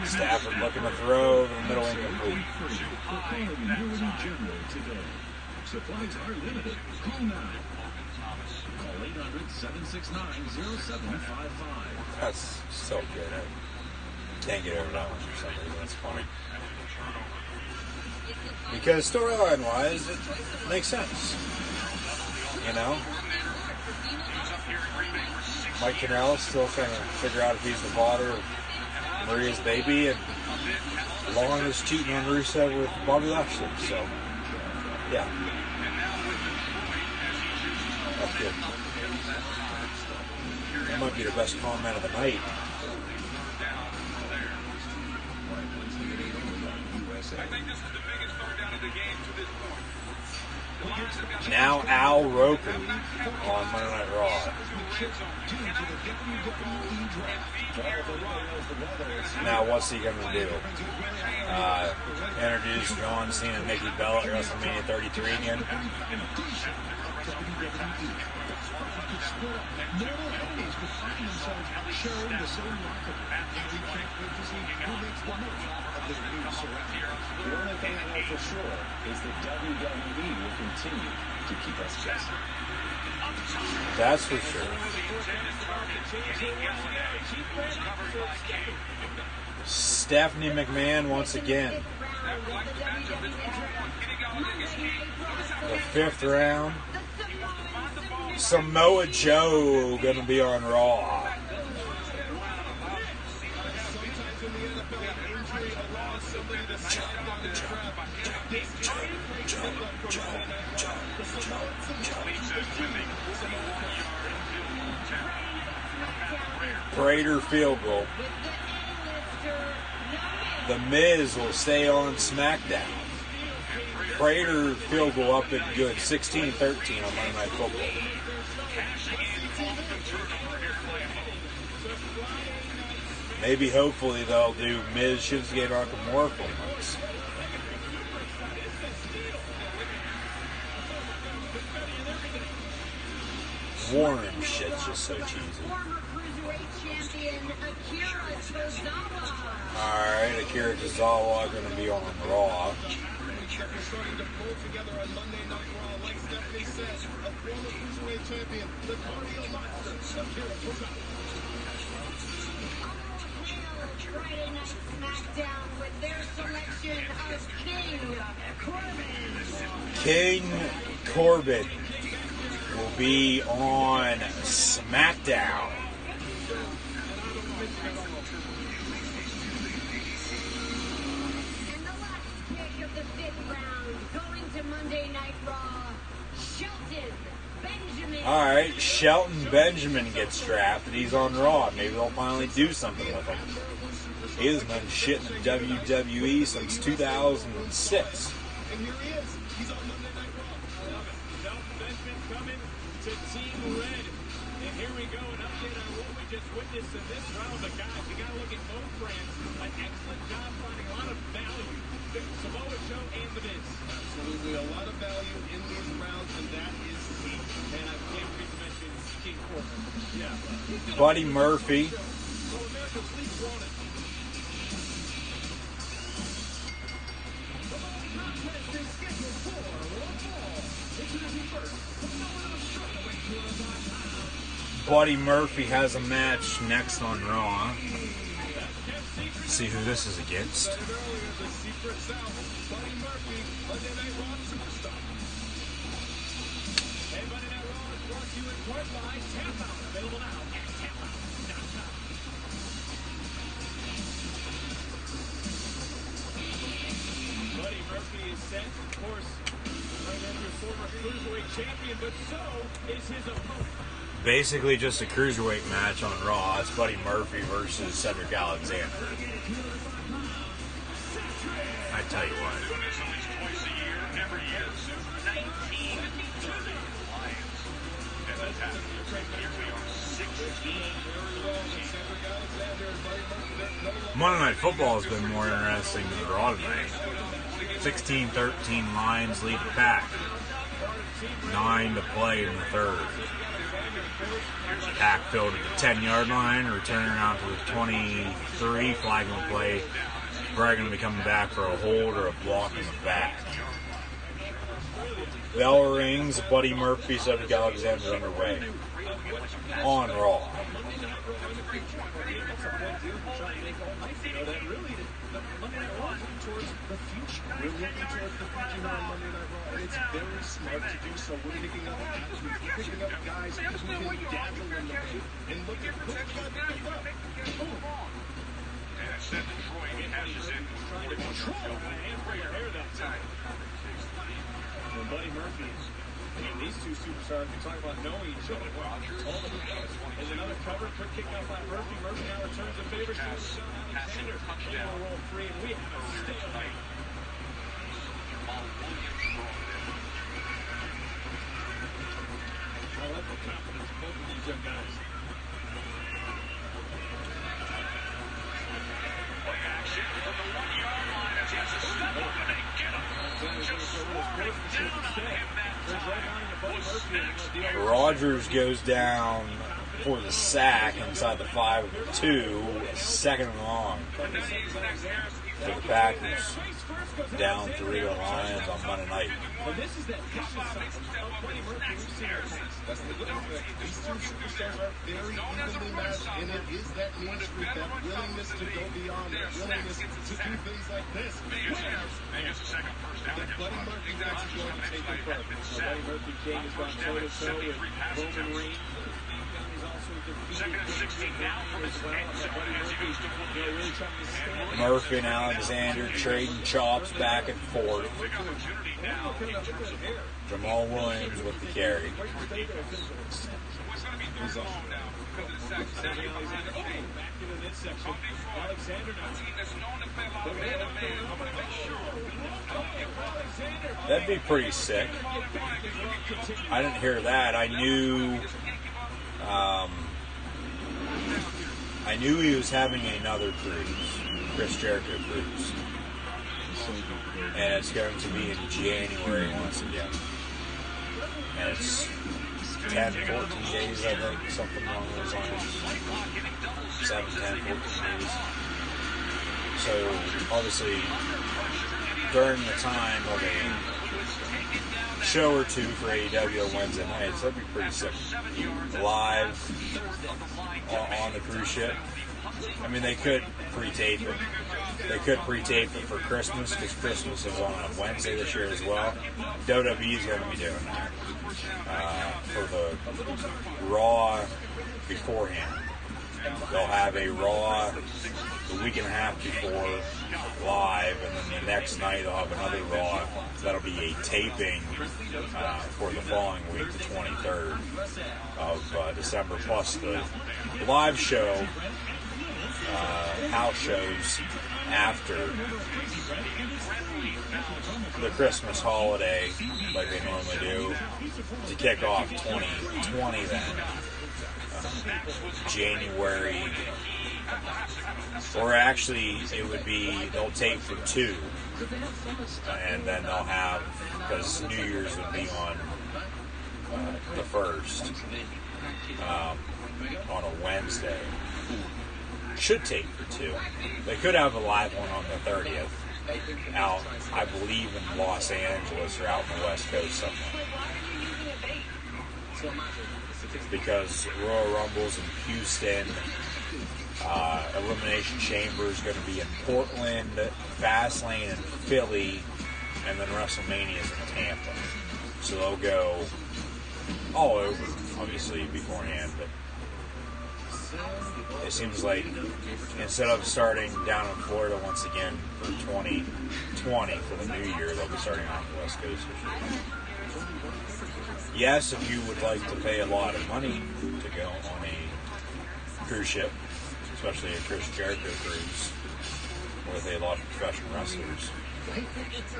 Stafford looking to throw over the middle incomplete. Supplies are limited. Call now. Call 800-769-0755. That's so good. I can't get over that one for some reason. That's funny. Because storyline-wise, it makes sense. You know? Mike Cannell still trying to figure out if he's the father of Maria's baby, and Lauren is cheating on Rusev with Bobby Lashley, so yeah. That's good. That might be the best comment of the night. Now Al Roker on Monday Night Raw. Now what's he going to do? Introduce John Cena and Nikki Bella at WrestleMania 33 again? The only thing I know for sure is that WWE will continue to keep us guessing. That's for sure. Stephanie McMahon once again. The 5th round. Samoa Joe gonna be on Raw. Prater field goal. The Miz will stay on SmackDown. Prater field goal up at good 16-13 on Monday Night Football. Maybe, hopefully, they'll do Miz Shinsuke Nakamura for months. Warren shit's just so cheesy. Alright, Akira Tozawa going to be on Raw. Starting to pull together on Monday Night Raw, like Stephanie says, a former cruiserweight champion, the cardio monster, Akira Tozawa. Friday Night SmackDown with their selection of King Corbin. King Corbin will be on SmackDown. And the last pick of the 5th round, going to Monday Night Raw, Shelton Benjamin. Alright, Shelton Benjamin gets drafted. He's on Raw. Maybe they'll finally do something with him. He has been shitting in WWE since 2006. And here he is. He's on Monday Night Raw. Shelton Benjamin coming to Team Red. And here we go, an update on what we just witnessed in this round. But guys, you got to look at both brands. An excellent job finding a lot of value. Samoa Joe and The Miz. Absolutely, a lot of value in these rounds, and that is key. And I can't forget to mention King Corbin. Yeah. Buddy Murphy. So America's least wanted. Buddy Murphy has a match next on Raw. See who this is against. Buddy Murphy is set, of course, your former cruiserweight champion, but so is his opponent. Basically just a cruiserweight match on Raw. It's Buddy Murphy versus Cedric Alexander. I tell you what. Monday Night Football has been more interesting than Raw tonight. 16-13 Lions lead the pack. 9 to play in the third. Pack filled at the 10-yard line, returning out to the 23, flagging the play. Probably going to be coming back for a hold or a block in the back. Bell rings, Buddy Murphy, Cedric Alexander's underway. On Raw. We're looking towards the future here on Monday Night Raw, and it's very smart to do so. We're picking up athletes, we're picking up guys who can dazzle in the ring. And look at that back up. And Seth Troy cashes in with Trying to control the hand hair that time. Well, Buddy Murphy, these two superstars, we talk about knowing each other. There's another cover, quick kick out by Murphy. Murphy now returns the favor to Alexander. They will roll free, and we have a stalemate. I like the confidence of both of these young guys. play action from the 1-yard line as he has to step up and they get him. Just swarming down on him that time. Rogers goes down for the sack inside the 5-2, second and long for the Packers. Down 3 to the Lions on Monday night. And this is that vicious side of Buddy Murphy. We've seen it. That's the good thing. These two superstars are very evenly matched, and it is that mean streak, that willingness to go beyond, that willingness to do things like this. That Buddy Murphy thinks is going to take it further. Buddy Murphy King has gone toe-to-toe with Roman Reigns. Second and 16 now from his end zone as he goes to football. Murphy and Alexander trading chops back and forth. Jamal Williams with the carry. That'd be pretty sick. I didn't hear that. I knew he was having another cruise, Chris Jericho cruise. And it's going to be in January once again. And it's 10, 14 days, I think, something along those lines. 7, 10, 14 days. So, obviously, during the time of a show or two for AEW on Wednesday nights, that'd be pretty sick. Live on the cruise ship. I mean, they could pre-tape it. They could pre-tape it for Christmas, because Christmas is on a Wednesday this year as well. WWE is going to be doing that for the Raw beforehand. They'll have a Raw the week and a half before live, and then the next night they'll have another Raw. That'll be a taping for the following week, the 23rd of December, plus the live show, house shows after the Christmas holiday, like they normally do, to kick off 2020 then. January, or actually it would be, they'll tape for 2, and then they'll have, because New Year's would be on the 1st, on a Wednesday. Should tape for 2. They could have a live one on the 30th out, I believe, in Los Angeles or out on the West Coast somewhere. Because Royal Rumble's in Houston, Elimination Chamber is going to be in Portland, Fastlane in Philly, and then WrestleMania is in Tampa. So they'll go all over, obviously, beforehand, but it seems like instead of starting down in Florida once again for 2020 for the new year, they'll be starting on the West Coast this year. Yes, if you would like to pay a lot of money to go on a cruise ship, especially a Chris Jericho cruise with a lot of professional wrestlers,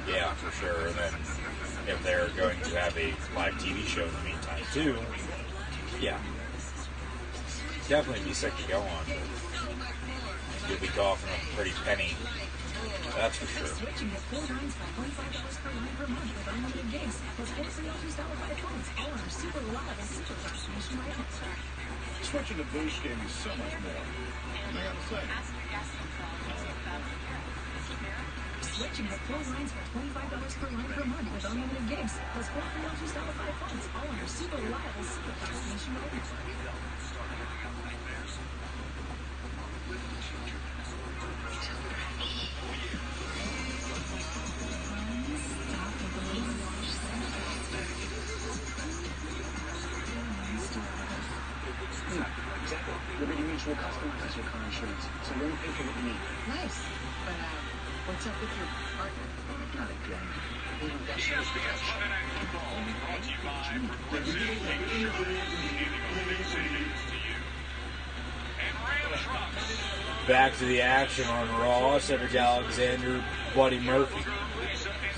yeah, for sure. And then if they're going to have a live TV show in the meantime too, yeah. Definitely be sick to go on. You'll be coughing up a pretty penny. That's for sure. Switching to 4 lines for $25 per line per month with unlimited gigs, plus 4 free offers powered by phones, all on our super reliable super fast nationwide. Switching to Boost gave you so much more. I gotta say. Switching to 4 lines for $25 per line per month with unlimited gigs, plus 4 free offers powered by phones, all on our super reliable super fast nationwide network. Exactly. Liberty Mutual customizes your car insurance, so you only pay for what you need. Nice. But what's up with your partner? Not again. ESPN's Monday Night Football brought to you by Progressive Insurance, giving a big savings to you. And Ram Trucks. Back to the action on Raw. Cedric Alexander, Buddy Murphy.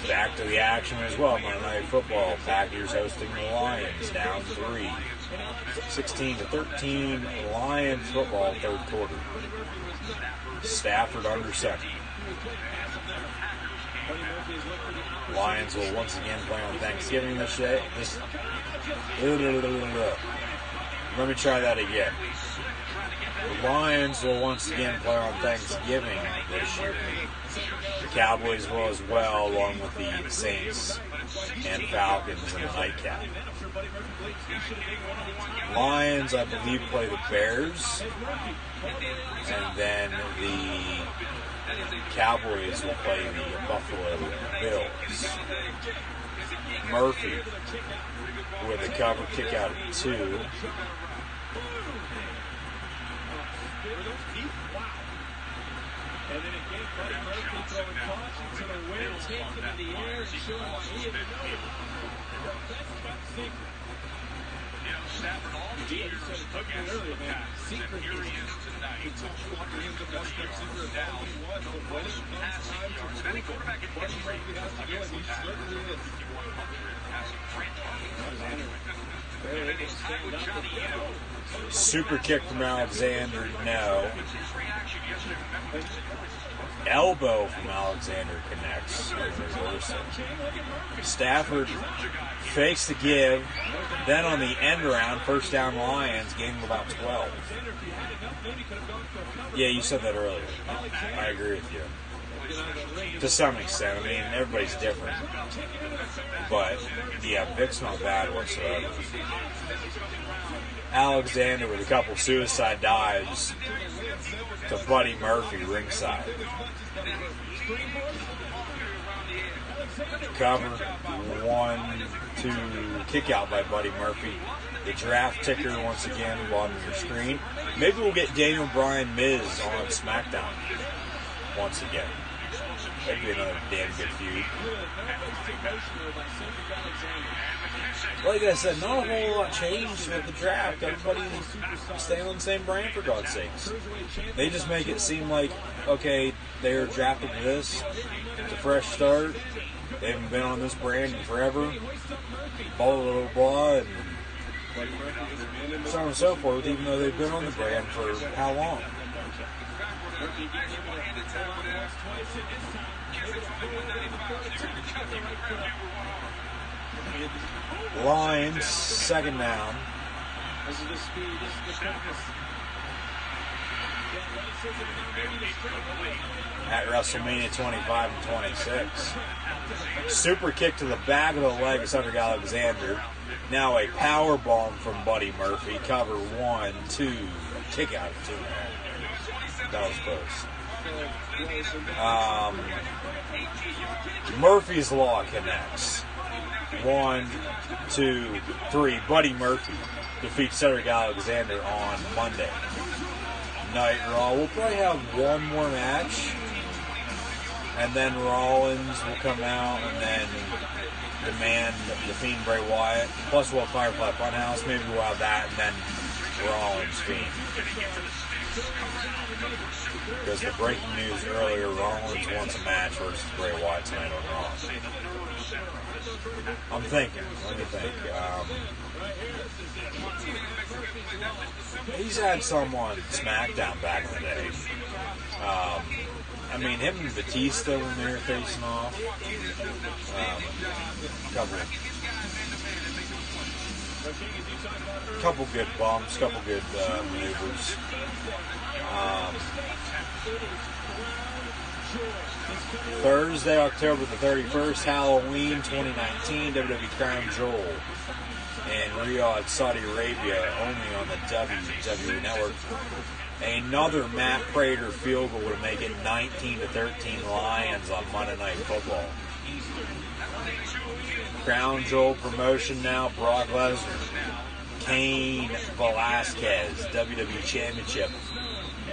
Back to the action as well. Monday Night Football. Packers hosting the Lions, down 3. 16-13, Lions football, third quarter. Stafford under center. Lions will once again play on Thanksgiving this day. Let me try that again. The Lions will once again play on Thanksgiving this year. The Cowboys will as well, along with the Saints and Falcons in the nightcap. Lions, I believe, play the Bears, and then the Cowboys will play the Buffalo Bills. Murphy with a cover kick out of 2. And then again, Buddy Murphy throwing caution to the wind, takes it in the air, and showing that he is the best kept secret. Stafford all the years against the Packers, and here he is tonight. It's a short for him to best kept secret of all he was, but when it comes time to yards. Any quarterback in Buddy history Murphy has to do it, he certainly is. 5,100 passing free Very able to stand up and go. Super kick from Alexander, no. Elbow from Alexander connects. Stafford fakes the give. Then on the end round, first down Lions, gaining about 12. Yeah, you said that earlier. I agree with you. To some extent. I mean, everybody's different. But, yeah, Vic's not bad whatsoever. Alexander with a couple suicide dives to Buddy Murphy ringside. Cover, 1-2 kick out by Buddy Murphy. The draft ticker once again on your screen. Maybe we'll get Daniel Bryan Miz on SmackDown once again. That'd be another damn good feud. Like I said, not a whole lot changed with the draft. Everybody's staying on the same brand, for God's sakes. They just make it seem like, okay, they were drafted to this. It's a fresh start. They haven't been on this brand in forever. Blah, blah, blah, blah, and so on and so forth, even though they've been on the brand for how long? Lions, second down. This is the speed, this is the quickness. At WrestleMania 25 and 26. Super kick to the back of the leg of Cedric Alexander. Now a power bomb from Buddy Murphy. Cover 1, 2, kick out of 2. That was close. Murphy's Law connects. 1, 2, 3. Buddy Murphy defeats Cedric Alexander on Monday Night Raw. We'll probably have one more match, and then Rollins will come out and then demand the Fiend Bray Wyatt. Plus we'll have Firefly Funhouse. Maybe we'll have that, and then Rollins Fiend. Because the breaking news earlier, Rollins wants a match versus Bray Wyatt tonight on Raw. I'm thinking. Let me think. He's had some on SmackDown back in the day. I mean, him and Batista when they were facing off. Couple good bumps, couple good maneuvers. Thursday, October the 31st, Halloween 2019, WWE Crown Jewel in Riyadh, Saudi Arabia, only on the WWE Network. Another Matt Prater field goal would make it 19-13 Lions on Monday Night Football. Crown Jewel promotion now, Brock Lesnar, Cain Velasquez, WWE Championship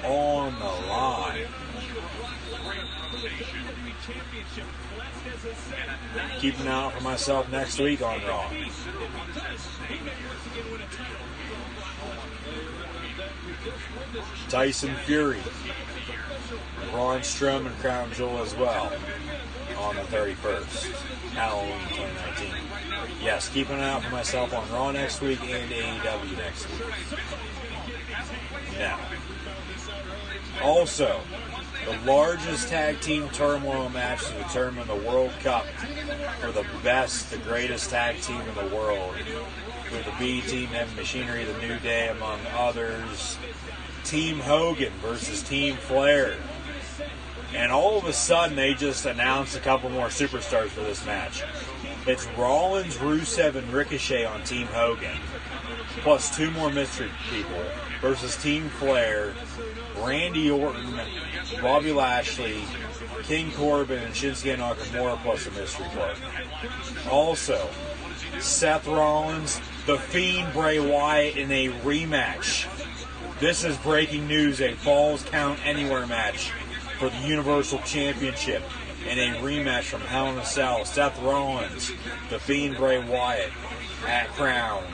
on the line. Keep an eye out for myself next week on Raw. Tyson Fury, Braun Strowman Crown Jewel as well on the 31st, Halloween 2019. Yes, keep an eye out for myself on Raw next week and AEW next week. Now, also, the largest tag team turmoil match to determine the World Cup for the best, the greatest tag team in the world, with the B Team and Machinery, the New Day, among others. Team Hogan versus Team Flair. And all of a sudden, they just announced a couple more superstars for this match. It's Rollins, Rusev, and Ricochet on Team Hogan, plus two more mystery people, versus Team Flair, Randy Orton, Bobby Lashley, King Corbin, and Shinsuke Nakamura, plus a mystery partner. Also, Seth Rollins, The Fiend, Bray Wyatt in a rematch. This is breaking news, a Falls Count Anywhere match for the Universal Championship in a rematch from Hell in a Cell. Seth Rollins, The Fiend, Bray Wyatt at Crown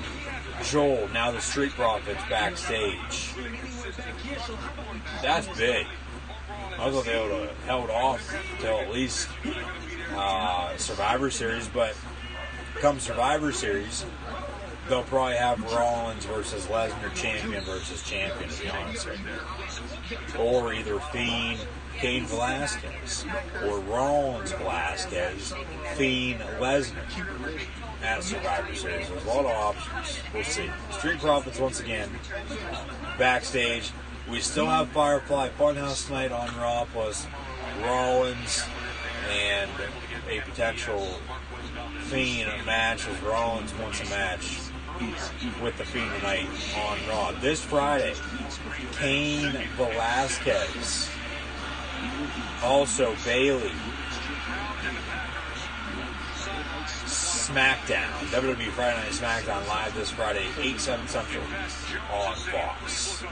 Jewel. Now the Street Profits backstage. That's big. I thought they would have held off till at least Survivor Series, but come Survivor Series, they'll probably have Rollins versus Lesnar, champion versus champion, to be honest with you. Or either Fiend, Cain Velasquez, or Rollins Velasquez, Fiend Lesnar at Survivor Series. There's a lot of options. We'll see. Street Profits once again backstage. We still have Firefly Funhouse tonight on Raw, plus Rollins and a potential Fiend match as Rollins wants a match with the Fiend tonight on Raw. This Friday, Cain Velasquez. Also Bayley. SmackDown. WWE Friday Night SmackDown live this Friday, 8/7 Central on Fox.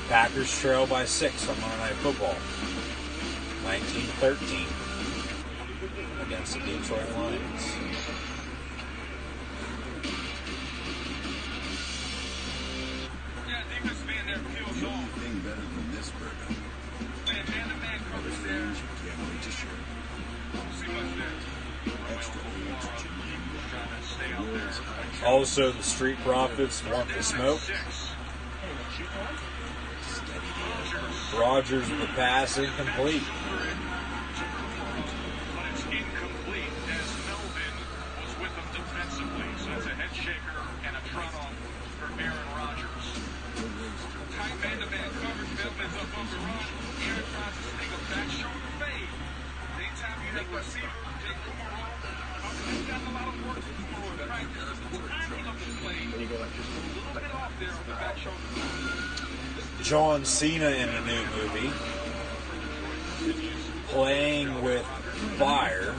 Packers trail by 6 on Monday Night Football. 19-13 against the Detroit Lions. Anything better than this bourbon? Other things you can't wait to share. Extra aged gin. Also, the Street Profits want the smoke. Rogers with the pass incomplete. Incomplete as Melvin was with them defensively. So it's a head shaker and a trot off for Aaron Rodgers. Tight man-to-man coverage. Melvin's up over Ross. Aaron tries to sneak a back shoulder fade. Anytime you have a receiver, take the more off. He's got a lot of work to do in practice. Timing of the play. A little bit off there on the back shoulder. John Cena in a new movie. Playing with Fire.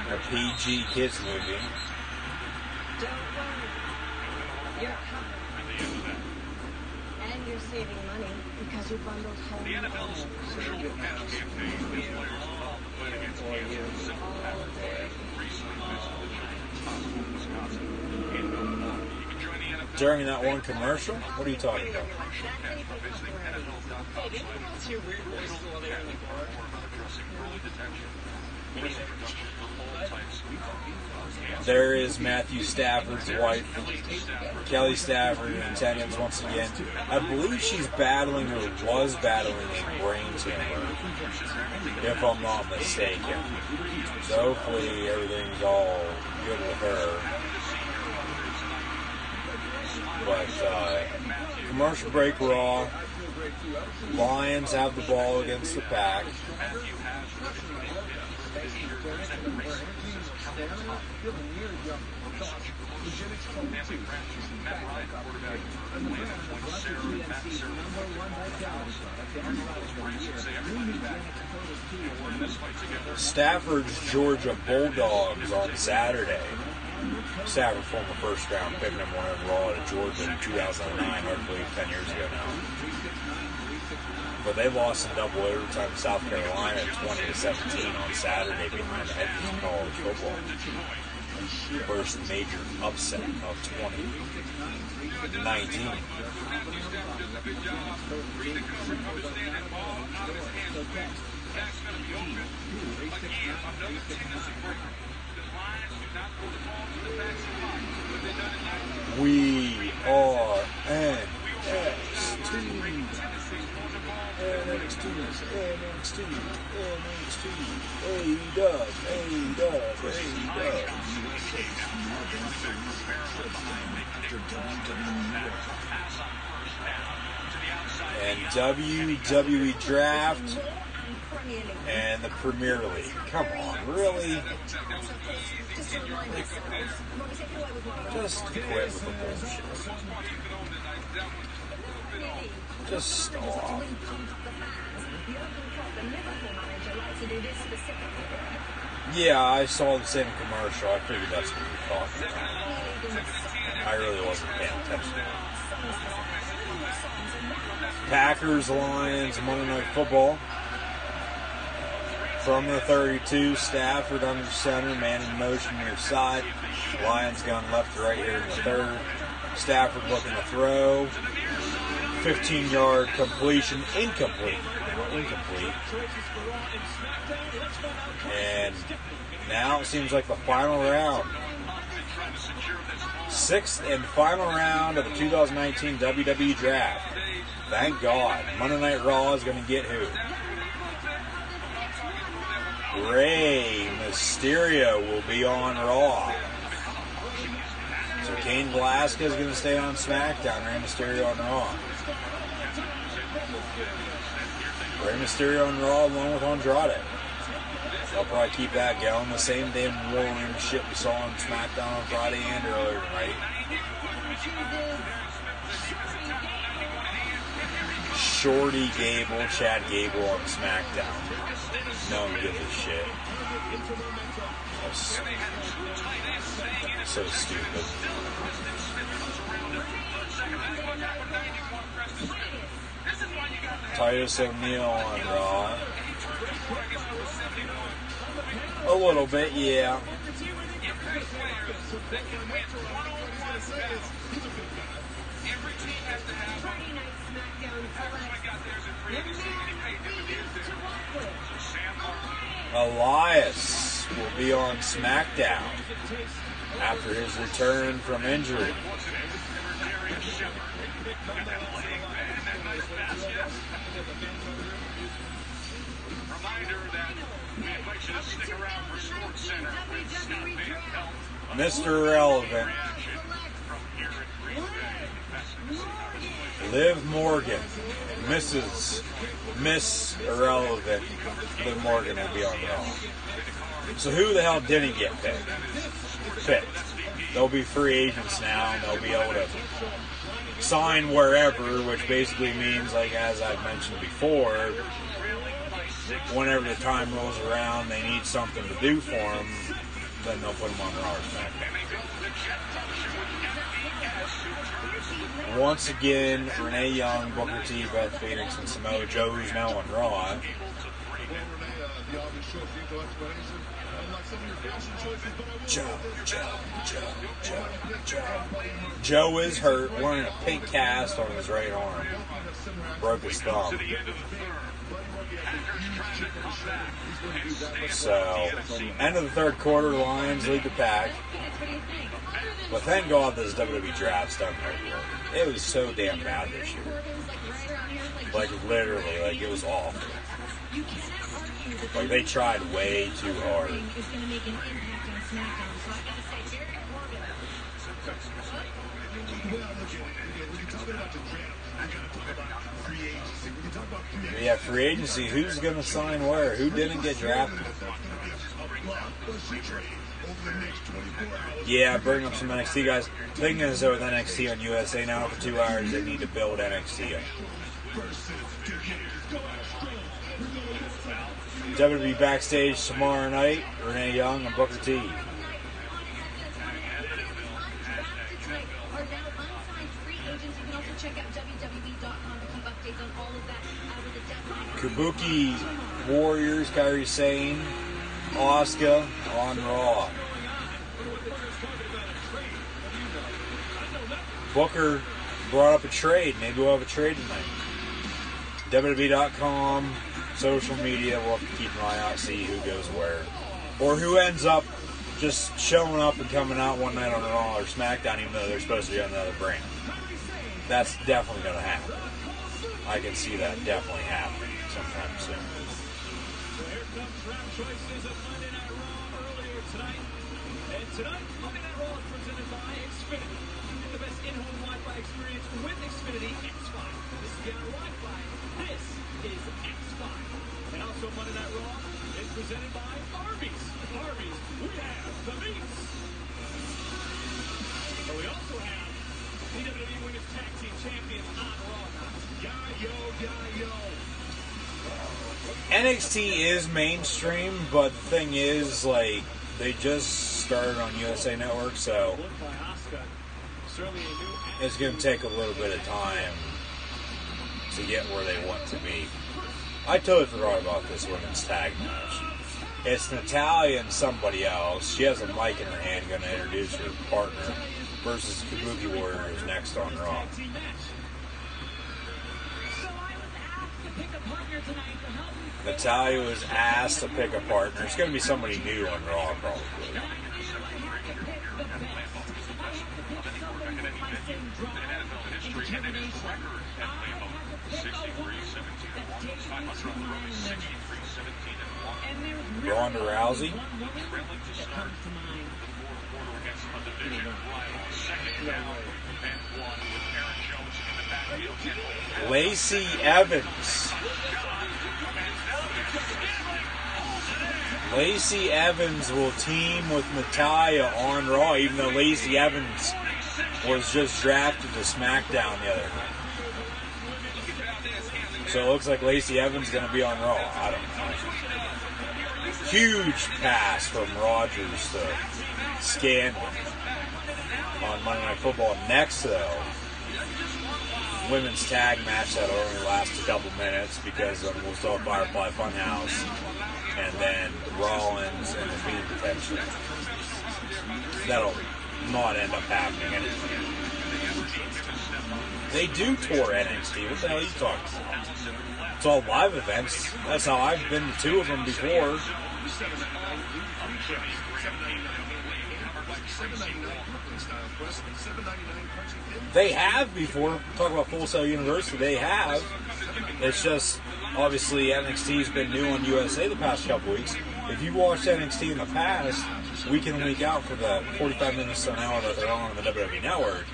A PG kids movie. Don't worry. You're covered. And you're saving money because you bundled home. The NFL's Super Patch campaign has players love to play against cancer. Simple Patch recently visited the Giants Hospital. During that one commercial? What are you talking about? There is Matthew Stafford's wife, Kelly Stafford, in attendance once again. I believe she's battling or was battling a brain tumor, if I'm not mistaken. So hopefully everything's all good with her. But commercial break Raw. Lions have the ball against the Pack. Stafford's Georgia Bulldogs on Saturday. Stafford, former first-round pick, number 1 overall at Georgia in 2009, hardly 10 years ago now. But they lost in double overtime to South Carolina 20-17 on Saturday behind the Hedges of college football. First major upset of 2019. We are NXT. A-Dub. And WWE Draft and the Premier League. Come on, really? Just quit with the bullshit. Just stop. Yeah, I saw the same commercial. I figured that's what you're talking about. I really wasn't paying attention. Packers, Lions, Monday Night Football. From the 32, Stafford under center, man in motion near side. Lions going left to right here in the third. Stafford looking to throw. 15-yard completion, incomplete. And now it seems like the final round. 6th and final round of the 2019 WWE Draft. Thank God. Monday Night Raw is going to get who? Rey Mysterio will be on Raw. So Cain Velasquez is going to stay on SmackDown. Rey Mysterio on Raw. Rey Mysterio on Raw along with Andrade. They'll probably keep that going. The same damn War Room shit we saw on SmackDown on Friday and earlier tonight. Shorty Gable, Chad Gable on SmackDown. No one gives a shit. So stupid. Titus O'Neil on Raw. A little bit, yeah. Elias will be on SmackDown after his return from injury. Mr. Irrelevant. Liv Morgan. Miss Irrelevant. Liv Morgan will be on Raw. So who the hell didn't get picked? They'll be free agents now, and they'll be able to sign wherever, which basically means, like as I've mentioned before, whenever the time rolls around, they need something to do for them, then they'll put them on Raw or SmackDown. Once again, Renee Young, Booker T, Beth Phoenix, and Samoa Joe, who's now on Raw. Joe is hurt, wearing a pink cast on his right arm. Broke his thumb. So, end of the third quarter, Lions lead the pack. But thank God this WWE draft's done right. It was so damn bad this year. Like, literally, like, it was awful. Like, they tried way too hard. Yeah, free agency. Who's going to sign where? Who didn't get drafted? Yeah, bring up some NXT guys. Thing is, though, with NXT on USA now for 2 hours, they need to build NXT up. WWE backstage tomorrow night. Renee Young and Booker T. Kabuki Warriors, Kairi Sane, Asuka on Raw. Booker brought up a trade. Maybe we'll have a trade tonight. WWE.com, social media, we'll have to keep an eye out, see who goes where. Or who ends up just showing up and coming out one night on Raw or SmackDown even though they're supposed to be on another brand. That's definitely going to happen. I can see that definitely happening sometime soon. Here comes draft choices of Monday Night Raw earlier tonight. And tonight, Monday Night Raw is presented by Xfinity. Get the best in-home Wi-Fi experience with Xfinity X5. This is our Wi-Fi. This is X5. And also Monday Night Raw is presented by Arby's. Arby's, we have the meats. But we also have the WWE Women's Tag Team Champions on Raw. Yo. NXT is mainstream, but the thing is, like, they just started on USA Network, so it's going to take a little bit of time to get where they want to be. I totally forgot about this women's tag match. It's Natalya and somebody else. She has a mic in her hand, going to introduce her partner, versus Kabuki Warriors next on Raw. Natalya was asked to pick a partner. It's going to be somebody new on Raw, probably. Ronda Rousey. Lacey Evans. Lacey Evans will team with Natalya on Raw, even though Lacey Evans was just drafted to SmackDown the other night. So it looks like Lacey Evans is going to be on Raw. I don't know. Huge pass from Rogers to Scandal on Monday Night Football. Next, though, women's tag match that'll only last a couple minutes because we'll still have Firefly Funhouse and then Rollins and the Fiend potentially. That'll not end up happening anyway. They do tour NXT. What the hell are you talking about? It's all live events. That's how I've been to 2 of them before. They have before. Talk about Full Sail University. They have. It's just, obviously, NXT's been new on USA the past couple weeks. If you watched NXT in the past, week in and week out for the 45 minutes to an hour that they're on the WWE Network,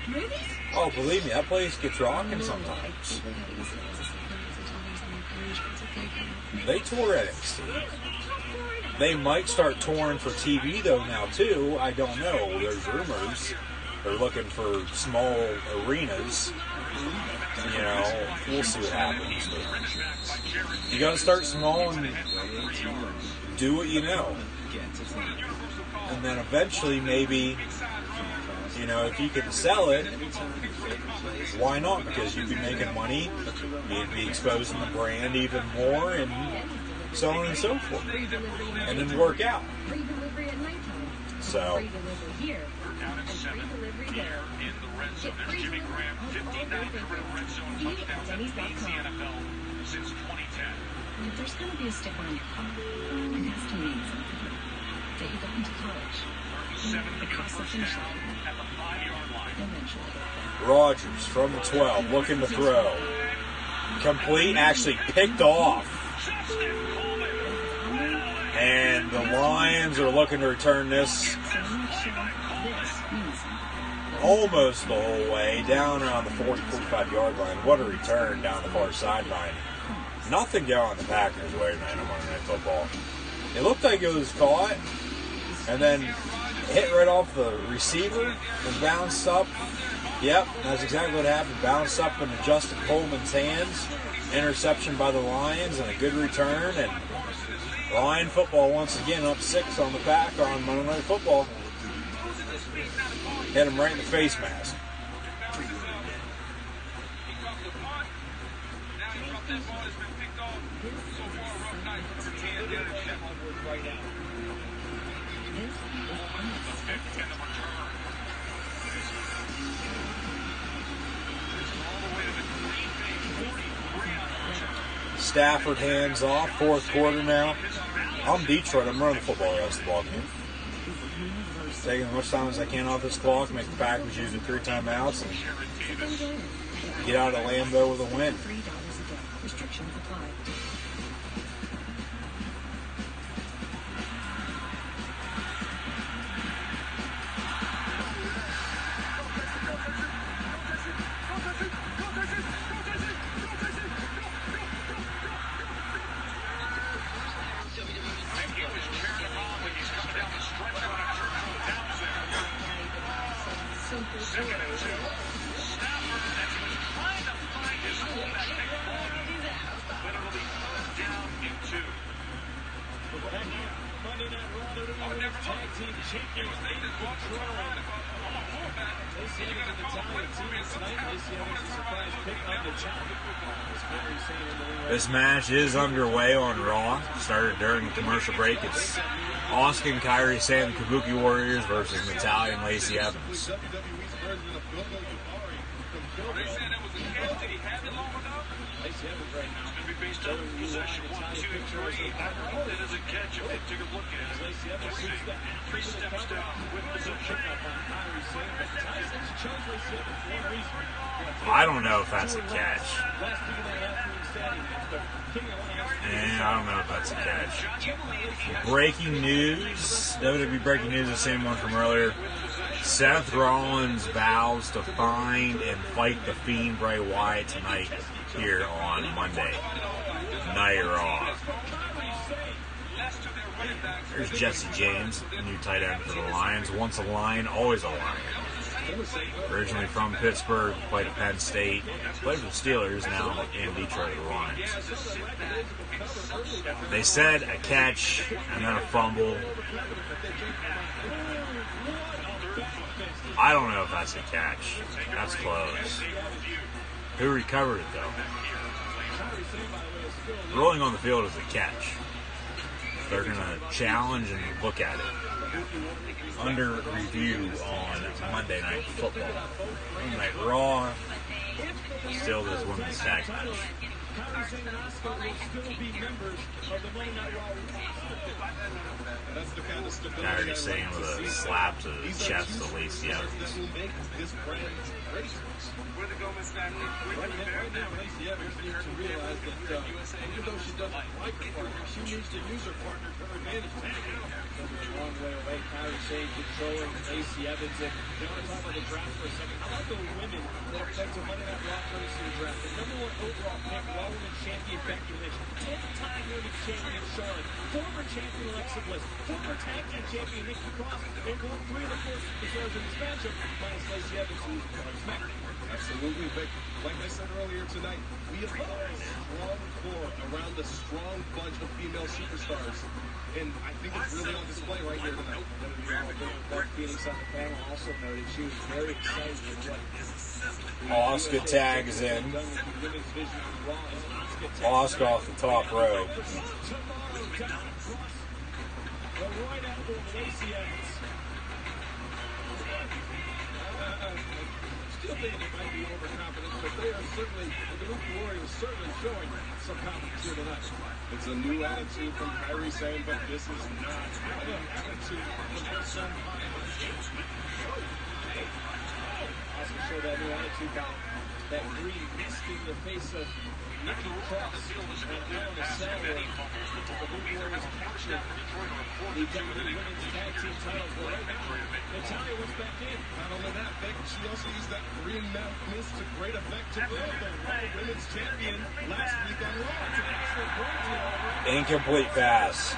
oh, believe me, that place gets rocking sometimes. They tour NXT. They might start touring for TV, though, now, too. I don't know. There's rumors. They're looking for small arenas. You know, we'll see what happens. But you got to start small and do what you know. And then eventually, maybe, you know, if you can sell it, why not? Because you'd be making money, you'd be exposing the brand even more, and so on and so forth. And then work out. So. Free delivery here. Down at And free 7 delivery here there. in the red zone. Get There's free Jimmy delivery Graham, on all 59 their career red zone Eat at touchdowns. That leads the Denny's.com. NFL since 2010. If there's going to be a sticker on your car, it has to mean something. That you got into college. Across the finish line. At the 5-yard line. Eventually. Rodgers from the 12, looking to throw. Complete, actually picked off. And the Lions are looking to return this almost the whole way, down around the 40-45-yard line. What a return down the far sideline. Nothing going the Packers' way tonight on Monday Night Football. It looked like it was caught, and then hit right off the receiver and bounced up. Yep, that's exactly what happened. Bounced up into Justin Coleman's hands. Interception by the Lions and a good return. And Lion football once again up 6 on the Packer on Monday Night Football. Hit him right in the face mask. Stafford hands off, 4th quarter now. I'm Detroit. I'm running the football the rest of the ball game. Taking as much time as I can off this clock, make the Packers use it 3 timeouts, and get out of Lambeau with a win. $3 a day. Restrictions apply. This match is underway on Raw. Started during the commercial break. It's Asuka and Kairi Sane, the Kabuki Warriors versus Natalya and Lacey Evans. I don't know if that's a catch. I don't know if that's a catch. Breaking news. WWE breaking news, the same one from earlier. Seth Rollins vows to find and fight the Fiend Bray Wyatt tonight here on Monday Night Raw. There's Jesse James, a new tight end for the Lions. Once a Lion, always a Lion. Originally from Pittsburgh, played at Penn State, played for the Steelers, now in Detroit with the Lions. They said a catch and then a fumble. I don't know if that's a catch. That's close. Who recovered it, though? Rolling on the field is a catch. They're going to challenge and look at it. Under review on Monday Night Football. Monday Night Raw. Still this women's tag match. Kairi Sane with a slap to the chest of Lacey Evans. Right now, Lacey Evans needs to realize that even though she doesn't like her partner, she needs to use her partner to her advantage. A long way away, Kairi Sane controlling Lacey Evans. And you want to talk about the draft for a second. How about the women that have played to Monday Night Raw courtesy of the draft? The #1 overall pick, Raw Women's Champion Becky Lynch, 10-time women's champion Charlotte, former champion Alexa Bliss, former tag team champion Nikki Cross, and won 3 of the 4 superstars in this matchup, minus Lacey Evans, who's on SmackDown. Absolutely, but like I said earlier tonight, we have built a strong core around the strong bunch of female superstars. And I think it's really on display right here tonight. Beth Phoenix on the panel also noted she was very excited with what Asuka tags in. Asuka off the top rope. The right elbow of Lacey Evans. Still think it might be overconfidence, but they are certainly, the Luke Warriors certainly showing some confidence here tonight. It's a new attitude from Kyrie saying, but this is not an attitude from her son. Also show that new attitude by that green mist in the face of Nikki Cross and Alan Assello. The Luke Warriors captured the WWE Women's Tag Team titles. But right now, Natalia was back in. Not only that, Beck, she also used that green mist to great effect to grow the Raw Women's Champion last week on Raw. It's an excellent point to her. Incomplete pass.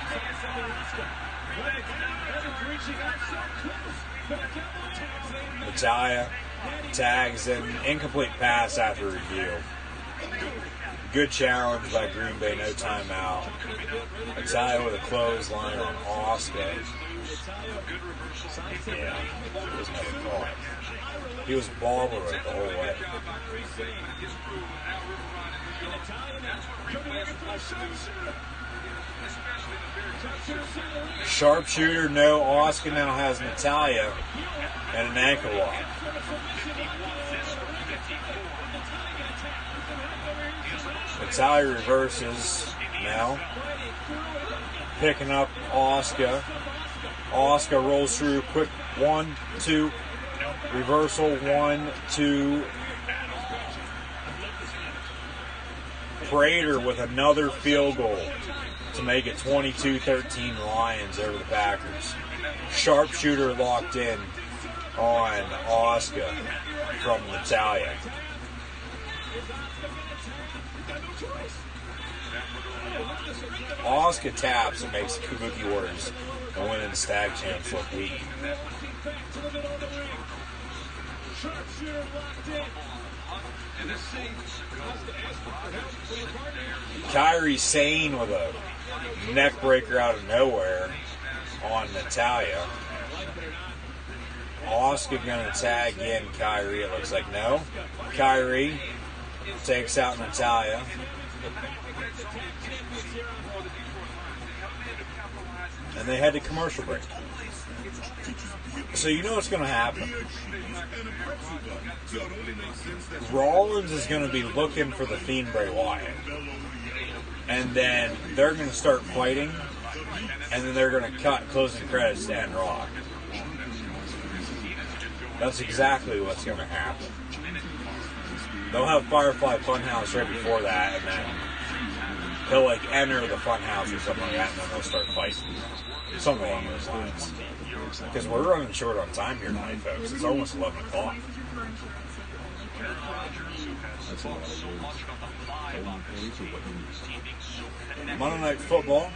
Natalia tags an incomplete pass after review. Good challenge by Green Bay, no timeout. Natalia with a clothesline on Asuka. Yeah, it was no call. He was bobbling it the whole way. Sharpshooter, no. Asuka now has Natalia and an ankle lock. Natalia reverses now. Picking up Asuka. Asuka rolls through. Quick 1, 2. Reversal 1, 2. Prater with another field goal to make it 22-13 Lions over the Packers. Sharpshooter locked in on Asuka from Natalia. Asuka taps and makes Kabuki Warriors and Women's Tag Champs look weak. Kairi Sane with a neck breaker out of nowhere on Natalia. Asuka gonna tag in Kairi, it looks like. No. Kairi takes out Natalia. And they head to commercial break. So you know what's going to happen. Rollins is going to be looking for the Fiend Bray Wyatt. And then they're going to start fighting. And then they're going to cut closing credits to end Raw. That's exactly what's going to happen. They'll have Firefly Funhouse right before that, and then he'll like enter the Funhouse or something like that, and then they'll start fighting. Something along those lines. Because we're running short on time here tonight, folks. It's almost 11 o'clock. Monday Night Football.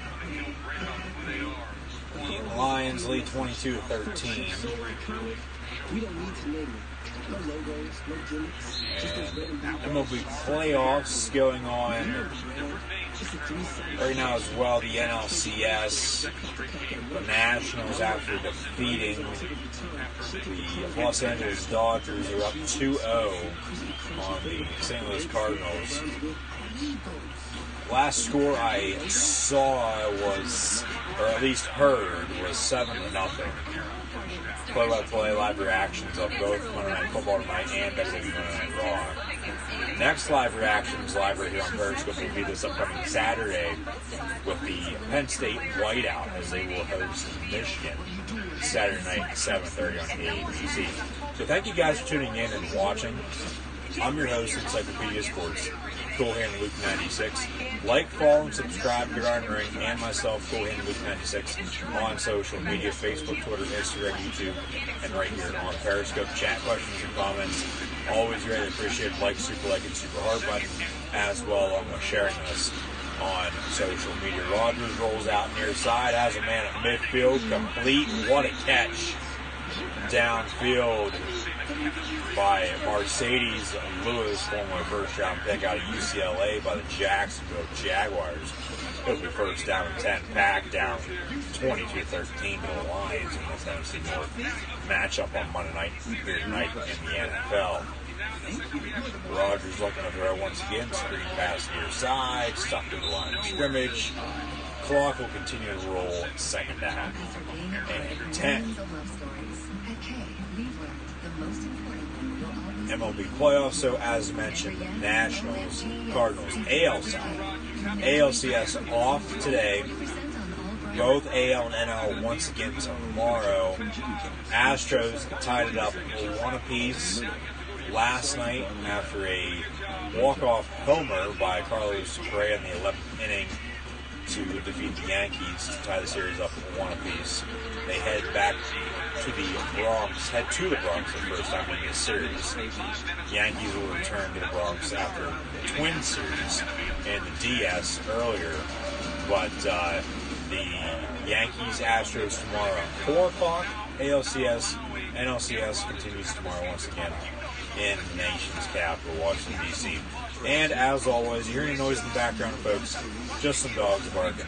Lions lead 22-13. We don't need to name it. No logos, no gimmicks. MLB playoffs going on right now as well. The NLCS, the Nationals, after defeating the Los Angeles Dodgers, are up 2-0 on the St. Louis Cardinals. Last score I saw was, or at least heard, was 7-0. Play-by-play live reactions of both Monday Night Football tonight and WWE Monday Night Raw. Next live reactions live right here on Periscope will be this upcoming Saturday with the Penn State Whiteout as they will host Michigan Saturday night at 7:30 on ABC. So thank you guys for tuning in and watching. I'm your host, Encyclopedia Sports, Cool Hand Luke 96. Like, follow, and subscribe to Gridiron Ring and myself, Cool Hand Luke 96, on social media, Facebook, Twitter, Instagram, YouTube, and right here on Periscope. Chat questions and comments. Always really appreciate it. Like, and super hard button as well, along with sharing us on social media. Rogers rolls out near side, has a man at midfield, complete. What a catch downfield by Mercedes Lewis, former first-round pick out of UCLA by the Jacksonville Jaguars. It'll be first down and 10, back down 22-13 to the Lions in the Tennessee North matchup on Monday night in the NFL. Rogers looking to throw once again, screen pass near side, stuck to the line of scrimmage. clock will continue to roll second half. And 10. MLB playoffs, so as mentioned, Nationals, Cardinals, AL side. ALCS off today. Both AL and NL once again tomorrow. Astros tied it up 1 apiece last night after a walk-off homer by Carlos Correa in the 11th inning to defeat the Yankees to tie the series up 1 apiece. They head back to the Bronx, head to the Bronx for the first time in this series. The Yankees will return to the Bronx after the Twin Series and the DS earlier, but the Yankees-Astros tomorrow, 4 o'clock, ALCS, NLCS continues tomorrow once again in the nation's capital, Washington, D.C. And as always, you're hearing noise in the background, folks, just some dogs barking.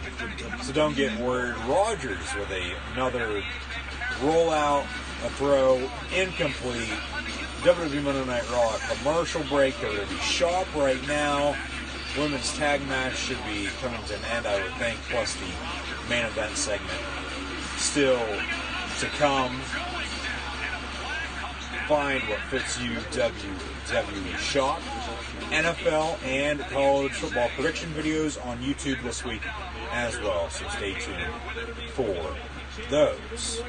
So don't get worried. Rogers with another rollout, a throw, incomplete. WWE Monday Night Raw, commercial break. WWE shop right now. Women's tag match should be coming to an end, I would think, plus the main event segment still to come. Find what fits you, WWE Shop. NFL and college football prediction videos on YouTube this week as well, so stay tuned for those.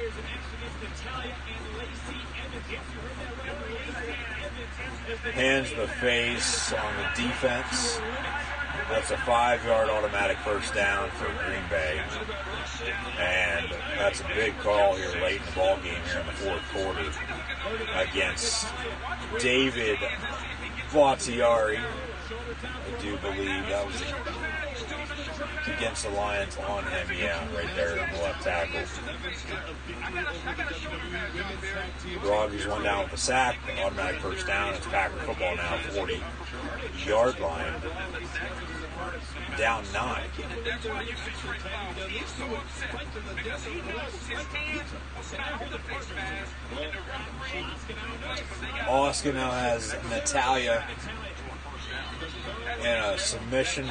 Hands to the face on the defense. That's a 5-yard automatic first down for Green Bay. And that's a big call here late in the ball game here in the fourth quarter against David Bakhtiari. I do believe that was against the Lions on him, yeah, right there on the left tackle. Rogers went down with a sack, automatic first down. It's Packer football now, 40-yard line. Down 9. Oscar now has Natalia in a submission.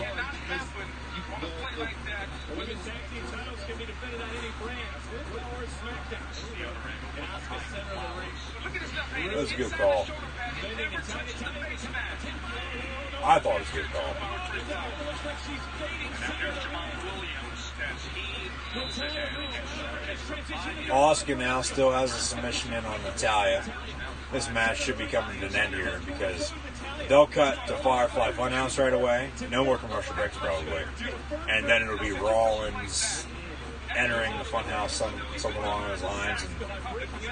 That was a good call. I thought it was a good call. Oscar now still has a submission in on Natalia. This match should be coming to an end here because they'll cut to Firefly Funhouse right away. No more commercial breaks probably. And then it'll be Rollins entering the Funhouse, something along those lines, and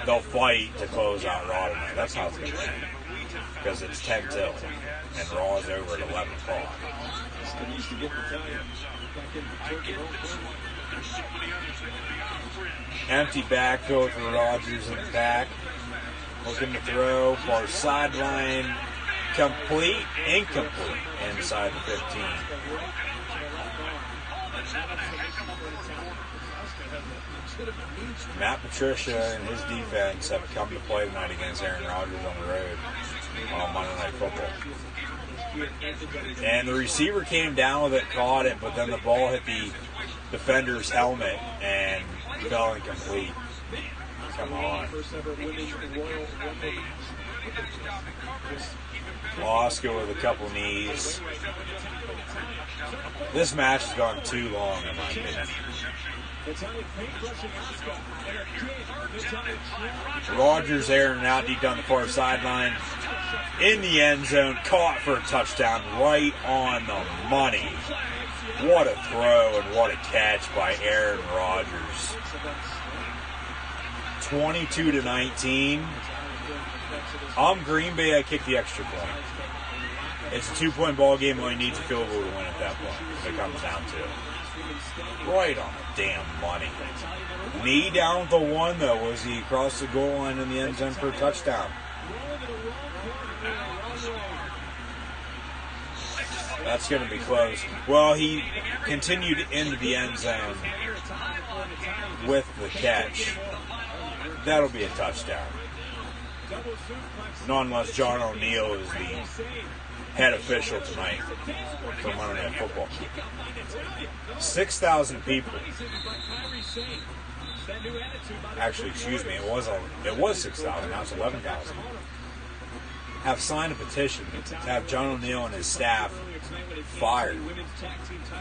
they'll fight to close out Raw tonight. That's how it's going to end. Because it's 10 till, and Raw is over at 11 o'clock. Empty backfield for Rogers in the back. Looking to throw, far sideline, complete, incomplete, inside the 15. Matt Patricia and his defense have come to play tonight against Aaron Rodgers on the road on Monday Night Football. And the receiver came down with it, caught it, but then the ball hit the defender's helmet and fell incomplete. Come on. Oscar with a couple knees. This match has gone too long, in my opinion. Rogers airing out deep down the far sideline. In the end zone, caught for a touchdown right on the money. What a throw and what a catch by Aaron Rodgers. 22-19. I'm Green Bay. I kick the extra point. It's a 2-point ball game. All you need is a field goal to win at that point, if it comes down to it. Right on the damn money. Knee down with the 1, though. Was he across the goal line in the end zone for a touchdown? That's going to be close. Well, he continued into the end zone with the catch. That'll be a touchdown. nonetheless, John O'Neill is the head official tonight for Monday Night Football. 6,000 people. Actually, excuse me, it was 6,000. Now it's 11,000. Have signed a petition to have John O'Neill and his staff fired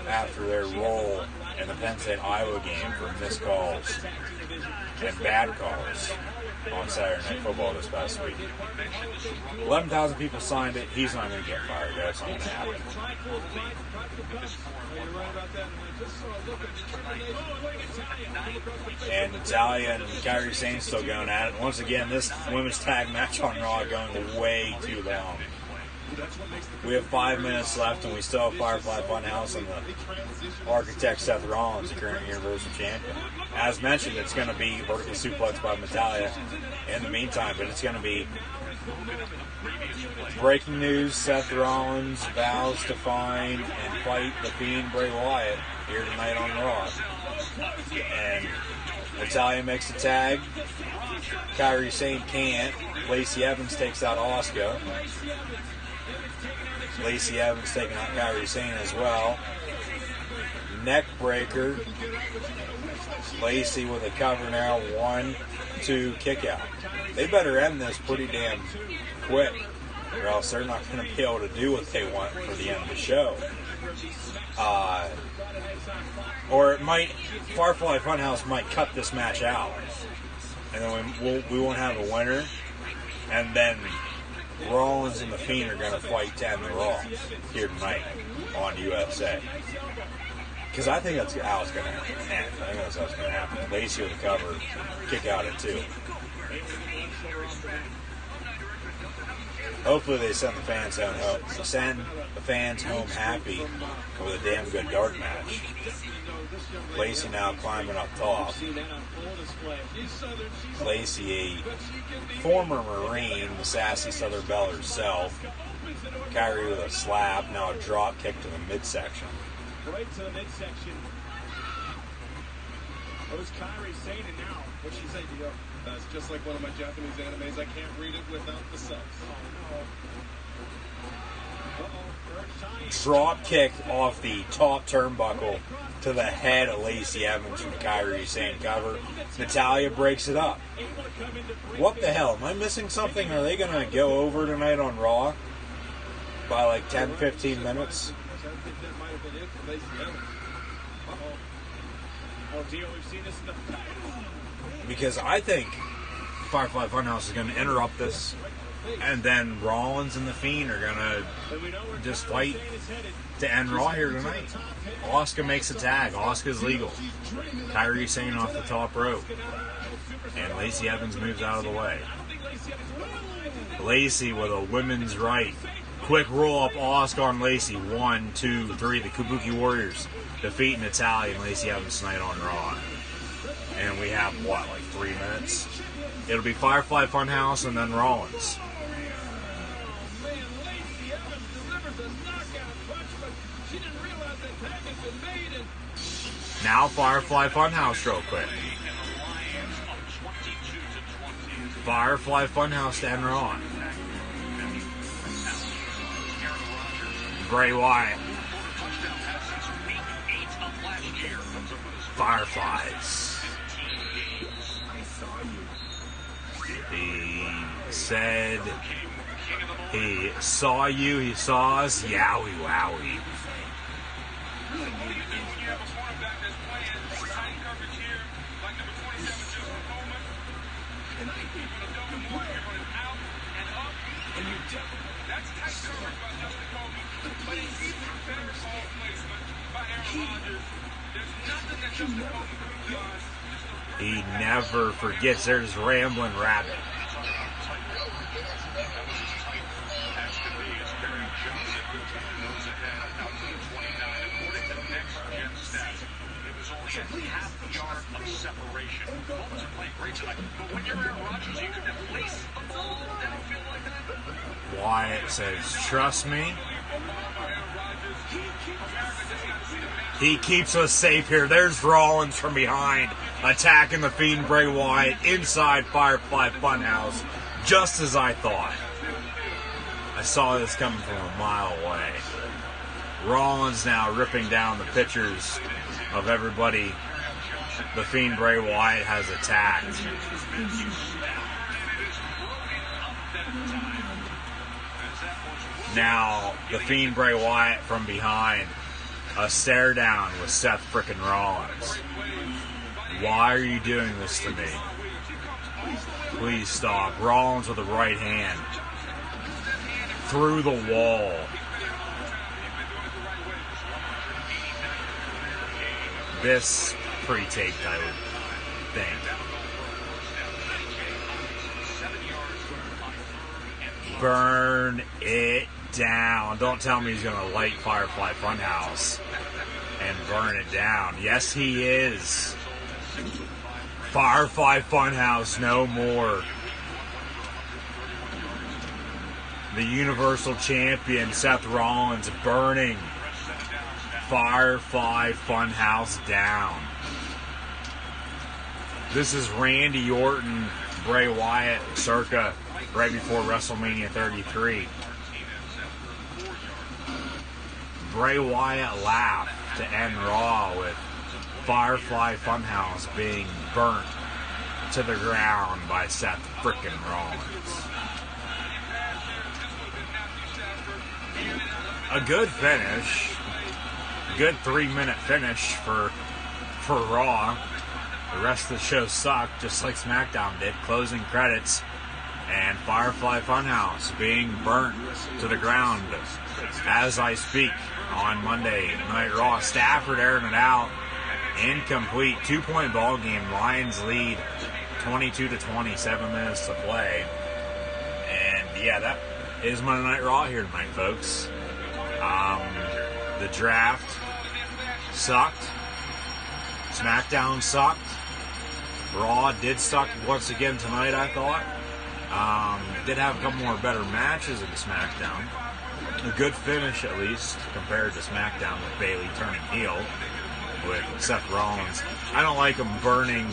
after their role in the Penn State Iowa game for missed calls and bad calls on Saturday Night Football this past week. 11,000 people signed it. He's not going to get fired. That's not going to happen. And Natalia and Kairi Sane still going at it. Once again, this women's tag match on Raw going way too long. We have 5 minutes left, and we still have Firefly Funhouse and the architect Seth Rollins, the current Universal Champion. As mentioned, it's going to be vertical suplex by Natalia in the meantime, but it's going to be breaking news: Seth Rollins vows to find and fight the Fiend Bray Wyatt here tonight on Raw. And Natalia makes the tag. Kairi Sane can't. Lacey Evans takes out Asuka. Lacey Evans taking out Kairi Sane as well. Neck breaker. Lacey with a cover now. 1, 2, kick out. They better end this pretty damn quick, or else they're not going to be able to do what they want for the end of the show. Or it might, Firefly Funhouse might cut this match out, and then we won't have a winner, and then Rollins and the Fiend are going to fight to end the Raw here tonight on USA. Because I think that's how it's going to happen. I think that's how it's going to happen. Lacey with the cover, kick out at 2. Hopefully they send the fans home happy with a damn good dark match. Lacey now climbing up top. Lacey, a former Marine, the sassy Southern Belle herself. Kairi with a slap, now a drop kick to the midsection. Right to the midsection. It was Kairi Sane, and now what she say to you? That's just like one of my Japanese animes. I can't read it without the subs. Drop kick off the top turnbuckle to the head of Lacey Evans from Kairi Sane cover. Natalia breaks it up. What the hell? Am I missing something? Are they going to go over tonight on Raw by like 10-15 minutes? Because I think Firefly Funhouse is going to interrupt this, and then Rollins and the Fiend are going to just fight to end Raw here tonight. Asuka makes a tag. Asuka's legal. Kairi Sane off the top rope. And Lacey Evans moves out of the way. Lacey with a women's right. Quick roll up Asuka on Lacey. 1, 2, 3. The Kabuki Warriors defeat Natalia and Lacey Evans tonight on Raw. And we have, what, like 3 minutes? It'll be Firefly Funhouse and then Rollins. Now Firefly Funhouse real quick. Firefly Funhouse to end Raw. Bray Wyatt. Fireflies. He said he saw you, he saw us, yowie wowie. He never forgets. There's Rambling Rabbit. Wyatt says, trust me. He keeps us safe here. There's Rollins from behind, attacking the Fiend Bray Wyatt inside Firefly Funhouse. Just as I thought. I saw this coming from a mile away. Rollins now ripping down the pictures of everybody the Fiend Bray Wyatt has attacked. Now, the Fiend Bray Wyatt from behind. A stare down with Seth frickin' Rollins. Why are you doing this to me? Please stop. Rollins with the right hand. Through the wall. This pre-taped, I would think. Burn it down. Don't tell me he's going to light Firefly Funhouse and burn it down. Yes, he is. Firefly Funhouse, no more. The Universal Champion, Seth Rollins, burning Firefly Funhouse down. This is Randy Orton, Bray Wyatt, circa right before WrestleMania 33. Bray Wyatt laughed to end Raw with Firefly Funhouse being burnt to the ground by Seth frickin' Rollins. A good finish. Good 3-minute finish for Raw. The rest of the show sucked, just like SmackDown did. Closing credits. And Firefly Funhouse being burnt to the ground as I speak on Monday Night Raw. Stafford airing it out. Incomplete. 2-point ball game. Lions lead 22-20. 7 minutes to play. And yeah, that is Monday Night Raw here tonight, folks. The draft sucked. SmackDown sucked. Raw did suck once again tonight, I thought. Did have a couple more better matches in SmackDown. A good finish, at least, compared to SmackDown with Bayley turning heel with Seth Rollins. I don't like him burning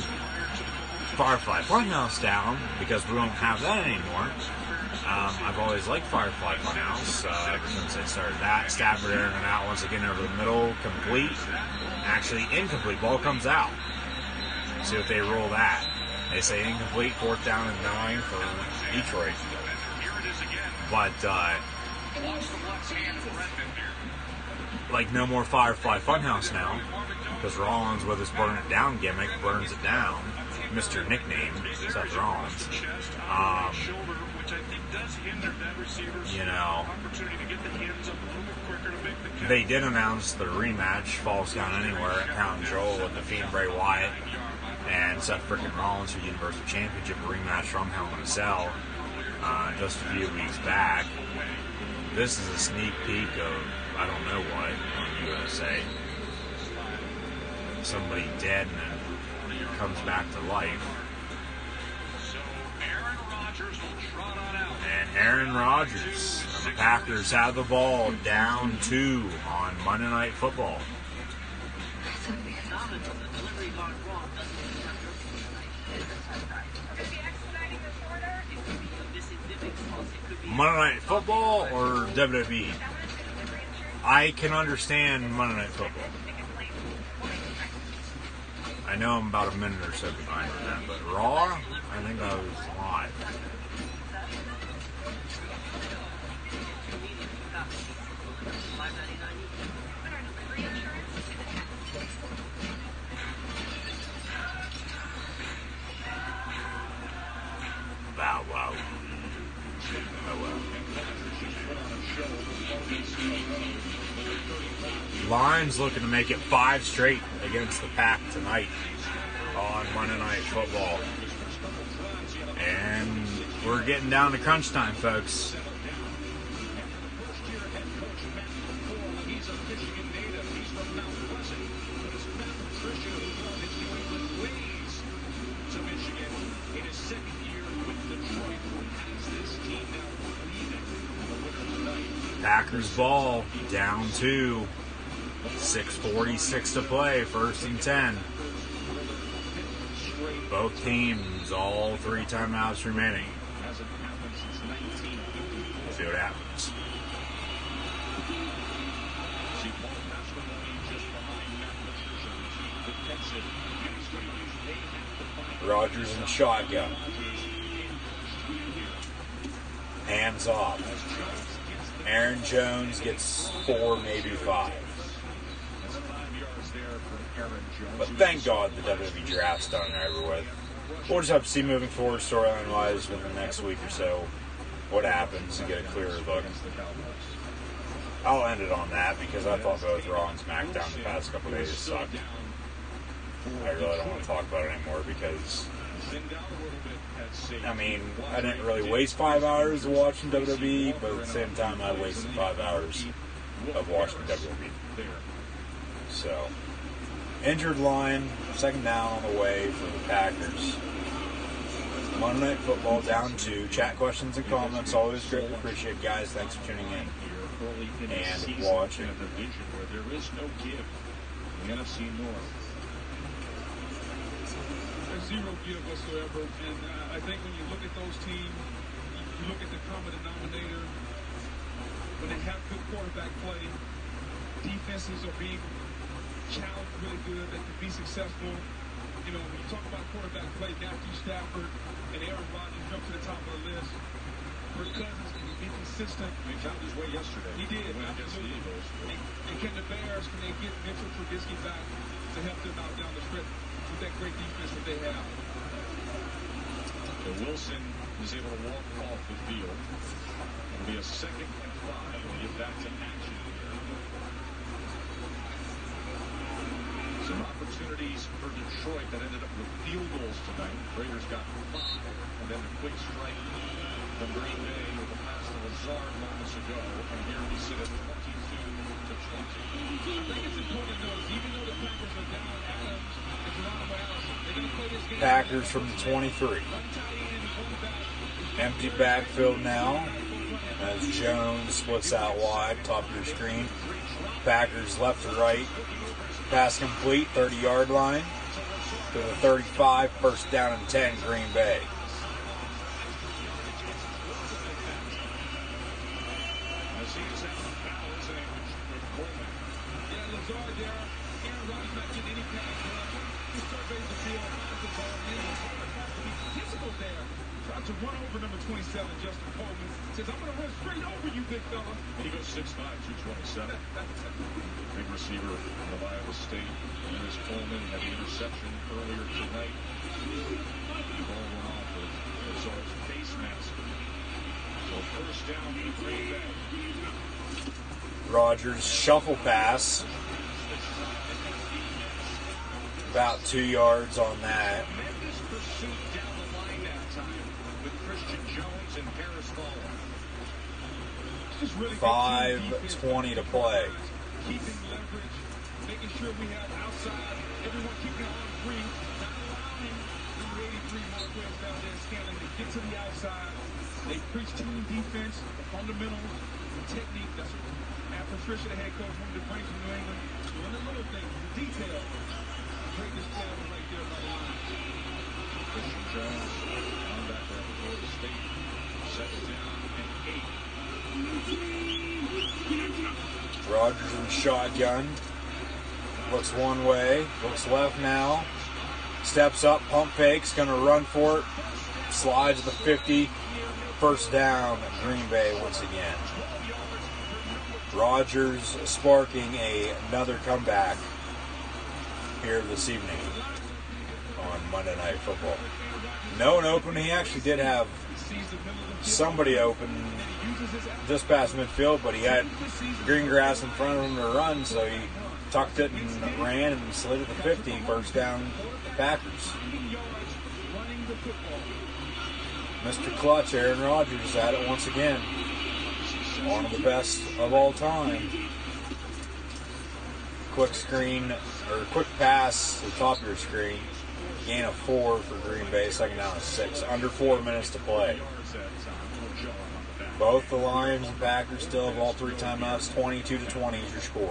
Firefly Funhouse down because we don't have that anymore. I've always liked Firefly Funhouse ever since they started that. Stafford airing it out once again over the middle. Complete. Actually, incomplete. Ball comes out. See what they roll that. They say incomplete, 4th down and 9 for Detroit. But, like, no more Firefly Funhouse now. Because Rollins, with his burn it down gimmick, burns it down. Mr. Nickname, Seth Rollins. You know, they did announce the rematch, Falls Count Anywhere at Crown Jewel with the Fiend Bray Wyatt and Seth frickin' Rollins for the Universal Championship rematch from Hell in a Cell just a few weeks back. This is a sneak peek of I don't know what on USA. Somebody dead and then comes back to life. And Aaron Rodgers and the Packers have the ball down 2 on Monday Night Football. Monday Night Football or WWE? I can understand Monday Night Football. I know I'm about a minute or so behind on that, but Raw, I think I was live. Bow wow. Oh well. Lions looking to make it 5 straight against the Pack tonight on Monday Night Football. And we're getting down to crunch time, folks. Packers ball down 2. 6:46 to play, 1st and 10. Both teams, all 3 timeouts remaining. see what happens. Rodgers in shotgun. Hands off. Aaron Jones gets 4, maybe 5. But thank God the WWE draft's done and over with. We'll just have to see moving forward, storyline-wise, within the next week or so, what happens and get a clearer look. I'll end it on that because I thought both Raw and SmackDown the past couple days sucked. I really don't want to talk about it anymore because, I mean, I didn't really waste 5 hours watching WWE, but at the same time, I wasted 5 hours of watching WWE. So, injured line, second down on the way for the Packers. Monday Night Football down 2. Chat questions and comments, always greatly appreciate, guys. Thanks for tuning in and watching. There is no give in the NFC North. There's zero give whatsoever, and I think when you look at those teams, you look at the common denominator. When they have good quarterback play, defenses are being challenged really good. They can be successful. You know, when you talk about quarterback play, Matthew Stafford and Aaron Rodgers jump to the top of the list. Kirk Cousins can be consistent. He found his way yesterday. He did. Against the Eagles. And can the Bears, can they get Mitchell Trubisky back to help them out down the stretch with that great defense that they have? So Wilson is able to walk off the field. It'll be a 2nd and 5. We'll get back to action here. Some opportunities for Detroit that ended up with field goals tonight. Raiders got 5, and then a quick strike from Green Bay with a pass to Lazard moments ago. And here we sit at 22-20. I think it's important to notice, even though the Packers are down Adams and Geronimo Allison, they're going to play this game. Packers from the 23. Empty backfield now as Jones splits out wide, top of your screen. Packers left to right. Pass complete, 30-yard line to the 35, first down and 10, Green Bay. To run over number 27, Justin Coleman. Says, I'm going to run straight over you, big fella. He goes 6'5", 227. Big receiver of Iowa State. There's Coleman. Had the interception earlier tonight. The ball went off of Lazard's face mask. So first down in Green Bay. Rodgers shuffle pass. About 2 yards on that. Tremendous pursuit down the line that time with Christian Jones and Paris Ball. 5:20 to play. Keeping leverage, making sure we have outside, everyone keeping on free, not allowing number 83 Marquez down there scanning to get to the outside. They preach team defense, the fundamentals, the technique. That's what Matt Patricia, the head coach, wanted to bring from New England. One of the little things, the detail. Great display right there by the line. Christian Jones, linebacker at Florida State, second down and 8. Rodgers in shotgun. Looks one way. Looks left now. Steps up. Pump fakes. Going to run for it. Slides to the 50. First down. Green Bay once again. Rodgers sparking another comeback here this evening on Monday Night Football. No one open. He actually did have somebody open just past midfield, but he had green grass in front of him to run, so he tucked it and ran and slid at the 50. First down, Packers. Mr. Clutch, Aaron Rodgers, at it once again. One of the best of all time. Quick screen, or quick pass to the top of your screen. Gain of 4 for Green Bay, second down is 6. Under 4 minutes to play. Both the Lions and Packers still have all 3 timeouts. 22-20 is your score. I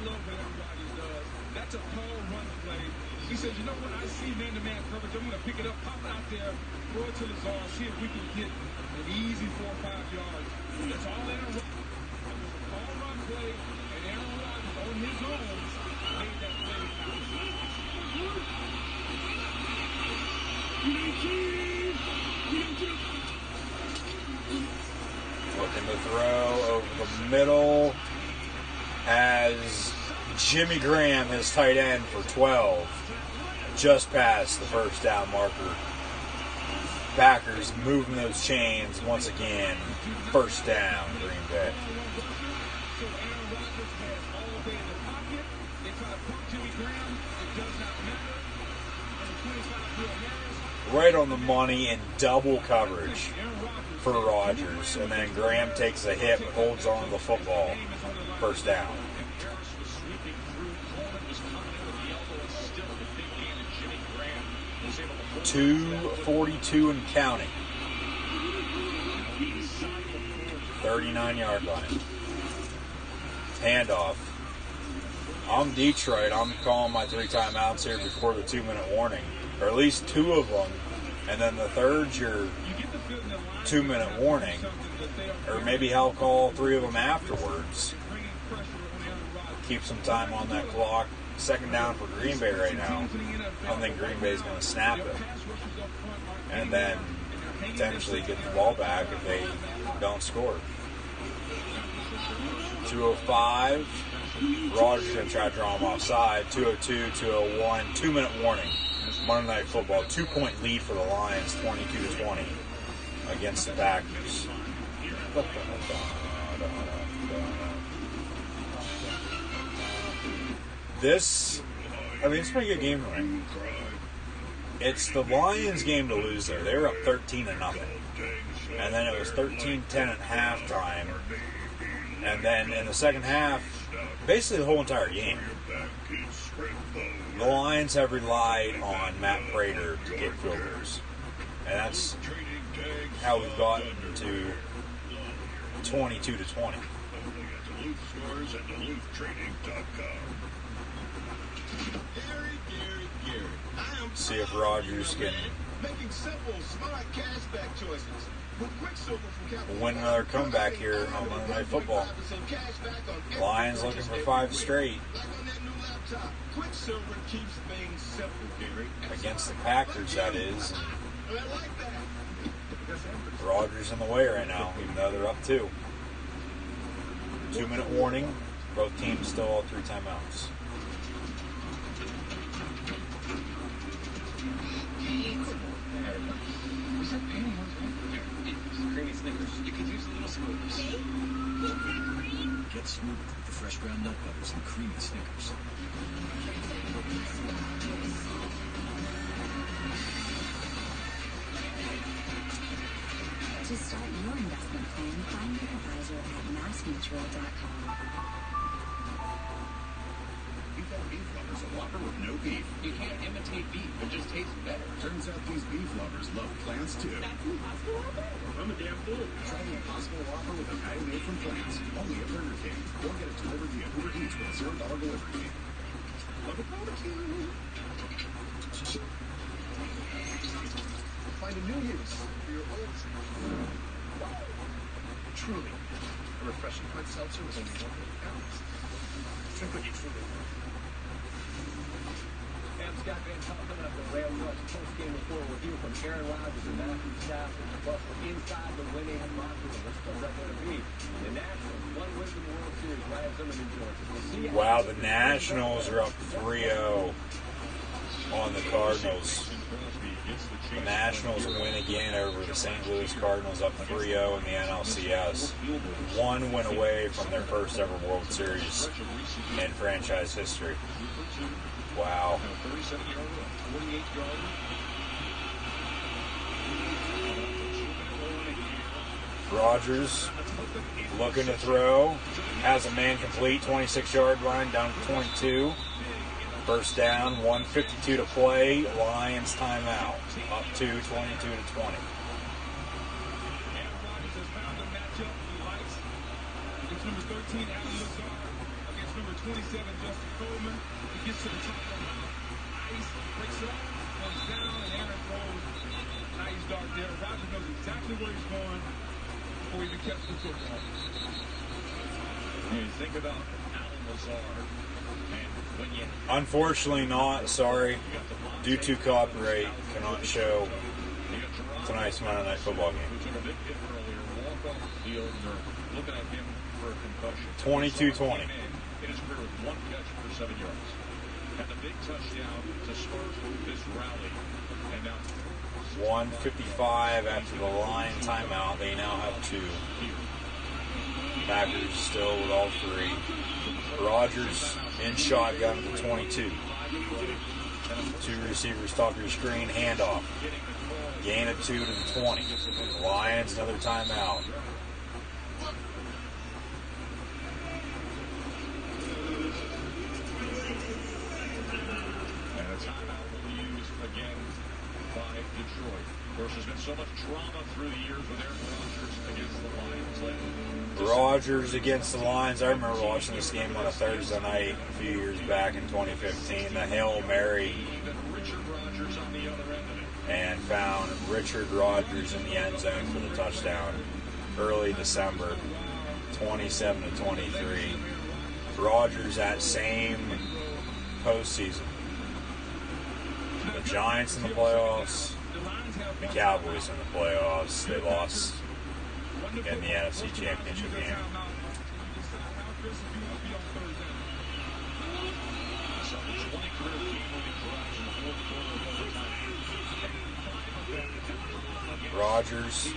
love what everybody does. That's a Paul run play. He says, you know what I see? see man-to-man coverage. I'm going to pick it up, pop it out there, throw it to Lazar, see if we can get an easy 4 or 5 yards. That's all Aaron Rodgers. It was a call run play, and Aaron Rodgers on his own made that play. Looking to throw over the middle as Jimmy Graham, his tight end, for 12. Just past the first down marker. Packers moving those chains once again. First down, Green Bay. Right on the money in double coverage for Rodgers. And then Graham takes a hit but holds on to the football. First down. 2:42 and counting. 39-yard line. Handoff. I'm Detroit. I'm calling my 3 timeouts here before the 2-minute warning. Or at least 2 of them. And then the third's your 2-minute warning. Or maybe I'll call 3 of them afterwards. Keep some time on that clock. Second down for Green Bay right now. I don't think Green Bay's going to snap it. And then potentially get the ball back if they don't score. 2:05. Rodgers going to try to draw him offside. 2:02, 2:01. 2-minute warning. Monday Night Football. 2-point lead for the Lions. 22-20 against the Packers. It's a pretty good game tonight. It's the Lions' game to lose there. They were up 13-0. And then it was 13-10 at halftime. And then in the second half, basically the whole entire game, the Lions have relied on Matt Prater to kick field goals. And that's how we've gotten to 22-20. See if Rodgers can win another comeback here on Monday Night Football. Lions looking for 5 straight against the Packers, that is. Rodgers in the way right now, even though they're up 2. 2-minute warning. Both teams still all 3 timeouts. Creamy Snickers. You could use a little smoothness. Get smooth with the fresh ground nut butters and creamy Snickers. To start your investment plan, find your advisor at massmutual.com. You've got beef lovers, a Whopper with no beef. You can't imitate beef, it just tastes better. Turns out these beef lovers love plants too. That's Impossible Whopper? I'm a damn fool. Try the Impossible Whopper with a patty made from plants. Only at Burger King. Or get it delivered via Uber Eats with a $0 delivery fee. Love a barbecue. Find a new use for your old Truly, a refreshing hard seltzer with only 100 calories. Drink what you truly want. I'm Scott Van Houten of the Rail Rush post-game report with you from Aaron Rodgers and Matthew Stafford. Plus, we're inside the winning locker room. Which one's that going to be? The Nationals, 1 win in the World Series, right at Zimmerman, Georgia. We'll see. Wow, the Nationals are up 3-0 on the Cardinals. The Nationals win again over the St. Louis Cardinals, up 3-0 in the NLCS. 1 win away from their first ever World Series in franchise history. Wow. Rodgers looking to throw. Has a man complete, 26-yard line, down to 22. First down, 1:52 to play. Lions timeout. Up to 22-20. It's number 13, Adam Lazar, against number 27, Justin Coleman. He gets to the top of the ice, breaks it off, goes down, and Aaron throws a nice dart there. Rodgers knows exactly where he's going before he even catches the football. When you think about Alan Lazard, and when you... Unfortunately not, sorry. Due to copyright, cannot show tonight's Monday Night Football game. 22-20. In his career with one catch for 7 yards. And the big touchdown to Spurs move this rally. And now 1:55 after the line timeout. They now have 2. Packers still with all 3. Rodgers in shotgun at the 22. 2 receivers top of your screen, handoff. Gain of 2 to the 20. Lions another timeout. and a timeout will be used again by Detroit. Of course, there's been so much drama through the years with Aaron Rodgers against the Lions lately. Rodgers against the Lions. I remember watching this game on a Thursday night a few years back in 2015. The Hail Mary, and found Richard Rodgers in the end zone for the touchdown early December, 27-23. Rodgers that same postseason. The Giants in the playoffs, the Cowboys in the playoffs. They lost in the NFC Championship game. Rodgers,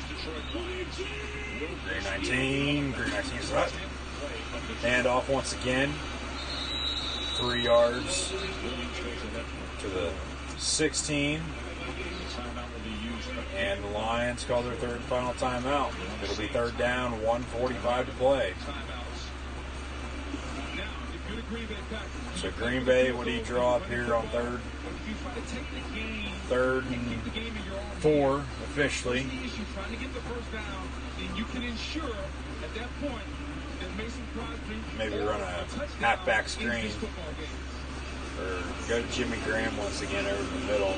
green 19 is up. Handoff once again. 3 yards to the 16. And the Lions call their third and final timeout. It'll be third down, 1:45 to play. So Green Bay, what do you draw up here on third? Third and 4 officially. Maybe run a halfback screen. Or go to Jimmy Graham once again over the middle.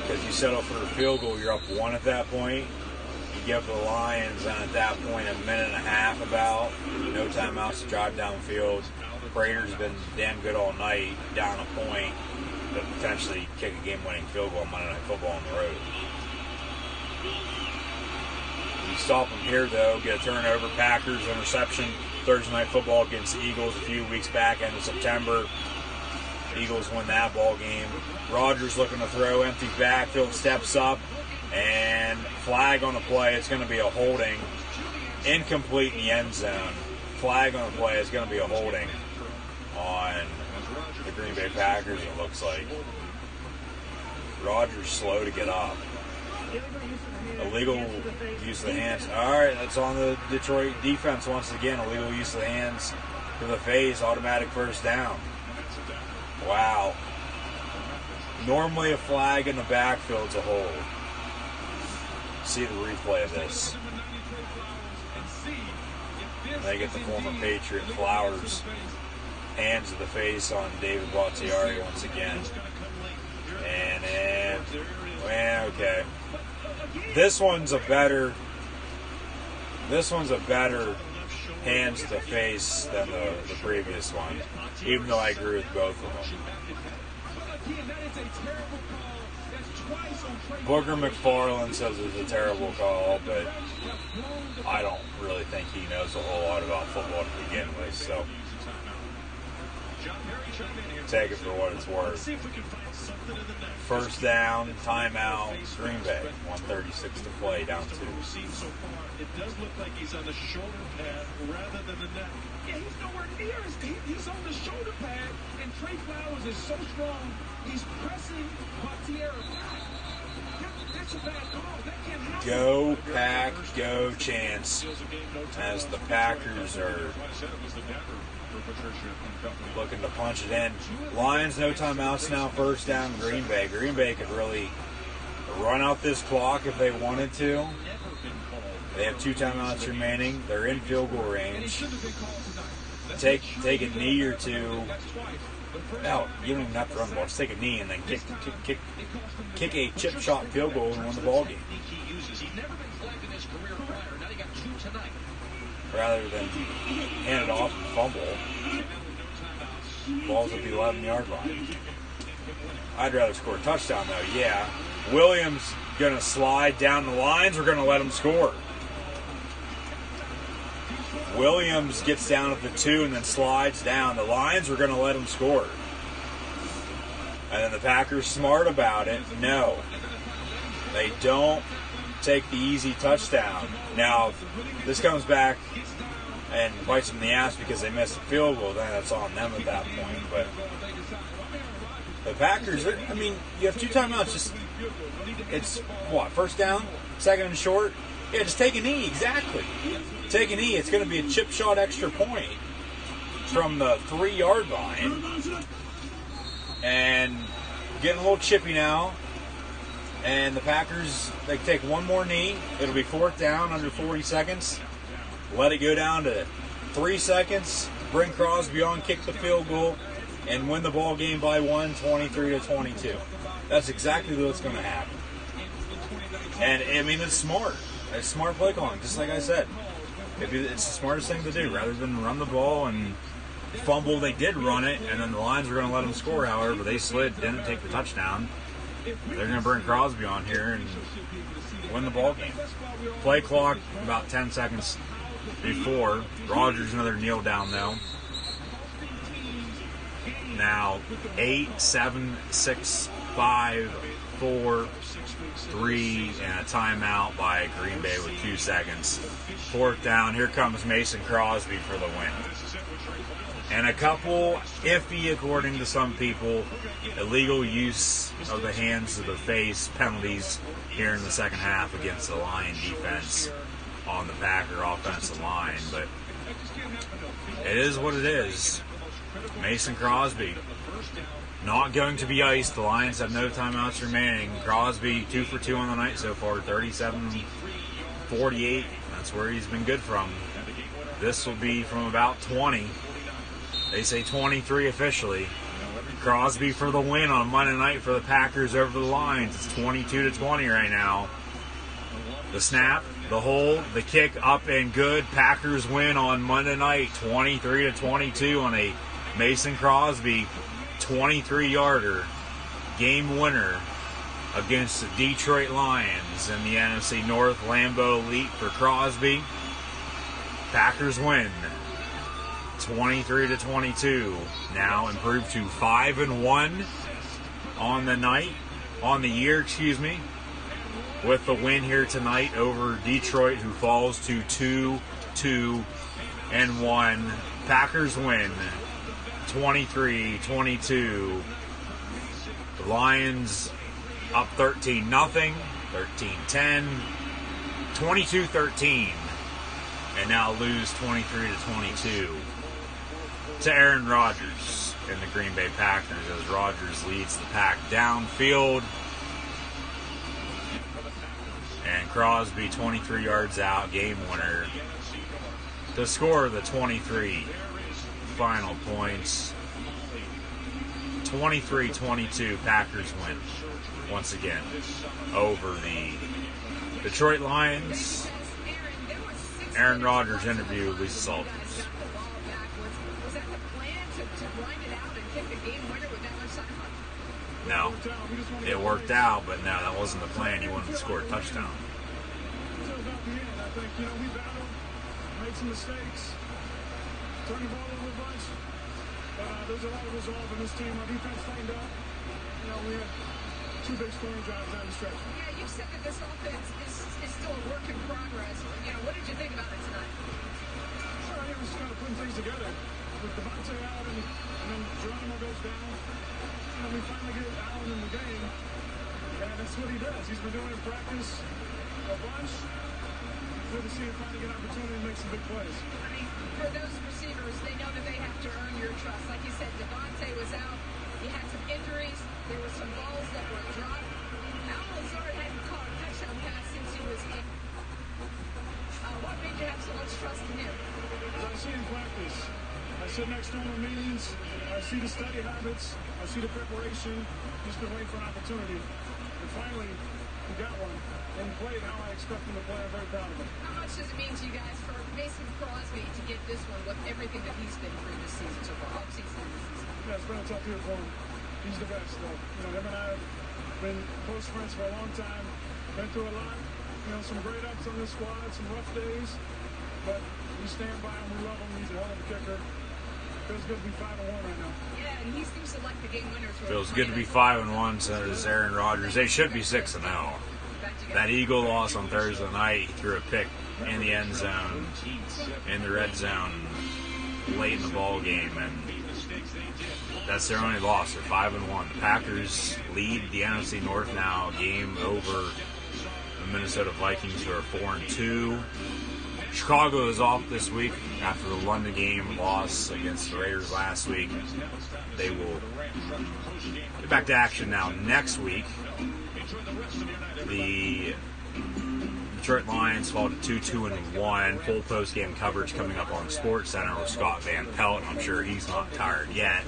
Because you settle for a field goal, you're up 1 at that point. You give the Lions, and at that point, a minute and a half about. No timeouts to drive downfield. Raiders have been damn good all night, down a point, to potentially kick a game-winning field goal on Monday Night Football on the road. You stop them here, though, get a turnover. Packers, interception. Thursday Night Football against the Eagles a few weeks back, end of September. Eagles win that ball game. Rodgers looking to throw, empty backfield, steps up, and flag on the play. It's going to be a holding. Incomplete in the end zone. Flag on the play is going to be a holding on the Green Bay Packers, it looks like. Rodgers slow to get up. Illegal use of the hands. All right, that's on the Detroit defense once again. Illegal use of the hands to the face, automatic first down. Wow. Normally a flag in the backfield's a hold. See the replay of this. They get the former Patriot Flowers hands to the face on David Bakhtiari once again. And okay. This one's a better hands to the face than the previous one, even though I agree with both of them. Booger McFarland says it's a terrible call, but I don't really think he knows a whole lot about football to begin with, so take it for what it's worth. First down, timeout, Green Bay, 1:36 to play, down 2. It does look like he's on the shoulder pad rather than the neck. Yeah, he's nowhere near his feet. He's on the shoulder pad, and Trey Flowers is so strong, he's pressing Bakhtiari back. That's a bad call. That can't happen. Go Pack, go Chance, as the Packers are looking to punch it in. Lions, no timeouts now, first down, Green Bay. Green Bay could really run out this clock if they wanted to. They have 2 timeouts remaining. They're in field goal range. Take a knee or two Hell, you don't even have to run the ball. Just take a knee and then kick a chip shot field goal and win the ball game. Rather than hand it off and fumble. Ball's at the 11-yard line. I'd rather score a touchdown, though. Yeah. Williams going to slide down the lines. We're going to let him score. Williams gets down at the 2 and then slides down the lines. We're going to let him score. And then the Packers smart about it. No. They don't take the easy touchdown. Now, if this comes back and bites them in the ass because they missed a field goal, then that's on them at that point. But the Packers, I mean, you have 2 timeouts. It's what, first down, second and short? Yeah, just take a knee, exactly. Take a knee. It's going to be a chip shot extra point from the 3-yard line. And getting a little chippy now. And the Packers, they take one more knee. It'll be 4th down under 40 seconds. Let it go down to 3 seconds. Bring Crosby on, kick the field goal, and win the ball game by 1, 23-22. That's exactly what's going to happen. And, I mean, it's smart. It's smart play calling, just like I said. It's the smartest thing to do. Rather than run the ball and fumble, they did run it, and then the Lions were going to let them score, however. They slid, didn't take the touchdown. They're going to bring Crosby on here and win the ball game. Play clock about 10 seconds before. Rodgers another kneel down, though. Now, 8, 7, 6, 5, 4, 3, and a timeout by Green Bay with 2 seconds. 4th down. Here comes Mason Crosby for the win. And a couple iffy, according to some people, illegal use of the hands to the face penalties here in the second half against the Lion defense on the Packer offensive line. But it is what it is. Mason Crosby not going to be iced. The Lions have no timeouts remaining. Crosby 2 for 2 on the night so far, 37-48. That's where he's been good from. This will be from about 20. They say 23 officially. Crosby for the win on Monday night for the Packers over the Lions. It's 22-20 right now. The snap, the hold, the kick up and good. Packers win on Monday night, 23-22 on a Mason Crosby 23-yarder game winner against the Detroit Lions in the NFC North. Lambeau Elite for Crosby. Packers win 23-22. Now improved to 5-1 on the night, on the year, with the win here tonight over Detroit, who falls to 2-2-1. Packers win 23-22. The Lions up 13-0, 13-10, 22-13, and now lose 23-22 to Aaron Rodgers and the Green Bay Packers as Rodgers leads the pack downfield. And Crosby 23 yards out, game winner, to score the 23 final points. 23-22, Packers win once again over the Detroit Lions. Aaron Rodgers interview with Lisa Salters. No, it worked out, but no, that wasn't the plan. He wanted to score a touchdown. I think, we battled, made some mistakes, turned the ball over a bunch, but there's a lot of resolve in this team. Our defense tightened up. We had 2 big scoring drives down the stretch. Yeah, you said that this offense is still a work in progress. What did you think about it tonight? Sure, I was just kind of putting things together. With Devontae out and then Geronimo goes down, we finally get Allen in the game, and that's what he does. He's been doing it in practice a bunch. Good to see him finally get an opportunity to make some big plays. For those receivers, they know that they have to earn your trust. Like you said, Devontae was out. He had some injuries. There were some balls that were dropped. Allen Lazard hadn't caught a touchdown pass since he was in. What made you have so much trust in him? As I see in practice, I sit next to him in meetings. I I see the study habits. I see the preparation. Just been waiting for an opportunity. And finally, he got one. And he played how I expect him to play. I'm very proud of him. How much does it mean to you guys for Mason Crosby to get this one with everything that he's been through this season so far? Yeah, it's been a tough year for him. He's the best, though. You know, him and I have been close friends for a long time. Been through a lot. You know, some great ups on this squad, some rough days. But we stand by him. We love him. He's a hell of a kicker. Feels good to be 5-1 right now. Yeah, and he seems to like the game winners. Feels good to be 5-1, says Aaron Rodgers. They should be 6-0. That Eagle loss on Thursday night, he threw a pick in the end zone, in the red zone, late in the ball game, and that's their only loss. They're 5-1. The Packers lead the NFC North now, game over the Minnesota Vikings, who are 4-2. Chicago is off this week after the London game loss against the Raiders last week. They will get back to action now next week. The Detroit Lions fall to 2-1. Full post-game coverage coming up on SportsCenter with Scott Van Pelt. I'm sure he's not tired yet.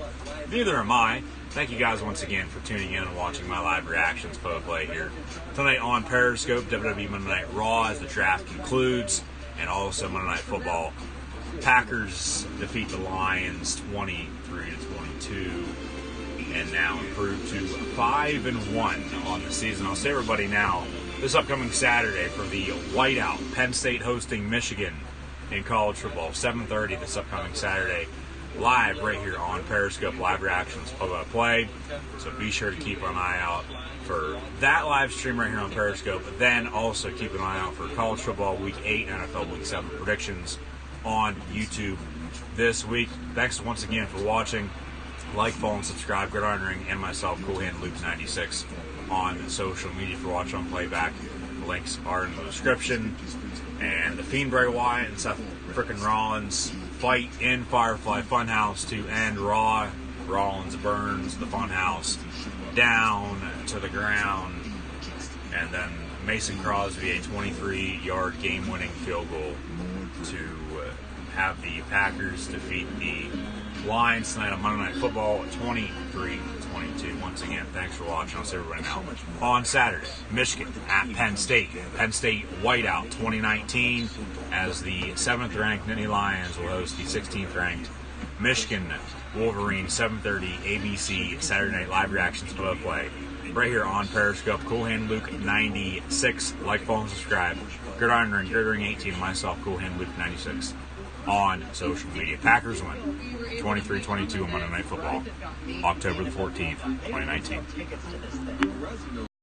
Neither am I. Thank you guys once again for tuning in and watching my live reactions play here tonight on Periscope. WWE Monday Night Raw as the draft concludes, and also Monday Night Football. Packers defeat the Lions 23-22. And now improved to 5-1 on the season. I'll say everybody now, this upcoming Saturday for the Whiteout, Penn State hosting Michigan in college football, 7:30 this upcoming Saturday, live right here on Periscope, live reactions, play. So be sure to keep an eye out for that live stream right here on Periscope. But then also keep an eye out for college football Week 8, NFL Week 7 predictions on YouTube this week. Thanks once again for watching. Like, follow, and subscribe. Gridiron Ring and myself, Cool Hand Luke 96 on social media for watch on playback. The links are in the description. And the Fiend Bray Wyatt and Seth frickin' Rollins fight in Firefly Funhouse to end Raw. Rollins burns the Funhouse down to the ground. And then Mason Crosby, a 23-yard game-winning field goal to have the Packers defeat the Lions tonight on Monday Night Football at 23-22. Once again, thanks for watching. I'll see everybody now. On Saturday, Michigan at Penn State. Penn State Whiteout 2019 as the 7th-ranked Nittany Lions will host the 16th-ranked Michigan Wolverines. 7:30 ABC Saturday Night Live reactions play right here on Periscope. Cool Hand Luke 96. Like, follow, and subscribe. Gridiron Ring, Gridiron 18. Myself, Cool Hand Luke 96. On social media. Packers win 23-22 on Monday Night Football, October the 14th, 2019.